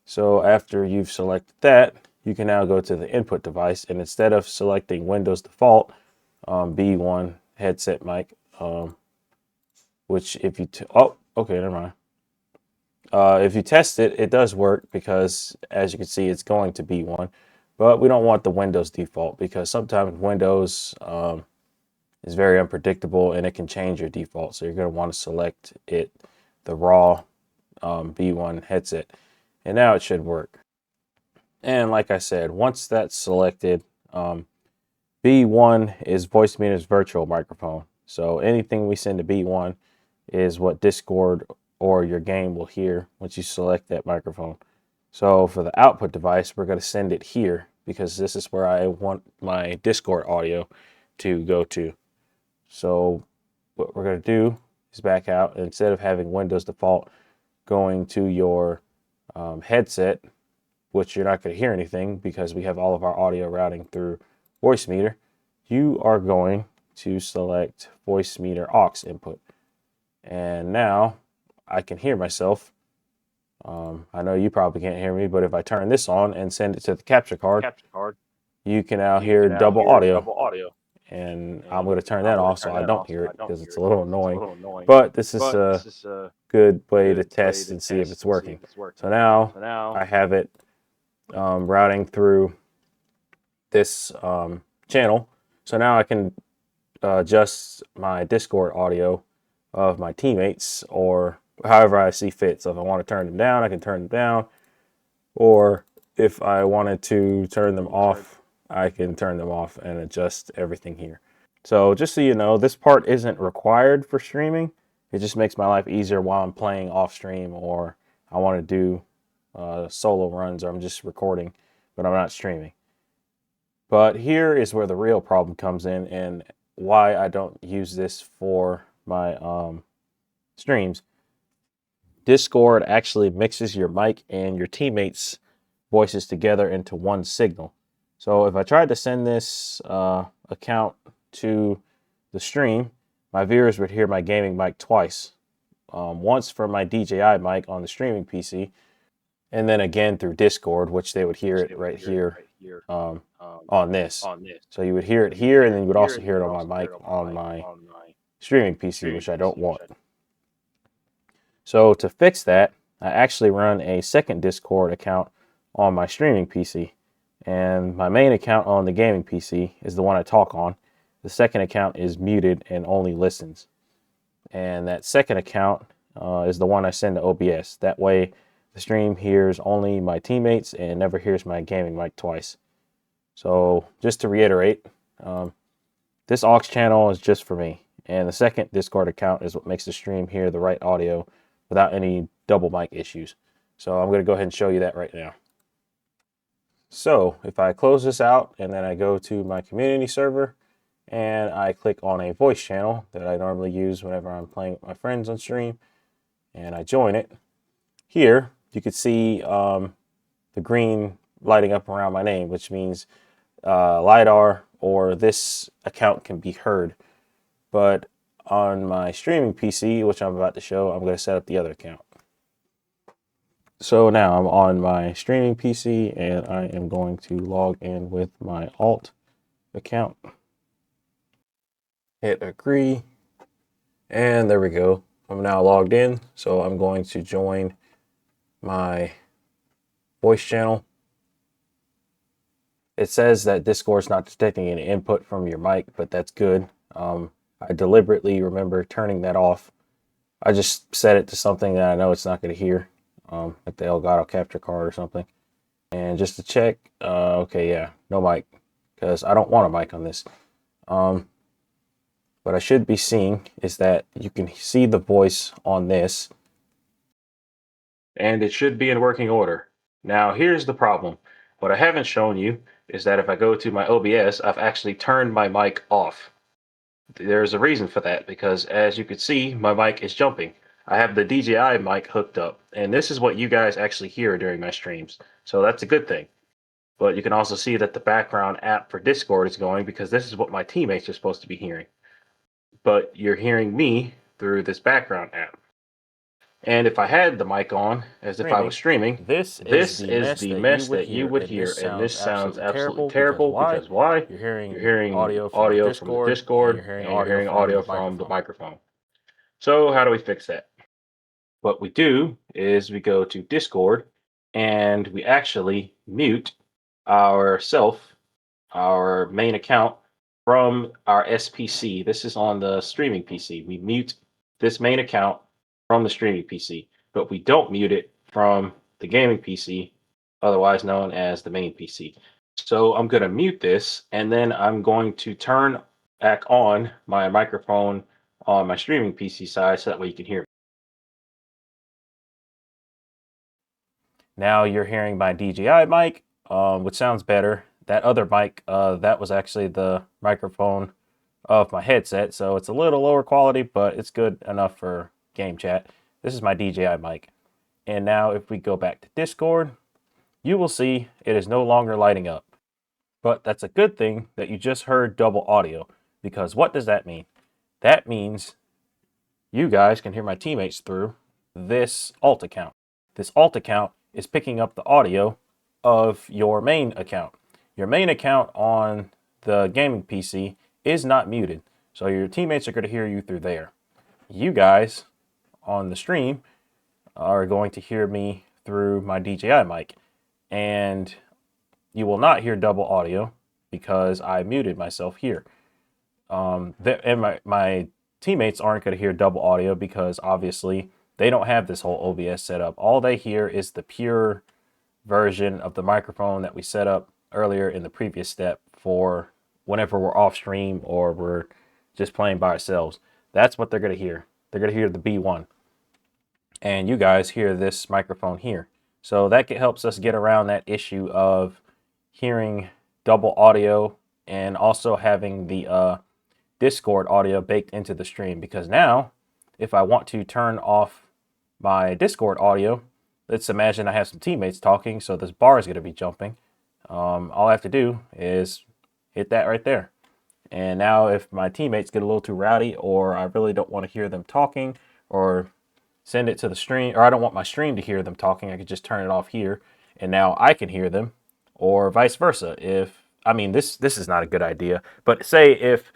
A: So after you've selected that, you can now go to the input device, and instead of selecting Windows default B1 headset mic, which if you okay, never mind. If you test it, it does work because, as you can see, it's going to B1, but we don't want the Windows default because sometimes Windows is very unpredictable and it can change your default. So you're going to want to select it, the raw B1 headset, and now it should work. And like I said, once that's selected, B1 is Voicemeeter's virtual microphone. So anything we send to B1 is what Discord or your game will hear once you select that microphone. So for the output device, we're going to send it here because this is where I want my Discord audio to go to. So what we're going to do is back out, and instead of having Windows default going to your headset, which you're not going to hear anything because we have all of our audio routing through Voicemeeter, you are going to select Voicemeeter aux input. And now I can hear myself. I know you probably can't hear me, but if I turn this on and send it to the capture card, you can now hear double audio. And I'm going to turn that off so I don't hear it because it's a little annoying. But this is a good way to test and see if it's working. So now I have it routing through this channel. So now I can adjust my Discord audio of my teammates or however I see fit. So if I want to turn them down, I can turn them down. Or if I wanted to turn them off, I can turn them off and adjust everything here. So just so you know, this part isn't required for streaming. It just makes my life easier while I'm playing off stream, or I want to do solo runs, or I'm just recording, but I'm not streaming. But here is where the real problem comes in and why I don't use this for my streams. Discord actually mixes your mic and your teammates' voices together into one signal. So if I tried to send this account to the stream, my viewers would hear my gaming mic twice. Once for my DJI mic on the streaming PC, and then again through Discord, which they would hear it right here on this. So you would hear it here, and then you would also hear it on my mic on my streaming PC, which I don't want. So to fix that, I actually run a second Discord account on my streaming PC. And my main account on the gaming PC is the one I talk on. The second account is muted and only listens. And that second account is the one I send to OBS. That way the stream hears only my teammates and never hears my gaming mic twice. So just to reiterate, this aux channel is just for me. And the second Discord account is what makes the stream hear the right audio without any double mic issues. So I'm going to go ahead and show you that right now. So if I close this out and then I go to my community server and I click on a voice channel that I normally use whenever I'm playing with my friends on stream, and I join it, here you can see the green lighting up around my name, which means LiDAR or this account can be heard. But on my streaming PC, which I'm about to show, I'm going to set up the other account. So now I'm on my streaming PC and I am going to log in with my alt account. Hit agree. And there we go. I'm now logged in. So I'm going to join my voice channel. It says that Discord's not detecting any input from your mic, but that's good. I deliberately remember turning that off. I just set it to something that I know it's not going to hear, like the Elgato capture card or something. And just to check, okay, yeah, no mic, because I don't want a mic on this. What I should be seeing is that you can see the voice on this, and it should be in working order. Now, here's the problem. What I haven't shown you is that if I go to my OBS, I've actually turned my mic off. There's a reason for that, because as you can see, my mic is jumping. I have the DJI mic hooked up, and this is what you guys actually hear during my streams. So that's a good thing. But you can also see that the background app for Discord is going, because this is what my teammates are supposed to be hearing. But you're hearing me through this background app.
D: And if I had the mic on, as if I was streaming,
A: this
D: this
A: is
D: is the mess that you would hear, and this sounds absolutely terrible because why? You're hearing audio from the Discord, and you're hearing audio from the microphone. So how do we fix that? What we do is we go to Discord, and we actually mute our main account from our SPC. This is on the streaming PC. We mute this main account from the streaming PC, but we don't mute it from the gaming PC, otherwise known as the main PC. So I'm going to mute this, and then I'm going to turn back on my microphone on my streaming PC side so that way you can hear me.
A: Now you're hearing my DJI mic, which sounds better. That other mic, that was actually the microphone of my headset, so it's a little lower quality, but it's good enough for game chat. This is my DJI mic. And now if we go back to Discord, you will see it is no longer lighting up. But that's a good thing that you just heard double audio, because what does that mean? That means you guys can hear my teammates through this alt account. This alt account is picking up the audio of your main account. Your main account on the gaming PC is not muted, so your teammates are going to hear you through there. You guys on the stream are going to hear me through my DJI mic, and you will not hear double audio because I muted myself here. And my teammates aren't going to hear double audio because obviously they don't have this whole OBS setup. All they hear is the pure version of the microphone that we set up earlier in the previous step for whenever we're off stream or we're just playing by ourselves. That's what they're going to hear. They're going to hear the B1. And you guys hear this microphone here. So that helps us get around that issue of hearing double audio and also having the Discord audio baked into the stream. Because now, if I want to turn off my Discord audio, let's imagine I have some teammates talking, so this bar is going to be jumping. All I have to do is hit that right there. And now if my teammates get a little too rowdy, or I really don't want to hear them talking, or send it to the stream, or I don't want my stream to hear them talking, I could just turn it off here, and now I can hear them, or vice versa. This is not a good idea, but say if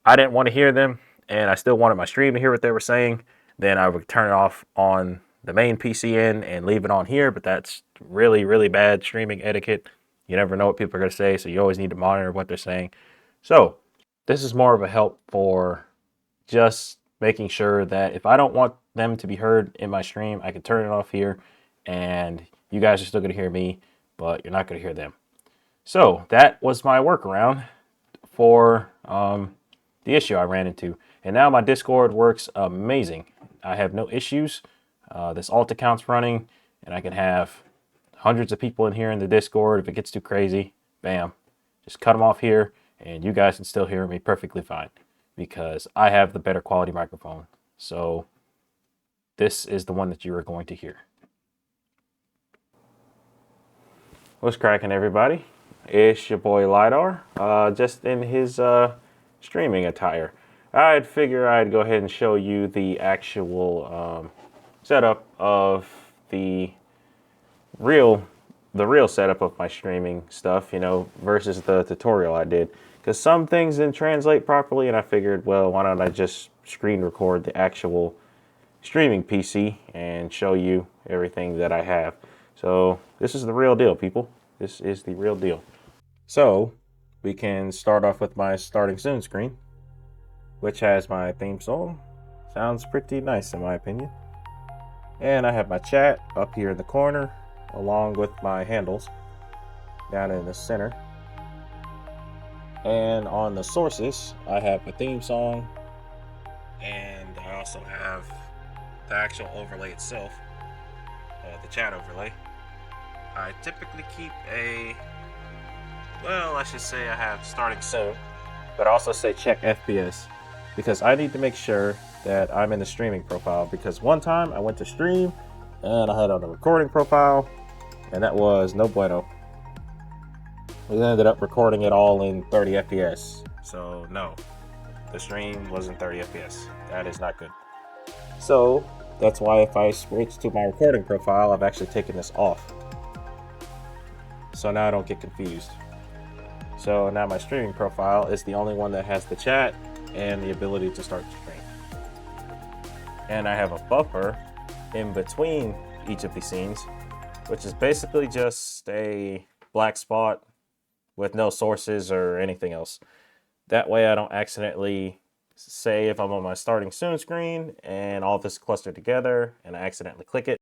A: I didn't want to hear them and I still wanted my stream to hear what they were saying, then I would turn it off on the main PC end and leave it on here, but that's really, really bad streaming etiquette. You never know what people are going to say, so you always need to monitor what they're saying. So this is more of a help for just making sure that if I don't want them to be heard in my stream, I can turn it off here, and you guys are still going to hear me, but you're not going to hear them. So that was my workaround for the issue I ran into. And now my Discord works amazing. I have no issues. This alt account's running, and I can have hundreds of people in here in the Discord. If it gets too crazy, bam, just cut them off here, and you guys can still hear me perfectly fine because I have the better quality microphone. So this is the one that you are going to hear. What's cracking, everybody? It's your boy LiDAR, just in his streaming attire. I'd figure I'd go ahead and show you the actual setup of the real setup of my streaming stuff, versus the tutorial I did. Because some things didn't translate properly, and I figured, well, why don't I just screen record the actual streaming PC and show you everything that I have. So this is the real deal, people. This is the real deal. So we can start off with my starting soon screen, which has my theme song. Sounds pretty nice in my opinion. And I have my chat up here in the corner, along with my handles down in the center. And on the sources, I have my theme song, and I also have the actual overlay itself, the chat overlay. I typically keep let's just say I have starting soon, but I also say check FPS, because I need to make sure that I'm in the streaming profile, because one time I went to stream and I had on a recording profile, and that was no bueno. We ended up recording it all in 30 FPS. So no, the stream wasn't 30 FPS. That is not good. So That's why if I switch to my recording profile, I've actually taken this off. So now I don't get confused. So now my streaming profile is the only one that has the chat and the ability to start the stream. And I have a buffer in between each of these scenes, which is basically just a black spot with no sources or anything else. That way I don't accidentally say if I'm on my starting soon screen and all this clustered together and I accidentally click it.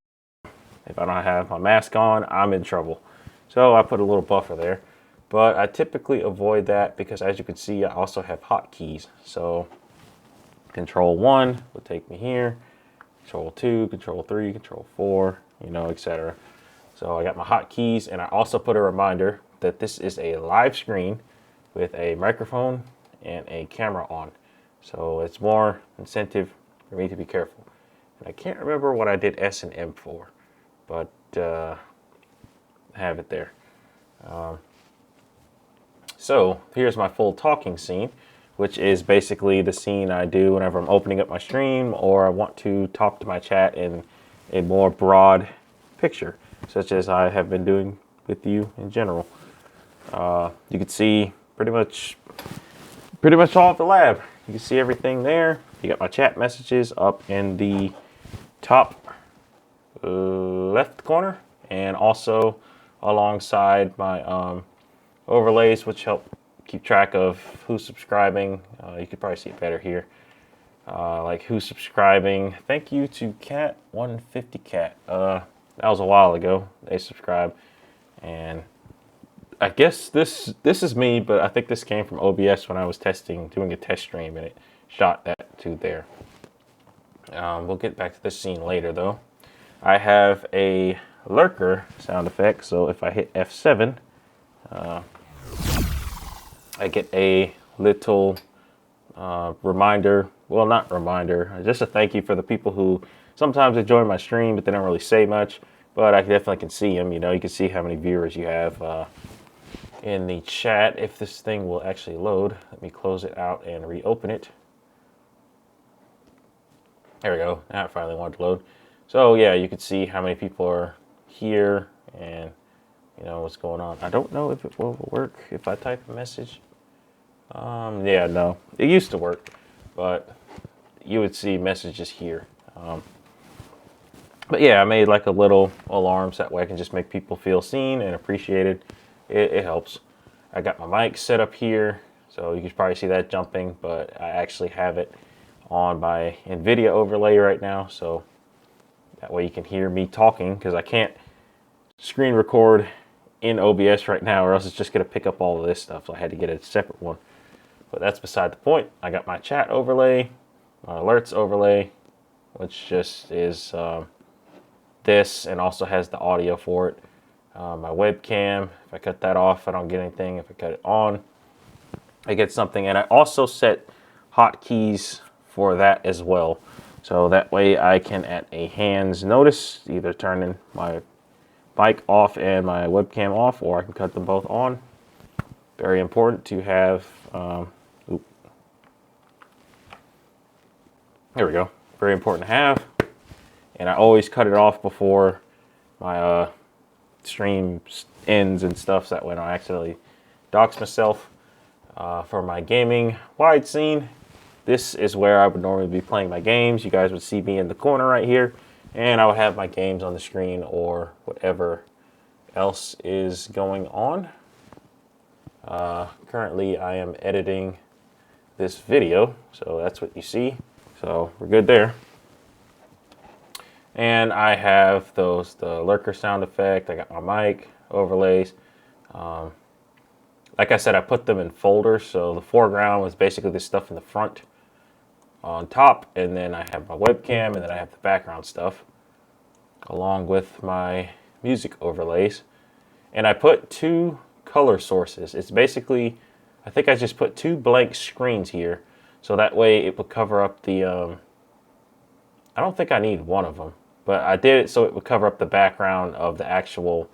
A: If I don't have my mask on, I'm in trouble. So I put a little buffer there, but I typically avoid that because as you can see, I also have hotkeys. So Control 1 will take me here, Control 2, Control 3, Control 4, you know, etc. So I got my hotkeys, and I also put a reminder that this is a live screen with a microphone and a camera on. So it's more incentive for me to be careful. And I can't remember what I did S and M for, but I have it there. So here's my full talking scene, which is basically the scene I do whenever I'm opening up my stream or I want to talk to my chat in a more broad picture, such as I have been doing with you in general. You can see pretty much all of the lab. You can see everything there. You got my chat messages up in the top left corner, and also alongside my overlays, which help keep track of who's subscribing. You could probably see it better here. Like who's subscribing. Thank you to Cat150Cat. That was a while ago. They subscribed, and I guess this is me, but I think this came from OBS when I was doing a test stream, and it shot that to there. We'll get back to this scene later, though. I have a lurker sound effect, so if I hit F7, I get a little reminder. Well, not reminder, just a thank you for the people who sometimes they join my stream, but they don't really say much. But I definitely can see them. You know, you can see how many viewers you have in the chat. If this thing will actually load, let me close it out and reopen it. There we go. Now it finally wanted to load. So yeah, you can see how many people are here and you know what's going on. I don't know if it will work if I type a message. Yeah, no, it used to work, but you would see messages here. But yeah, I made like a little alarm so that way I can just make people feel seen and appreciated. It helps. I got my mic set up here, so you can probably see that jumping, but I actually have it on my NVIDIA overlay right now, so that way you can hear me talking, because I can't screen record in OBS right now or else it's just going to pick up all of this stuff, so I had to get a separate one. But that's beside the point. I got my chat overlay, my alerts overlay, which just is this, and also has the audio for it. My webcam, if I cut that off, I don't get anything. If I cut it on, I get something. And I also set hotkeys for that as well. So that way I can, at a hand's notice, either turn my mic off and my webcam off, or I can cut them both on. Very important to have, there we go. Very important to have. And I always cut it off before my stream ends and stuff, so that way I don't accidentally dox myself. For my gaming wide scene, this is where I would normally be playing my games. You guys would see me in the corner right here, and I would have my games on the screen or whatever else is going on. Currently I am editing this video, so that's what you see. So we're good there. And I have the lurker sound effect. I got my mic overlays. Like I said, I put them in folders. So the foreground was basically the stuff in the front on top, and then I have my webcam, and then I have the background stuff along with my music overlays. And I put 2 color sources. It's basically, I think I just put 2 blank screens here, so that way it would cover up the I don't think I need one of them, but I did it so it would cover up the background of the actual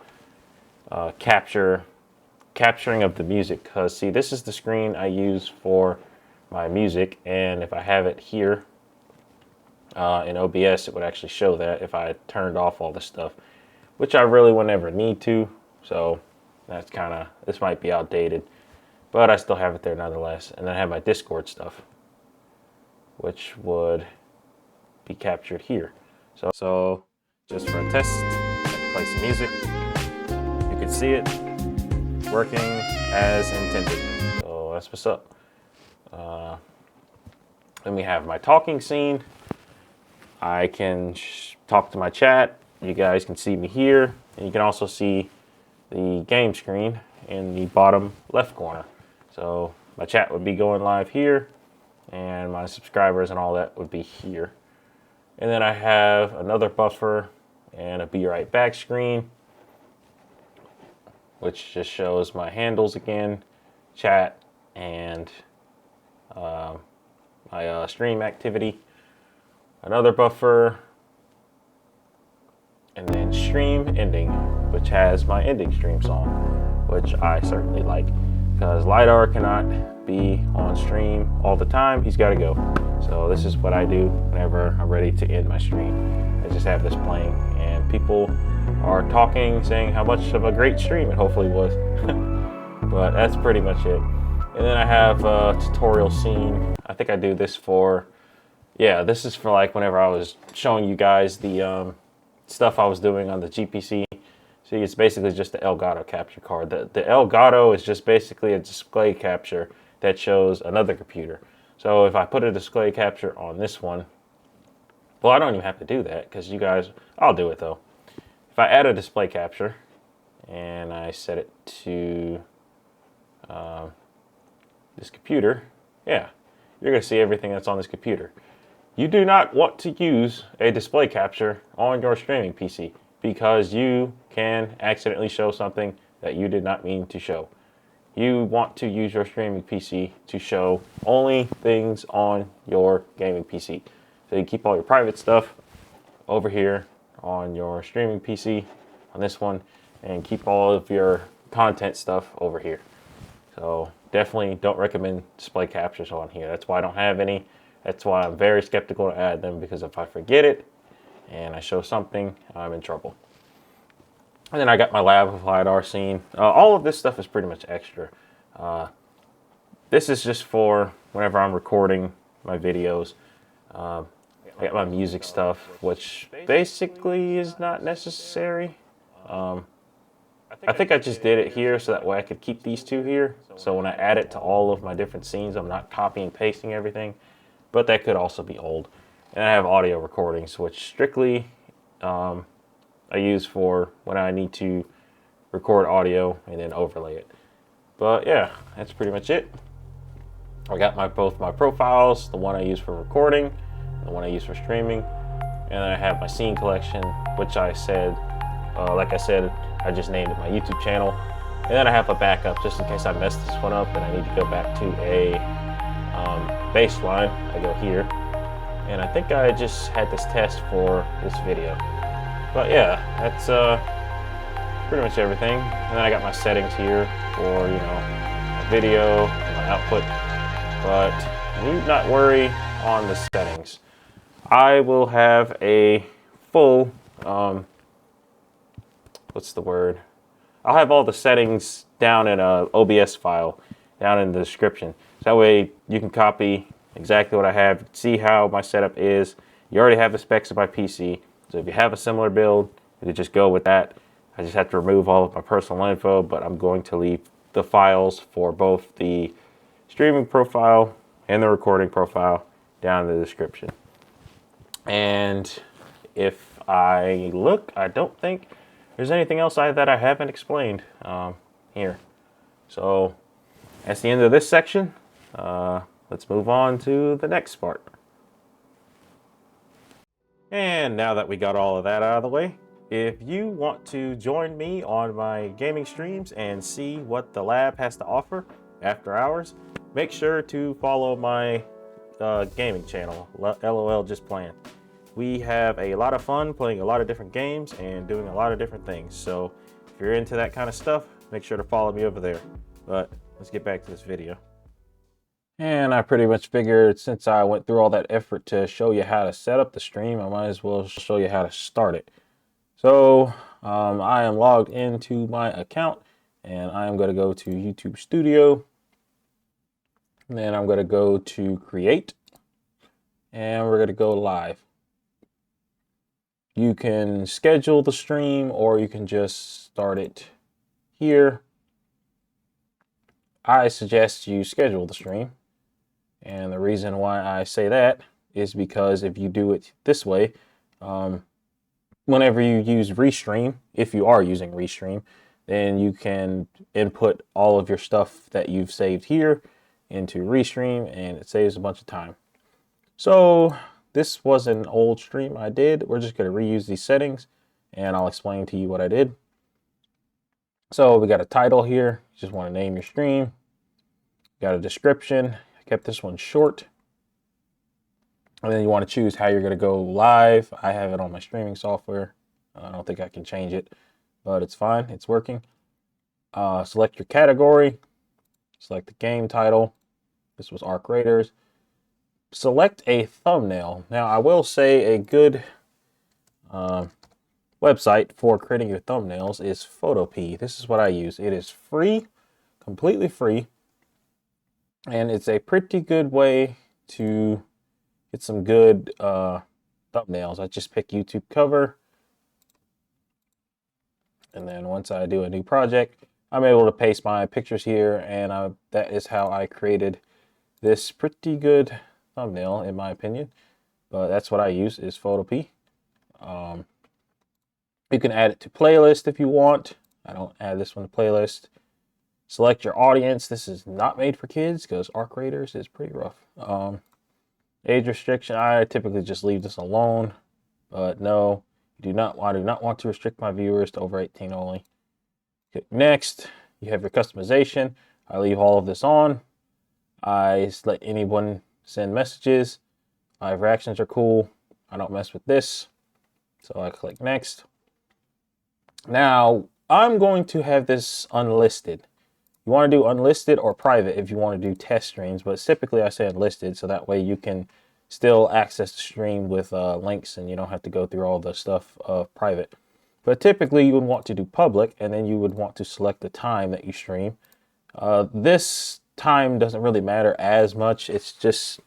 A: capturing of the music. Because see, this is the screen I use for my music, and if I have it here, In OBS, it would actually show that if I turned off all this stuff, which I really would never need to. So that's kind of, this might be outdated, but I still have it there nonetheless. And then I have my Discord stuff, which would be captured here. So just for a test, I can play some music. You can see it working as intended. So that's what's up. Then we have my talking scene. I can talk to my chat. You guys can see me here. And you can also see the game screen in the bottom left corner. So my chat would be going live here, and my subscribers and all that would be here. And then I have another buffer and a be right back screen, which just shows my handles again, chat, and my stream activity. Another buffer, and then stream ending, which has my ending stream song, which I certainly like, because LiDAR cannot be on stream all the time. He's got to go. So this is what I do whenever I'm ready to end my stream. I just have this playing, and people are talking, saying how much of a great stream it hopefully was. But that's pretty much it. And then I have a tutorial scene. I think I do this for, yeah, this is for like whenever I was showing you guys the stuff I was doing on the GPC. See, it's basically just the Elgato capture card. The Elgato is just basically a display capture that shows another computer. So if I put a display capture on this one, well, I don't even have to do that because you guys, I'll do it though. If I add a display capture and I set it to this computer, yeah, you're going to see everything that's on this computer. You do not want to use a display capture on your streaming PC because you can accidentally show something that you did not mean to show. You want to use your streaming PC to show only things on your gaming PC. So you keep all your private stuff over here on your streaming PC, on this one, and keep all of your content stuff over here. So definitely don't recommend display captures on here. That's why I don't have any. That's why I'm very skeptical to add them, because if I forget it and I show something, I'm in trouble. And then I got my lab of LiDAR scene. All of this stuff is pretty much extra. This is just for whenever I'm recording my videos. I got my music stuff, which basically is not necessary. I think I just did it here so that way I could keep these two here. So when I add it to all of my different scenes, I'm not copying and pasting everything. But that could also be old. And I have audio recordings, which strictly I use for when I need to record audio and then overlay it. But yeah, that's pretty much it. I got both my profiles, the one I use for recording, the one I use for streaming, and then I have my scene collection, which I said, like I said, I just named it my YouTube channel. And then I have a backup just in case I mess this one up and I need to go back to a baseline. I go here, and I think I just had this test for this video. But yeah, that's pretty much everything. And then I got my settings here for, you know, my video, my output. But need not worry on the settings. I will have a full, what's the word? I'll have all the settings down in a OBS file down in the description. So that way you can copy exactly what I have, see how my setup is. You already have the specs of my PC. So if you have a similar build, you can just go with that. I just have to remove all of my personal info, but I'm going to leave the files for both the streaming profile and the recording profile down in the description. And if I look, I don't think there's anything else that I haven't explained here. So that's the end of this section. Let's move on to the next part. And now that we got all of that out of the way, if you want to join me on my gaming streams and see what the lab has to offer after hours, make sure to follow my gaming channel, LOLjustplayin. We have a lot of fun playing a lot of different games and doing a lot of different things. So if you're into that kind of stuff, make sure to follow me over there. But let's get back to this video. And I pretty much figured since I went through all that effort to show you how to set up the stream, I might as well show you how to start it. So I am logged into my account and I am going to go to YouTube Studio. And then I'm going to go to Create. And we're going to go live. You can schedule the stream or you can just start it here. I suggest you schedule the stream. And the reason why I say that is because if you do it this way, whenever you use Restream, if you are using Restream, then you can input all of your stuff that you've saved here into Restream and it saves a bunch of time. So this was an old stream I did. We're just going to reuse these settings and I'll explain to you what I did. So we got a title here. You just want to name your stream. Got a description. I kept this one short. And then you want to choose how you're going to go live. I have it on my streaming software. I don't think I can change it, but it's fine. It's working. Select your category. Select the game title. This was Arc Raiders. Select a thumbnail. Now, I will say a good website for creating your thumbnails is Photopea. This is what I use. It is free, completely free, and it's a pretty good way to get some good thumbnails. I just pick YouTube cover, and then once I do a new project, I'm able to paste my pictures here, and that is how I created this pretty good thumbnail, in my opinion. But that's what I use is Photopea. You can add it to playlist if you want. I don't add this one to playlist. Select your audience. This is not made for kids because Arc Raiders is pretty rough. Age restriction, I typically just leave this alone, but no, I do not want to restrict my viewers to over 18 only. Click next. You have your customization. I leave all of this on. I just let anyone send messages. Live reactions are cool. I don't mess with this. So I click next. Now, I'm going to have this unlisted. You want to do unlisted or private if you want to do test streams, but typically I say unlisted so that way you can still access the stream with links and you don't have to go through all the stuff of private. But typically you would want to do public and then you would want to select the time that you stream. This time doesn't really matter as much. It's just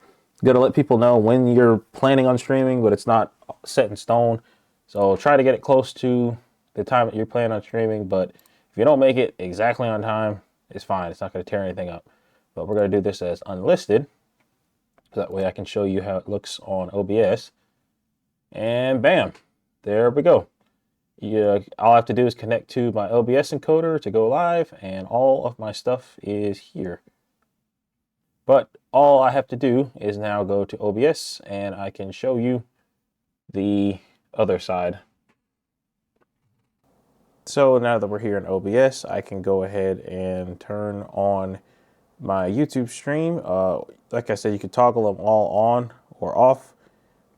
A: going to let people know when you're planning on streaming, but it's not set in stone. So try to get it close to the time that you're planning on streaming, but if you don't make it exactly on time, it's fine. It's not going to tear anything up. But we're going to do this as unlisted. So that way I can show you how it looks on OBS. And bam, there we go. All I have to do is connect to my OBS encoder to go live, and all of my stuff is here. But all I have to do is now go to OBS, and I can show you the other side. So now that we're here in OBS, I can go ahead and turn on my YouTube stream. Like I said, you can toggle them all on or off,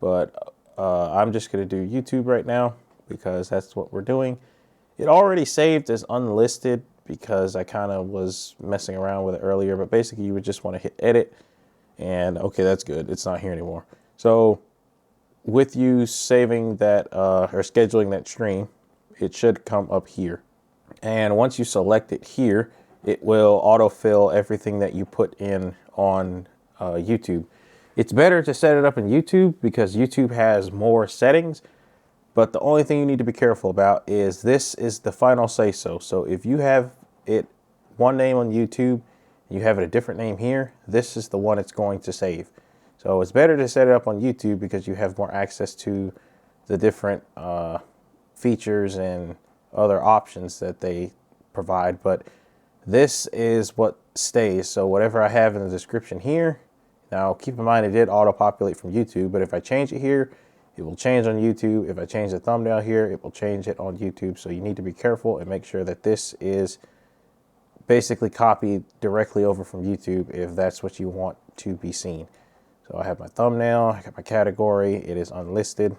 A: but I'm just going to do YouTube right now because that's what we're doing. It already saved as unlisted because I kind of was messing around with it earlier, but basically you would just want to hit edit and okay, that's good. It's not here anymore. So with you saving that or scheduling that stream, it should come up here. And once you select it here, it will autofill everything that you put in on YouTube. It's better to set it up in YouTube because YouTube has more settings, but the only thing you need to be careful about is this is the final say so. So if you have it one name on YouTube, you have it a different name here, this is the one it's going to save. So it's better to set it up on YouTube because you have more access to the different features and other options that they provide, but this is what stays. So whatever I have in the description here, now keep in mind it did auto-populate from YouTube, but if I change it here, it will change on YouTube. If I change the thumbnail here, it will change it on YouTube. So you need to be careful and make sure that this is basically copied directly over from YouTube if that's what you want to be seen. So I have my thumbnail, I got my category, it is unlisted.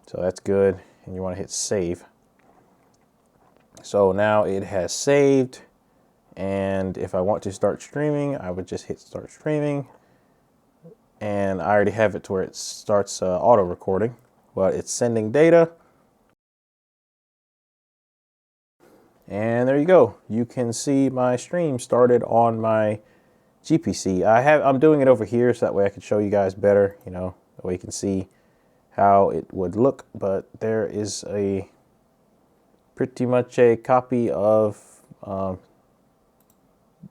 A: So that's good. And you want to hit save. So now it has saved And if I want to start streaming, I would just hit start streaming. And I already have it to where it starts auto recording, but it's sending data. And there you go. You can see my stream started on my GPC. I'm doing it over here so that way I can show you guys better, you know, that way you can see how it would look. But there is pretty much a copy of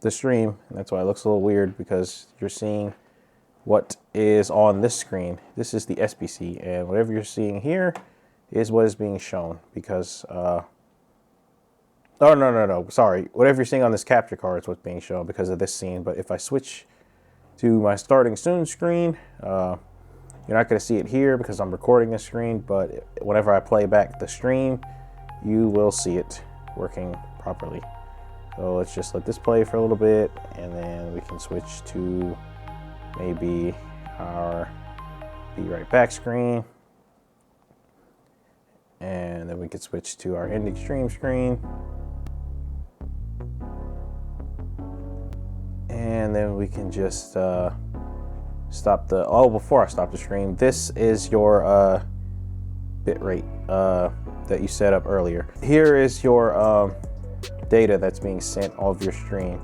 A: the stream, and that's why it looks a little weird, because you're seeing what is on this screen. This is the SPC, and whatever you're seeing here is what is being shown, because oh no, sorry, whatever you're seeing on this capture card is what's being shown because of this scene. But if I switch to my starting soon screen, you're not going to see it here because I'm recording this screen, but whenever I play back the stream, you will see it working properly. So let's just let this play for a little bit, and then we can switch to maybe our Be Right Back screen. And then we can switch to our ending stream screen. And then we can just stop the, before I stop the stream, this is your bit rate that you set up earlier. Here is your data that's being sent off your stream.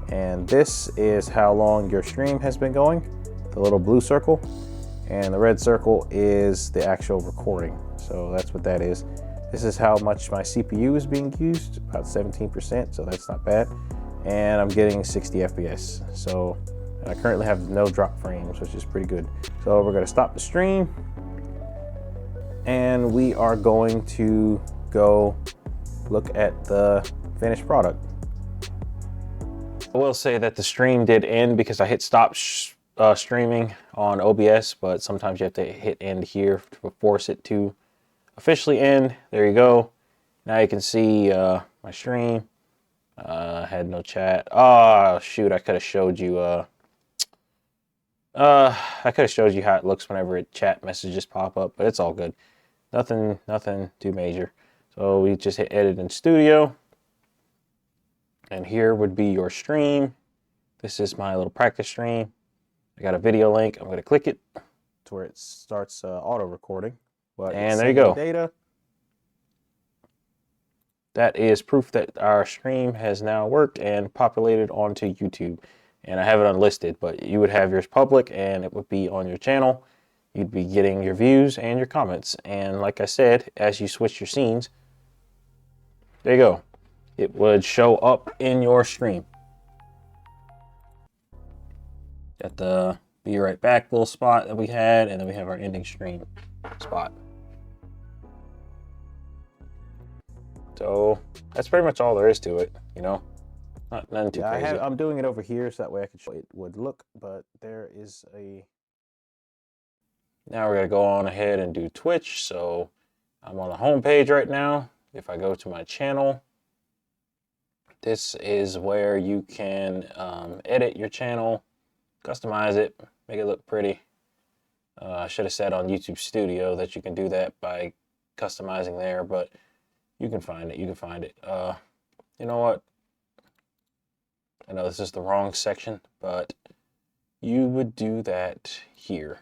A: And this is how long your stream has been going, the little blue circle. And the red circle is the actual recording. So that's what that is. This is how much my CPU is being used, about 17%, so that's not bad. And I'm getting 60 FPS. So I currently have no drop frames, which is pretty good. So we're gonna stop the stream, and we are going to go look at the finished product. I will say that the stream did end because I hit stop streaming on OBS, but sometimes you have to hit end here to force it to officially end. There you go. Now you can see my stream. Had no chat. Oh shoot, I could have showed you how it looks whenever chat messages pop up, but it's all good. Nothing too major. So we just hit edit in studio. And here would be your stream. This is my little practice stream. I got a video link. I'm going to click it to where it starts auto recording. And there you go. Data. That is proof that our stream has now worked and populated onto YouTube. And I have it unlisted, but you would have yours public and it would be on your channel. You'd be getting your views and your comments. And like I said, as you switch your scenes, there you go. It would show up in your stream. Got the Be Right Back little spot that we had, and then we have our ending stream spot. So that's pretty much all there is to it, you know. Nothing too crazy. I'm doing it over here so that way I can show it would look, but there is a... Now we're gonna go on ahead and do Twitch. So I'm on the home page right now. If I go to my channel, this is where you can edit your channel, customize it, make it look pretty. I should have said on YouTube Studio that you can do that by customizing there, but you can find it. You can find it. You know what? I know this is the wrong section, but you would do that here.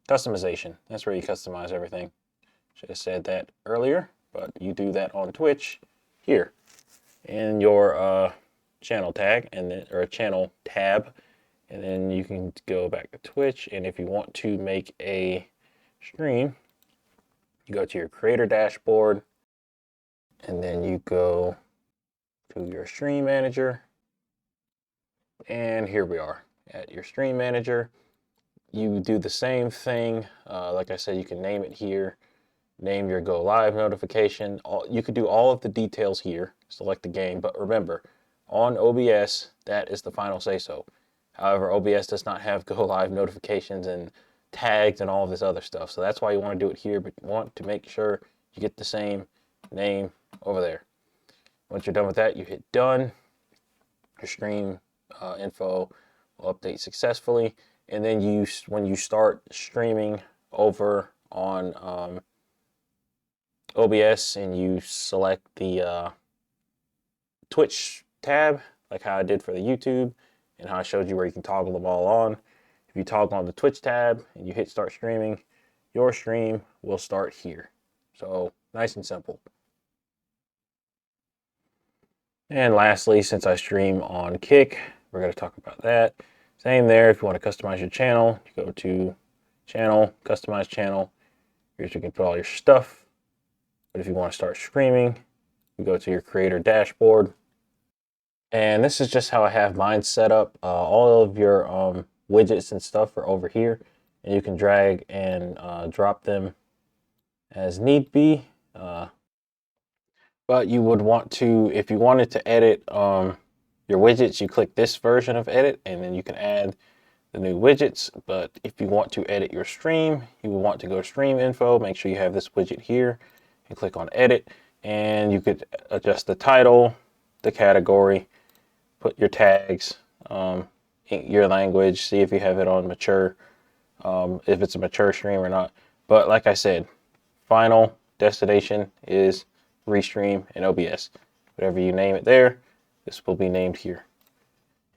A: Customization. That's where you customize everything. Should have said that earlier, but you do that on Twitch here. In your channel tag, and then, or channel tab, and then you can go back to Twitch. And if you want to make a stream, you go to your creator dashboard, and then you go to your stream manager, and here we are at your stream manager. You do the same thing. Like I said, you can name it here. Name your go live notification. You could do all of the details here. Select the game, but remember, on OBS, that is the final say so. However, OBS does not have go live notifications and tags and all of this other stuff. So that's why you want to do it here, but you want to make sure you get the same name over there. Once you're done with that, you hit done. Your stream info will update successfully. And then when you start streaming over on OBS and you select the Twitch tab, like how I did for the YouTube and how I showed you where you can toggle them all on. If you toggle on the Twitch tab and you hit start streaming, your stream will start here. So nice and simple. And lastly, since I stream on Kick, we're going to talk about that. Same there. If you want to customize your channel, you go to channel, customize channel. Here's where you can put all your stuff. But if you want to start streaming, you go to your creator dashboard. And this is just how I have mine set up. All of your widgets and stuff are over here. And you can drag and drop them as need be. But you would want to, if you wanted to edit your widgets, you click this version of edit and then you can add the new widgets. But if you want to edit your stream, you will want to go to stream info, make sure you have this widget here and click on edit. And you could adjust the title, the category, put your tags, your language, see if you have it on mature, if it's a mature stream or not. But like I said, final destination is Restream and OBS. Whatever you name it there, this will be named here.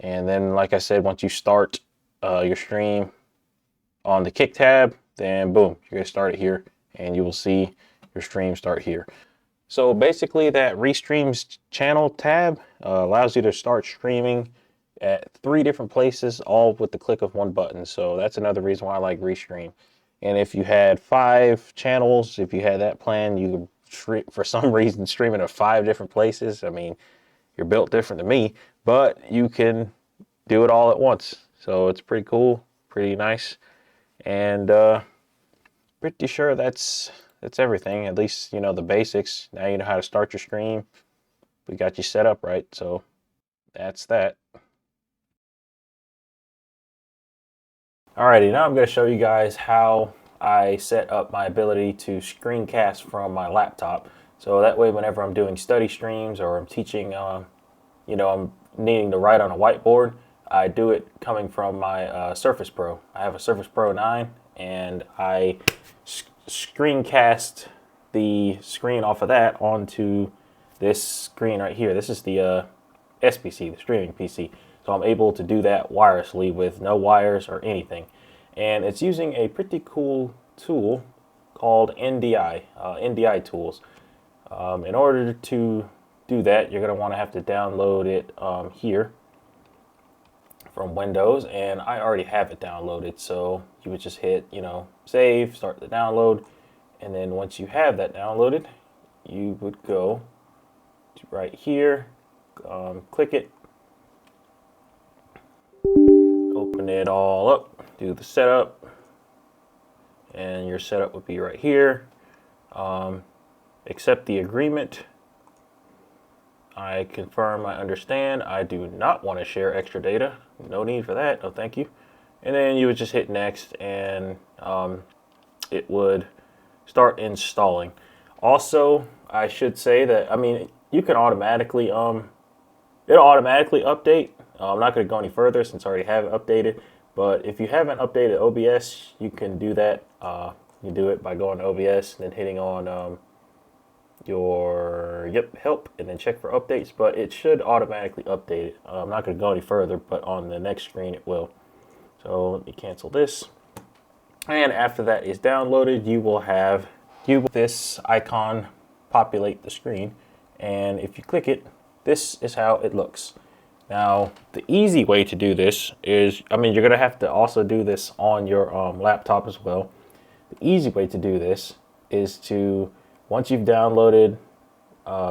A: And then, like I said, once you start your stream on the Kick tab, then boom, you're gonna start it here and you will see your stream start here. So basically that Restreams channel tab allows you to start streaming at 3 different places, all with the click of one button. So that's another reason why I like Restream. And if you had 5 channels, if you had that plan, you could for some reason streaming at 5 different places. I mean, you're built different than me, but you can do it all at once. So it's pretty cool, pretty nice, and pretty sure that's everything. At least you know the basics. Now you know how to start your stream. We got you set up right, so that's that. Alrighty, now I'm going to show you guys how I set up my ability to screencast from my laptop. So that way, whenever I'm doing study streams or I'm teaching, you know, I'm needing to write on a whiteboard, I do it coming from my Surface Pro. I have a Surface Pro 9 and I screencast the screen off of that onto this screen right here. This is the SPC, the streaming PC. So I'm able to do that wirelessly with no wires or anything. And it's using a pretty cool tool called NDI tools. In order to do that, you're going to want to have to download it here from Windows, and I already have it downloaded. So you would just hit, you know, save, start the download, and then once you have that downloaded, you would go to right here, click it, open it all up, do the setup, and your setup would be right here. Accept the agreement. I confirm, I understand. I do not want to share extra data. No need for that. No, thank you. And then you would just hit next, and it would start installing. Also, I should say that, I mean, you can automatically, it'll automatically update. I'm not going to go any further since I already have it updated. But if you haven't updated OBS, you can do that. You do it by going to OBS and then hitting on your help and then check for updates. But it should automatically update it. I'm not going to go any further, but on the next screen it will. So let me cancel this. And after that is downloaded, you will have this icon populate the screen. And if you click it, this is how it looks. Now, the easy way to do this is, I mean, you're going to have to also do this on your laptop as well. The easy way to do this is to, once you've downloaded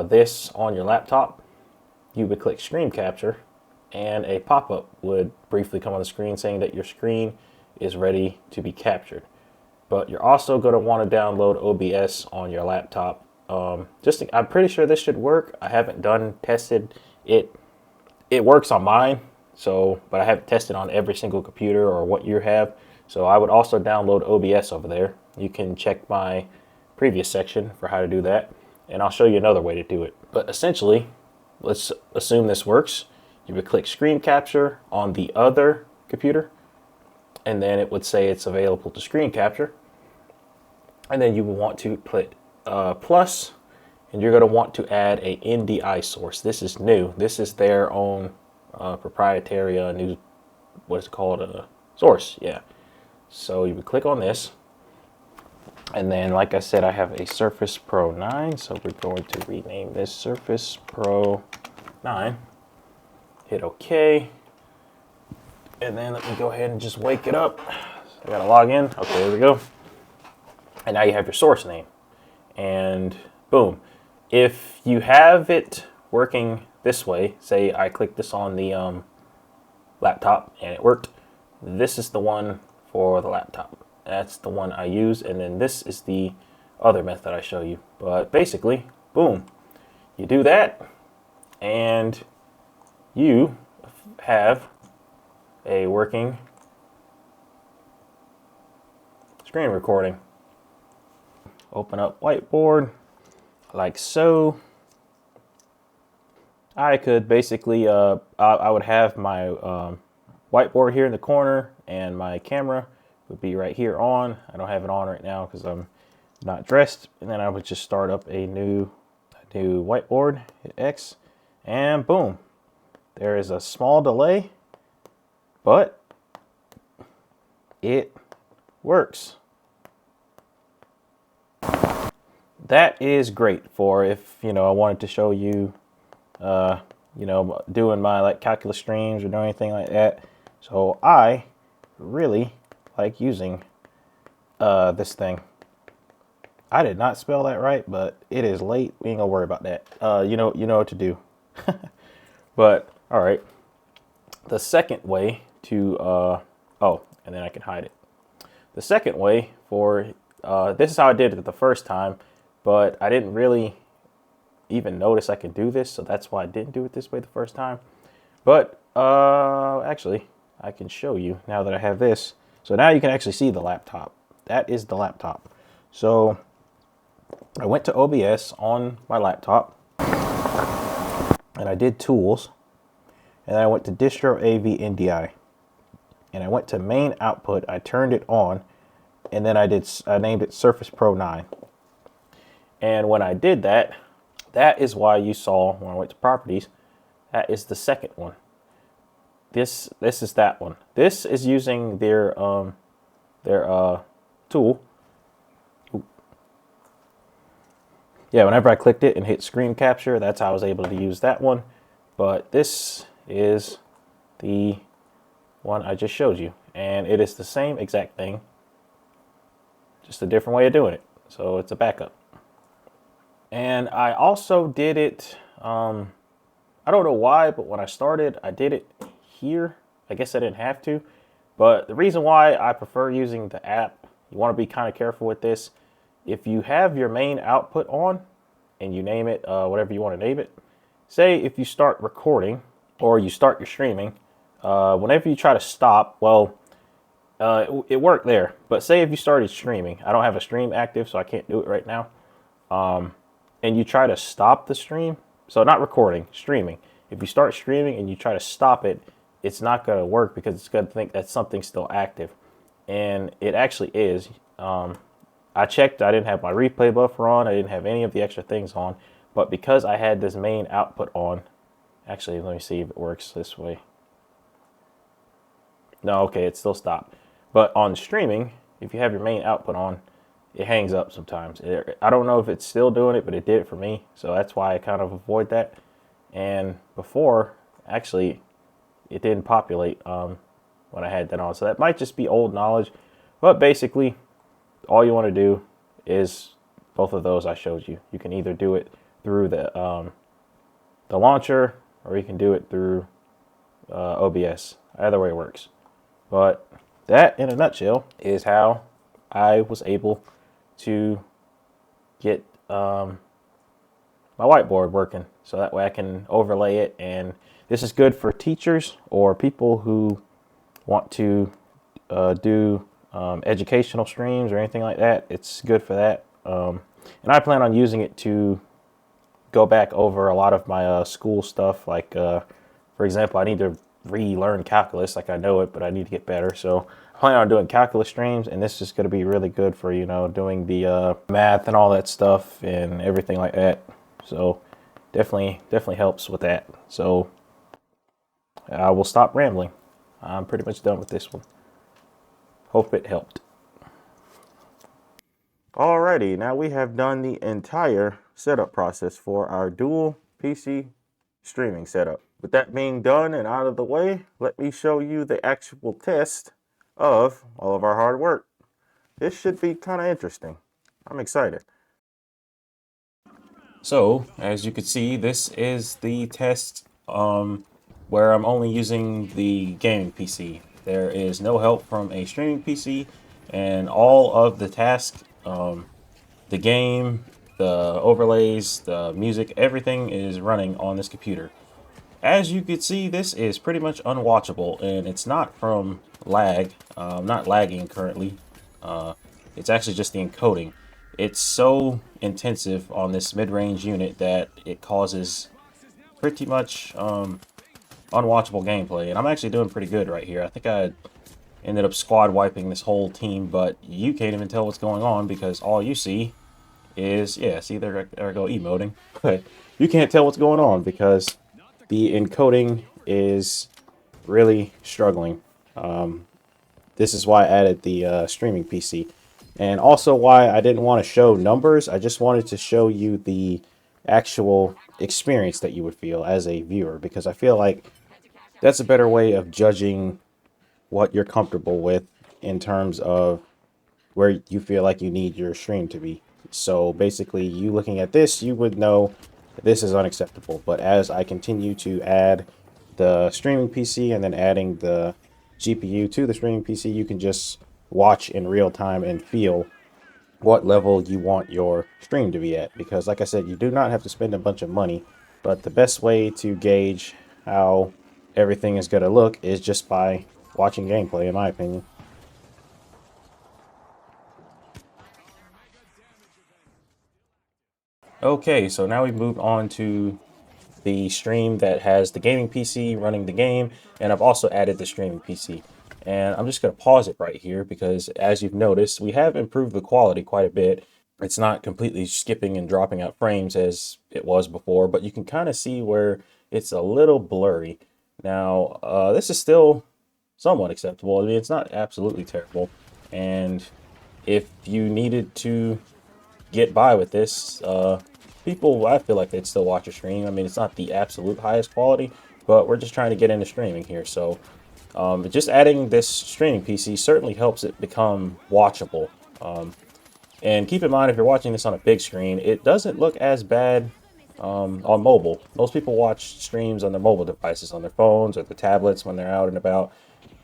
A: this on your laptop, you would click Screen Capture, and a pop-up would briefly come on the screen saying that your screen is ready to be captured. But you're also going to want to download OBS on your laptop. I'm pretty sure this should work. I haven't tested it. It works on mine, but I haven't tested on every single computer or what you have. So I would also download OBS over there. You can check my previous section for how to do that, and I'll show you another way to do it. But essentially, let's assume this works. You would click Screen Capture on the other computer, and then it would say it's available to screen capture. And then you would want to put plus and you're going to want to add a NDI source. This is new. This is their own proprietary new, what is it called, source. Yeah. So you would click on this, and then like I said, I have a Surface Pro 9, so we're going to rename this Surface Pro 9. Hit OK, and then let me go ahead and just wake it up. I gotta log in. Okay, there we go. And now you have your source name, and boom. If you have it working this way, say I click this on the laptop and it worked, this is the one for the laptop. That's the one I use, and then this is the other method I show you. But basically, boom, you do that, and you have a working screen recording. Open up Whiteboard like so. I could basically, I would have my whiteboard here in the corner, and my camera would be right here on. I don't have it on right now because I'm not dressed. And then I would just start up a new whiteboard, hit X, and boom. There is a small delay, but it works. That is great for if, you know, I wanted to show you, you know, doing my like calculus streams or doing anything like that. So I really like using this thing. I did not spell that right, but it is late. We ain't gonna worry about that. You know what to do. But all right. The second way to oh, and then I can hide it. The second way for this is how I did it the first time, but I didn't really even notice I could do this, so that's why I didn't do it this way the first time. But actually, I can show you now that I have this. So now you can actually see the laptop. That is the laptop. So I went to OBS on my laptop, and I did Tools, and then I went to Distro AV NDI, and I went to Main Output. I turned it on, and then I named it Surface Pro 9. And when I did that, that is why you saw when I went to Properties, that is the second one. This is that one. This is using their tool. Ooh. Yeah, whenever I clicked it and hit screen capture, that's how I was able to use that one. But this is the one I just showed you, and it is the same exact thing, just a different way of doing it. So it's a backup. And I also did it, I don't know why, but when I started, I did it here. I guess I didn't have to, but the reason why I prefer using the app, you want to be kind of careful with this. If you have your main output on and you name it whatever you want to name it, say if you start recording or you start your streaming, whenever you try to stop, well, it worked there, but say if you started streaming, I don't have a stream active, so I can't do it right now, and you try to stop the stream, so not recording, streaming. If you start streaming and you try to stop it, it's not going to work because it's going to think that something's still active. And it actually is. I checked, I didn't have my replay buffer on, I didn't have any of the extra things on, but because I had this main output on, actually, let me see if it works this way. No, okay, it still stopped. But on streaming, if you have your main output on, it hangs up sometimes. I don't know if it's still doing it, but it did it for me. So that's why I kind of avoid that. And before, actually, it didn't populate when I had that on. So that might just be old knowledge. But basically, all you want to do is both of those I showed you. You can either do it through the launcher, or you can do it through OBS. Either way works. But that, in a nutshell, is how I was able to get my whiteboard working, so that way I can overlay it. And this is good for teachers or people who want to do educational streams or anything like that. It's good for that. And I plan on using it to go back over a lot of my school stuff. Like, for example, I need to relearn calculus. Like, I know it, but I need to get better. So I plan on doing calculus streams, and this is going to be really good for, you know, doing the math and all that stuff and everything like that. So definitely helps with that. So I will stop rambling. I'm pretty much done with this one. Hope it helped. Alrighty, now we have done the entire setup process for our dual PC streaming setup. With that being done and out of the way, let me show you the actual test of all of our hard work. This should be kind of interesting. I'm excited. So, as you can see, this is the test where I'm only using the gaming PC. There is no help from a streaming PC, and all of the tasks, the game, the overlays, the music, everything is running on this computer. As you can see, this is pretty much unwatchable, and it's not from lag. I'm not lagging currently. It's actually just the encoding. It's so intensive on this mid-range unit that it causes pretty much unwatchable gameplay. And I'm actually doing pretty good right here. I think I ended up squad wiping this whole team, but you can't even tell what's going on because all you see is, yeah, see, there I go emoting. But you can't tell what's going on because the encoding is really struggling. This is why I added the streaming PC. And also why I didn't want to show numbers. I just wanted to show you the actual experience that you would feel as a viewer, because I feel like that's a better way of judging what you're comfortable with in terms of where you feel like you need your stream to be. So basically, you looking at this, you would know this is unacceptable. But as I continue to add the streaming PC and then adding the GPU to the streaming PC, you can just watch in real time and feel what level you want your stream to be at. Because like I said, you do not have to spend a bunch of money, but the best way to gauge how everything is going to look is just by watching gameplay, in my opinion. Okay, so now we've moved on to the stream that has the gaming PC running the game, and I've also added the streaming PC. And I'm just going to pause it right here because, as you've noticed, we have improved the quality quite a bit. It's not completely skipping and dropping out frames as it was before, but you can kind of see where it's a little blurry. Now, this is still somewhat acceptable. I mean, it's not absolutely terrible. And if you needed to get by with this, people, I feel like they'd still watch your stream. I mean, it's not the absolute highest quality, but we're just trying to get into streaming here. So just adding this streaming PC certainly helps it become watchable. And keep in mind, if you're watching this on a big screen, it doesn't look as bad on mobile. Most people watch streams on their mobile devices, on their phones or their tablets when they're out and about.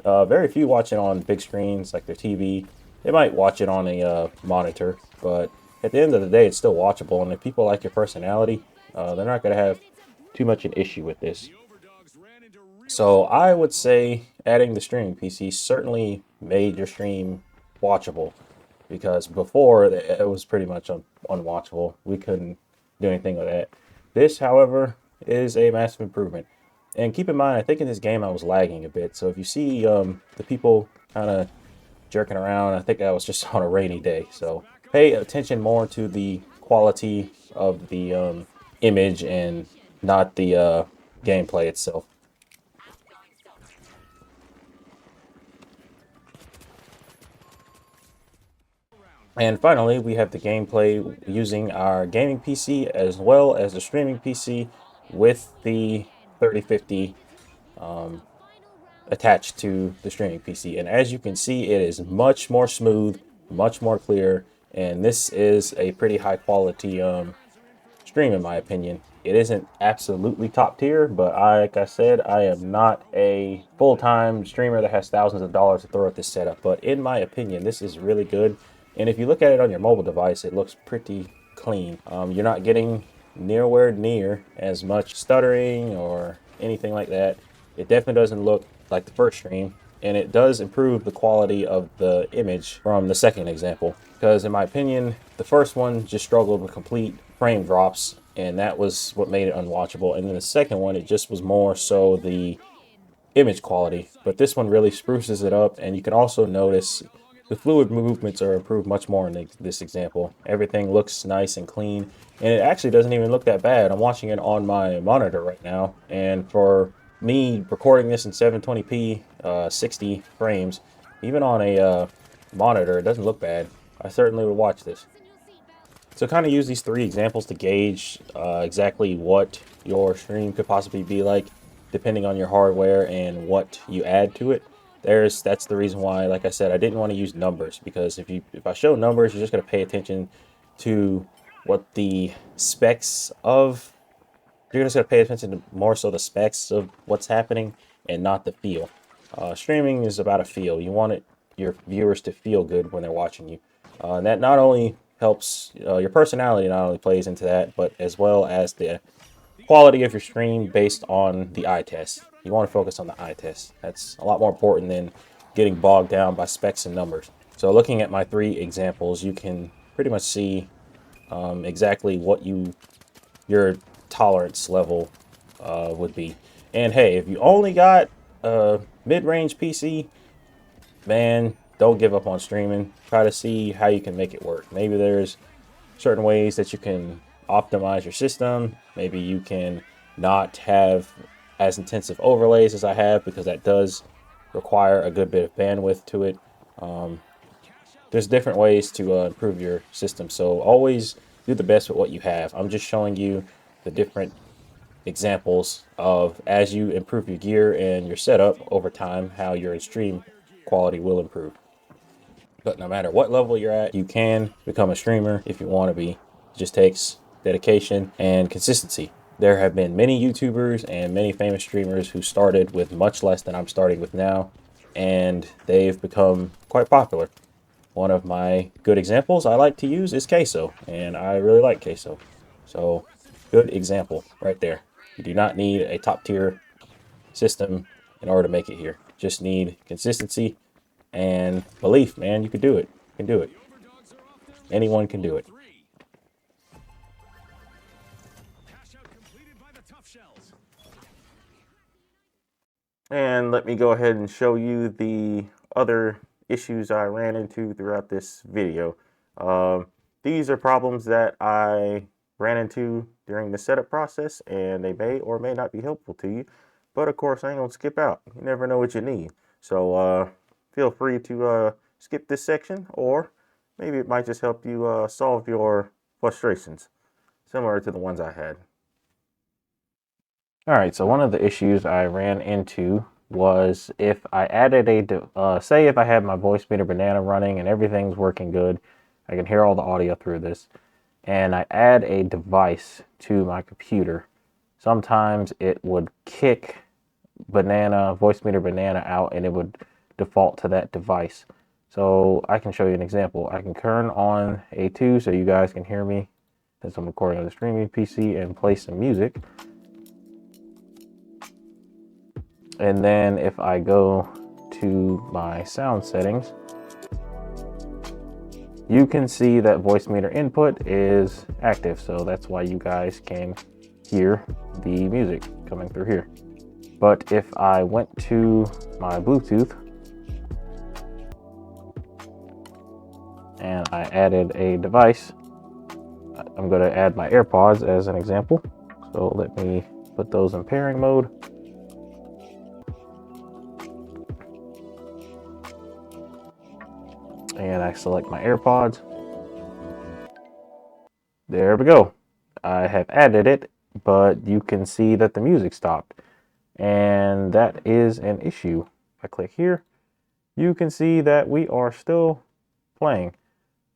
A: Very few watch it on big screens like their TV. They might watch it on a monitor, but at the end of the day, it's still watchable. And if people like your personality, they're not going to have too much an issue with this. So I would say adding the streaming PC certainly made your stream watchable, because before it was pretty much unwatchable. We couldn't do anything with that. This, however, is a massive improvement. And keep in mind, I think in this game I was lagging a bit. So if you see the people kind of jerking around, I think that was just on a rainy day. So pay attention more to the quality of the image and not the gameplay itself. And finally, we have the gameplay using our gaming PC as well as the streaming PC with the 3050 attached to the streaming PC. And as you can see, it is much more smooth, much more clear, and this is a pretty high quality stream in my opinion. It isn't absolutely top tier, but like I said, I am not a full-time streamer that has thousands of dollars to throw at this setup. But in my opinion, this is really good. And if you look at it on your mobile device, it looks pretty clean. You're not getting nowhere near as much stuttering or anything like that. It definitely doesn't look like the first stream, and it does improve the quality of the image from the second example. Because in my opinion, the first one just struggled with complete frame drops, and that was what made it unwatchable. And then the second one, it just was more so the image quality. But this one really spruces it up, and you can also notice The fluid movements are improved much more in this example. Everything looks nice and clean, and it actually doesn't even look that bad. I'm watching it on my monitor right now, and for me recording this in 720p, 60 frames, even on a monitor, it doesn't look bad. I certainly would watch this. So kind of use these three examples to gauge exactly what your stream could possibly be like, depending on your hardware and what you add to it. That's the reason why, like I said, I didn't want to use numbers, because if I show numbers, you're just going to pay attention to what the specs of. You're just going to pay attention to more so the specs of what's happening and not the feel. Streaming is about a feel. You want your viewers to feel good when they're watching you. And that not only helps, your personality not only plays into that, but as well as the quality of your stream based on the eye test. You want to focus on the eye test. That's a lot more important than getting bogged down by specs and numbers. So looking at my three examples, you can pretty much see exactly what your tolerance level would be. And hey, if you only got a mid-range PC, man, don't give up on streaming. Try to see how you can make it work. Maybe there's certain ways that you can optimize your system. Maybe you can not have as intensive overlays as I have, because that does require a good bit of bandwidth to it. There's different ways to improve your system, so always do the best with what you have. I'm just showing you the different examples of, as you improve your gear and your setup over time, how your stream quality will improve. But no matter what level you're at, you can become a streamer if you want to be. It just takes dedication and consistency. There have been many YouTubers and many famous streamers who started with much less than I'm starting with now, and they've become quite popular. One of my good examples I like to use is Queso, and I really like Queso. So, good example right there. You do not need a top tier system in order to make it here. Just need consistency and belief, man. You can do it. You can do it. Anyone can do it. And let me go ahead and show you the other issues I ran into throughout this video. These are problems that I ran into during the setup process, and they may or may not be helpful to you. But of course, I ain't gonna skip out. You never know what you need. So feel free to skip this section, or maybe it might just help you solve your frustrations, similar to the ones I had. All right, so one of the issues I ran into was if I added say if I had my Voicemeeter Banana running and everything's working good, I can hear all the audio through this, and I add a device to my computer, sometimes it would kick Voicemeeter Banana out, and it would default to that device. So I can show you an example. I can turn on A2 so you guys can hear me as I'm recording on the streaming PC and play some music. And then if I go to my sound settings, you can see that Voicemeeter input is active. So that's why you guys can hear the music coming through here. But if I went to my Bluetooth and I added a device, I'm going to add my AirPods as an example. So let me put those in pairing mode. And I select my AirPods. There we go. I have added it, but you can see that the music stopped. And that is an issue. If I click here, you can see that we are still playing.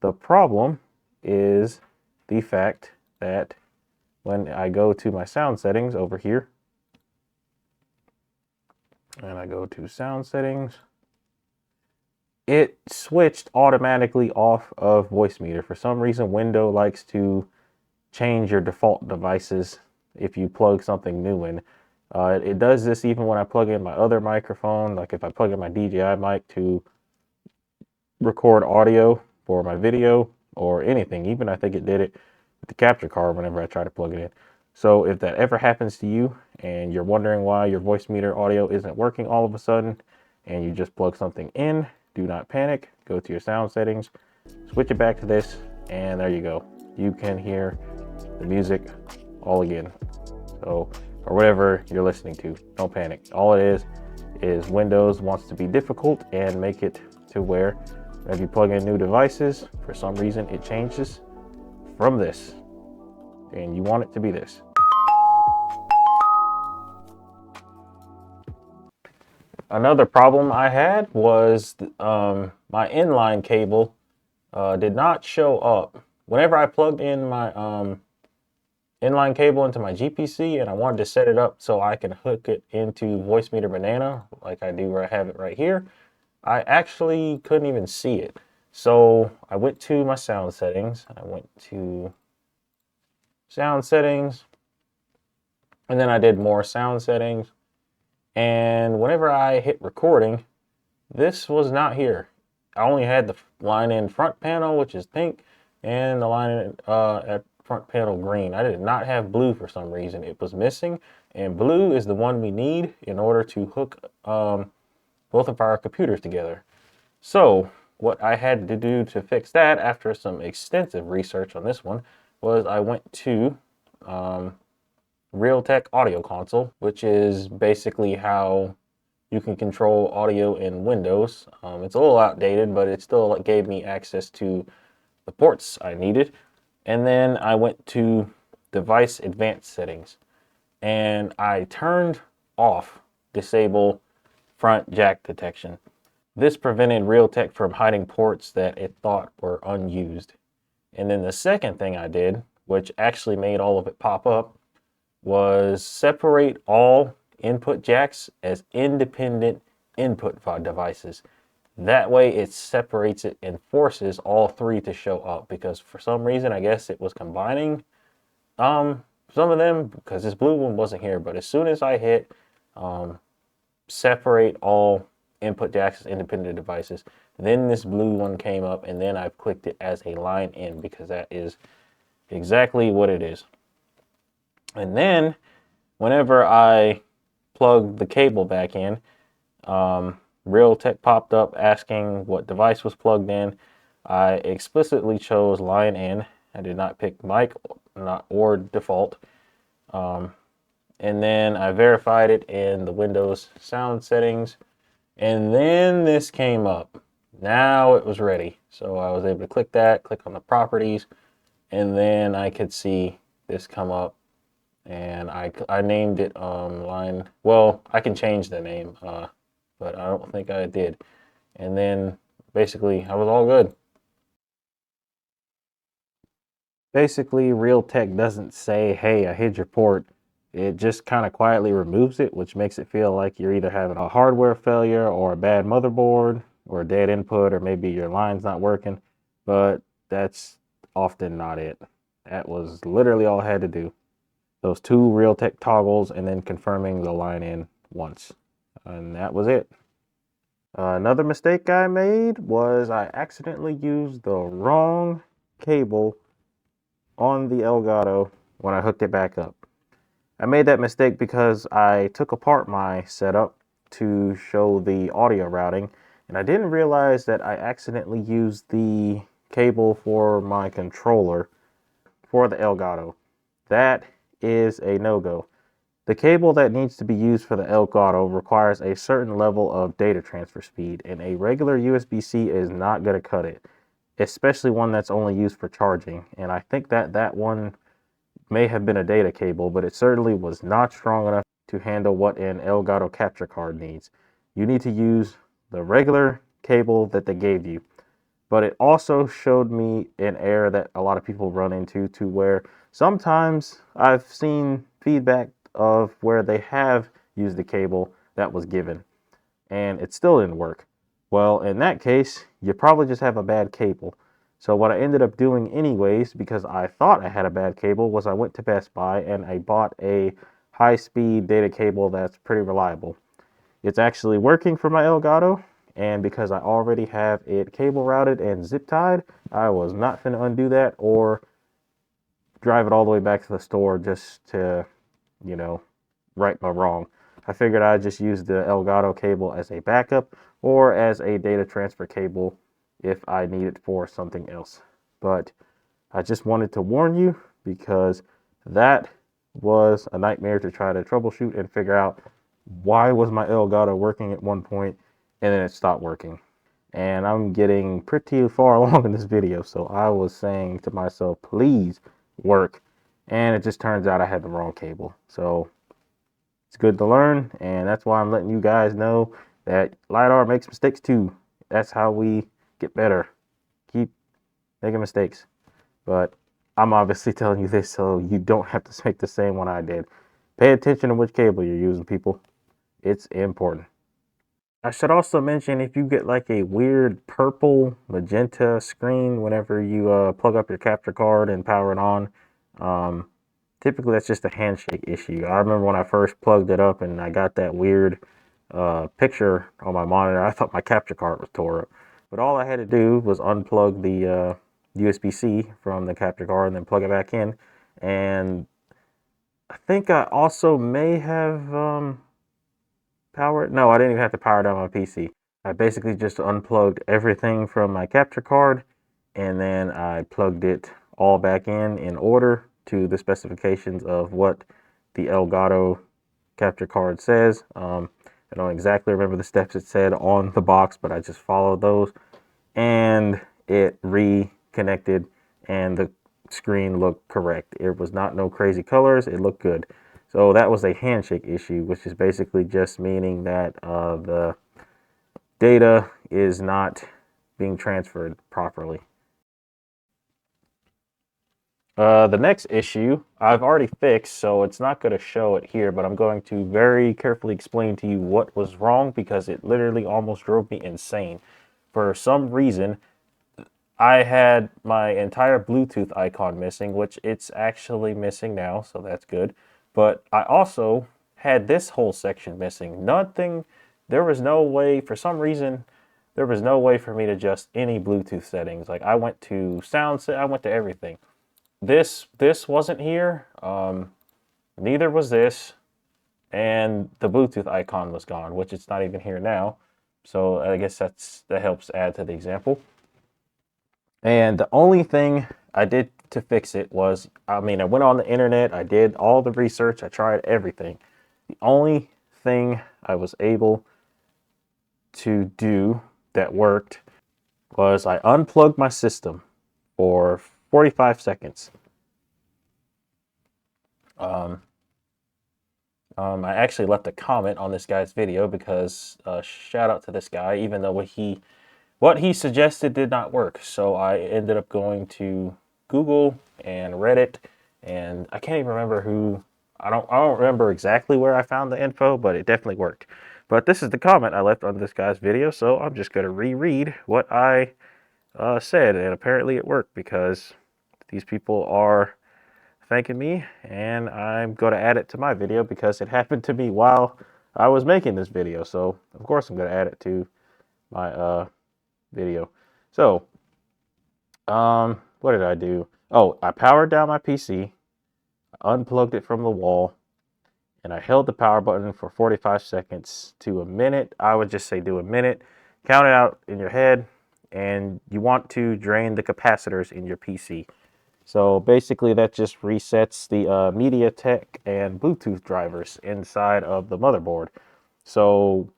A: The problem is the fact that when I go to my sound settings over here, and I go to sound settings, it switched automatically off of Voicemeeter. For some reason, Windows likes to change your default devices if you plug something new in. It does this even when I plug in my other microphone, like if I plug in my DJI mic to record audio for my video or anything. Even I think it did it with the capture card whenever I try to plug it in. So if that ever happens to you and you're wondering why your Voicemeeter audio isn't working all of a sudden, and you just plug something in do not panic, go to your sound settings, switch it back to this, and there you go. You can hear the music all again. So, or whatever you're listening to, don't panic. All it is Windows wants to be difficult and make it to where if you plug in new devices, for some reason it changes from this, and you want it to be this. Another problem I had was my inline cable did not show up. Whenever I plugged in my inline cable into my GPC and I wanted to set it up so I can hook it into Voicemeeter Banana, like I do where I have it right here, I actually couldn't even see it. So I went to my sound settings, and then I did more sound settings. And whenever I hit recording, this was not here. I only had the line in front panel, which is pink, and the line in, at front panel green. I did not have blue for some reason. It was missing, and blue is the one we need in order to hook both of our computers together. So what I had to do to fix that, after some extensive research on this one, was I went to Realtek Audio Console, which is basically how you can control audio in Windows. It's a little outdated, but it still gave me access to the ports I needed. And then I went to Device Advanced Settings, and I turned off Disable Front Jack Detection. This prevented Realtek from hiding ports that it thought were unused. And then the second thing I did, which actually made all of it pop up, was separate all input jacks as independent input devices. That way it separates it and forces all three to show up, because for some reason, I guess it was combining some of them, because this blue one wasn't here. But as soon as I hit separate all input jacks as independent devices, then this blue one came up, and then I've clicked it as a line in, because that is exactly what it is. And then whenever I plugged the cable back in, Realtek popped up asking what device was plugged in. I explicitly chose line in. I did not pick mic or default. And then I verified it in the Windows sound settings. And then this came up. Now it was ready. So I was able to click that, click on the properties, and then I could see this come up. And I named it line. Well, I can change the name, but I don't think I did. And then basically I was all good. Basically, Realtek doesn't say, hey, I hid your port. It just kind of quietly removes it, which makes it feel like you're either having a hardware failure or a bad motherboard or a dead input, or maybe your line's not working. But that's often not it. That was literally all I had to do. Those two Realtek toggles, and then confirming the line in once. And that was it. Another mistake I made was I accidentally used the wrong cable on the Elgato when I hooked it back up. I made that mistake because I took apart my setup to show the audio routing, and I didn't realize that I accidentally used the cable for my controller for the Elgato. That is a no-go. The cable that needs to be used for the Elgato requires a certain level of data transfer speed, and a regular USB-C is not going to cut it, especially one that's only used for charging. And I think that one may have been a data cable, but it certainly was not strong enough to handle what an Elgato capture card needs. You need to use the regular cable that they gave you. But it also showed me an error that a lot of people run into, to where sometimes I've seen feedback of where they have used the cable that was given and it still didn't work. Well, in that case, you probably just have a bad cable. So what I ended up doing anyways, because I thought I had a bad cable, was I went to Best Buy and I bought a high-speed data cable that's pretty reliable. It's actually working for my Elgato. And because I already have it cable routed and zip tied, I was not going to undo that or drive it all the way back to the store just to, right my wrong. I figured I'd just use the Elgato cable as a backup, or as a data transfer cable if I need it for something else. But I just wanted to warn you because that was a nightmare to try to troubleshoot and figure out why was my Elgato working at one point and then it stopped working. And I'm getting pretty far along in this video, so I was saying to myself, please work. And it just turns out I had the wrong cable. So it's good to learn, and that's why I'm letting you guys know that LiDAR makes mistakes too. That's how we get better. Keep making mistakes. But I'm obviously telling you this so you don't have to make the same one I did. Pay attention to which cable you're using, people. It's important. I should also mention, if you get like a weird purple magenta screen whenever you plug up your capture card and power it on, typically that's just a handshake issue. I remember when I first plugged it up and I got that weird picture on my monitor, I thought my capture card was tore up. But all I had to do was unplug the USB-C from the capture card and then plug it back in. And I think I also may have powered. No, I didn't even have to power down my PC. I basically just unplugged everything from my capture card and then I plugged it all back in order to the specifications of what the Elgato capture card says. I don't exactly remember the steps it said on the box, but I just followed those and it reconnected and the screen looked correct. It was not no crazy colors. It looked good. So that was a handshake issue, which is basically just meaning that the data is not being transferred properly. The next issue I've already fixed, so it's not going to show it here, but I'm going to very carefully explain to you what was wrong because it literally almost drove me insane. For some reason, I had my entire Bluetooth icon missing, which it's actually missing now, so that's good. But I also had this whole section missing. Nothing, there was no way, for some reason, there was no way for me to adjust any Bluetooth settings. Like I went to sound set, I went to everything. This wasn't here, neither was this, and the Bluetooth icon was gone, which it's not even here now. So I guess that helps add to the example. And the only thing I did to fix it was, I went on the internet, I did all the research, I tried everything. The only thing I was able to do that worked was I unplugged my system for 45 seconds. I actually left a comment on this guy's video because shout out to this guy, even though what he suggested did not work. So I ended up going to Google and Reddit, and I can't even remember who. I don't remember exactly where I found the info, but it definitely worked. But this is the comment I left on this guy's video, so I'm just going to reread what I said, and apparently it worked because these people are thanking me, and I'm going to add it to my video because it happened to me while I was making this video. So of course I'm going to add it to my video. So what did I do? Oh, I powered down my PC, unplugged it from the wall, and I held the power button for 45 seconds to a minute. I would just say do a minute. Count it out in your head, and you want to drain the capacitors in your PC. So basically that just resets the MediaTek and Bluetooth drivers inside of the motherboard. So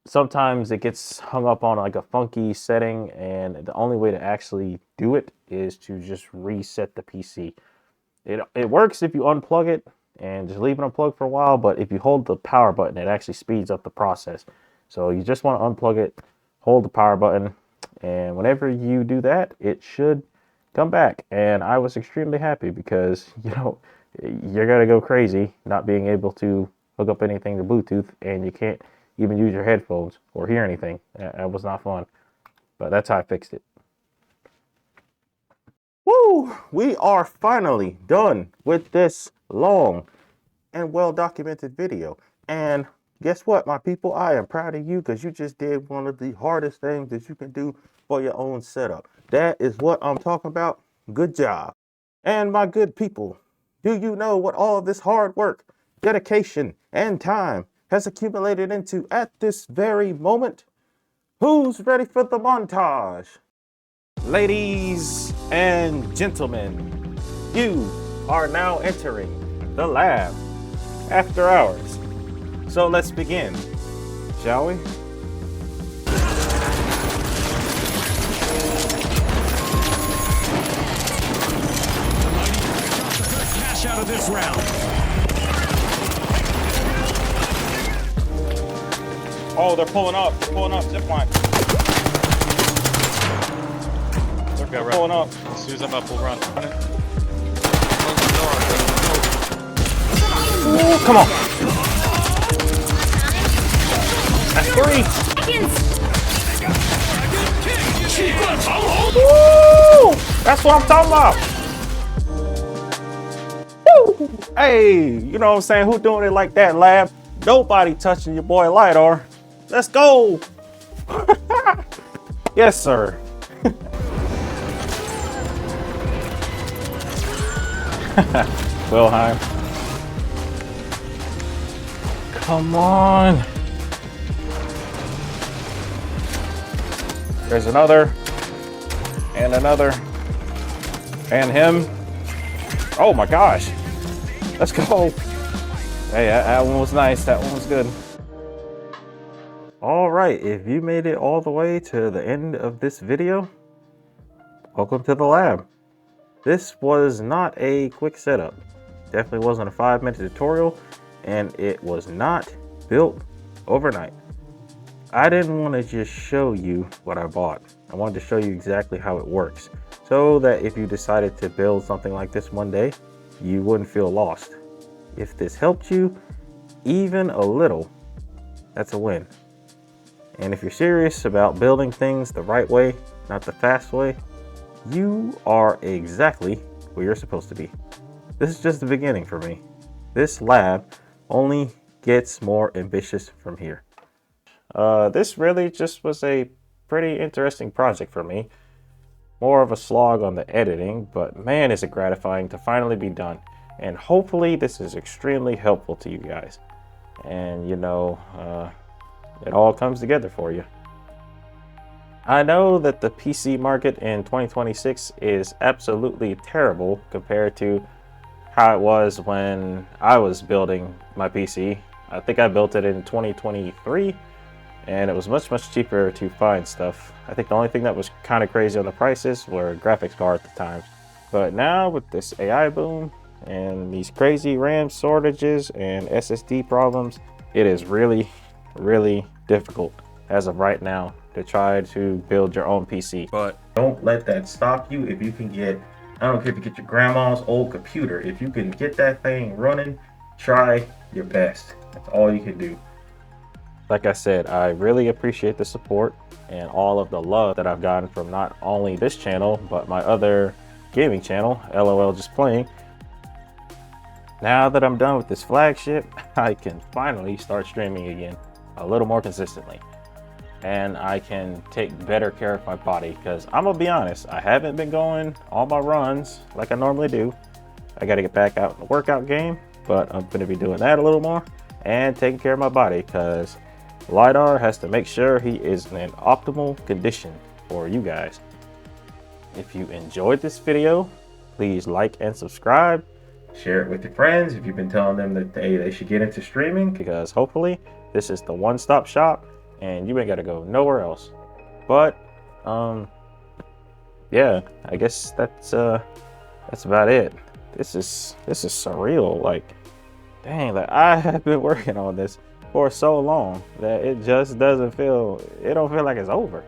A: sometimes it gets hung up on like a funky setting, and the only way to actually do it is to just reset the PC. It works if you unplug it and just leave it unplugged for a while, but if you hold the power button, it actually speeds up the process. So you just want to unplug it, hold the power button, and whenever you do that, it should come back. And I was extremely happy because, you're going to go crazy not being able to hook up anything to Bluetooth, and you can't even use your headphones or hear anything. That was not fun, but that's how I fixed it. Woo! We are finally done with this long and well-documented video. And guess what, my people? I am proud of you because you just did one of the hardest things that you can do for your own setup. That is what I'm talking about. Good job. And my good people, do you know what all of this hard work, dedication, and time has accumulated into at this very moment? Who's ready for the montage? Ladies and gentlemen, you are now entering the lab after hours. So let's begin, shall we?
B: Cash out of this round.
A: Oh, they're pulling up. They're pulling up. Zip line. They're pulling up.
E: As soon as I'm up, we'll run.
A: Ooh, come on. That's 3. Woo! That's what I'm talking about. Woo! Hey, you know what I'm saying? Who doing it like that, lab? Nobody touching your boy LiDAR. Let's go. Yes, sir. Wilhelm. Come on. There's another. And another. And him. Oh my gosh. Let's go. Hey, that one was nice. That one was good. All right, if you made it all the way to the end of this video, welcome to the lab. This was not a quick setup. Definitely wasn't a 5-minute tutorial, and it was not built overnight. I didn't want to just show you what I bought. I wanted to show you exactly how it works, so that if you decided to build something like this one day, you wouldn't feel lost. If this helped you even a little, that's a win. And if you're serious about building things the right way, not the fast way, you are exactly where you're supposed to be. This is just the beginning for me. This lab only gets more ambitious from here. This really just was a pretty interesting project for me. More of a slog on the editing, but man, is it gratifying to finally be done. And hopefully this is extremely helpful to you guys. And you know, it all comes together for you. I know that the PC market in 2026 is absolutely terrible compared to how it was when I was building my PC. I think I built it in 2023 and it was much cheaper to find stuff. I think the only thing that was kind of crazy on the prices were graphics cards at the time. But now with this AI boom and these crazy RAM shortages and SSD problems, it is really difficult as of right now to try to build your own PC. But don't let that stop you. If you can get, I don't care if you get your grandma's old computer, if you can get that thing running, try your best. That's all you can do. Like I said, I really appreciate the support and all of the love that I've gotten from not only this channel, but my other gaming channel, LOLjustplayin. Now that I'm done with this flagship, I can finally start streaming again a little more consistently. And I can take better care of my body, because I'm gonna be honest, I haven't been going on my runs like I normally do. I gotta get back out in the workout game, but I'm gonna be doing that a little more and taking care of my body, because LiDAR has to make sure he is in optimal condition for you guys. If you enjoyed this video, please like and subscribe. Share it with your friends if you've been telling them that they should get into streaming, because hopefully this is the one-stop shop and you ain't gotta go nowhere else. But yeah, I guess that's about it. This is surreal. Like, dang, like I have been working on this for so long that it just don't feel like it's over.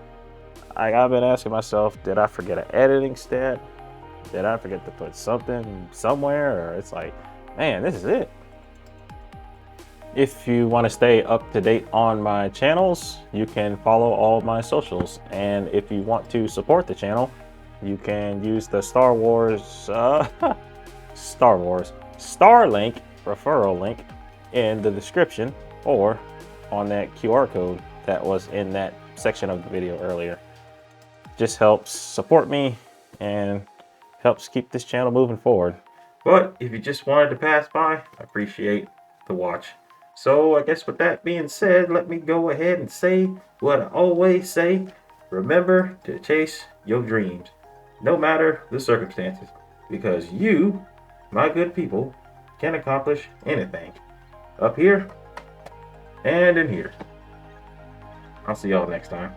A: Like, I've been asking myself, did I forget an editing step? Did I forget to put something somewhere? Or it's like, man, this is it. If you want to stay up to date on my channels, you can follow all my socials. And if you want to support the channel, you can use the Starlink referral link in the description or on that QR code that was in that section of the video earlier. Just helps support me and helps keep this channel moving forward. But if you just wanted to pass by, I appreciate the watch. So I guess with that being said, let me go ahead and say what I always say. Remember to chase your dreams, no matter the circumstances, because you, my good people, can accomplish anything. Up here and in here. I'll see y'all next time.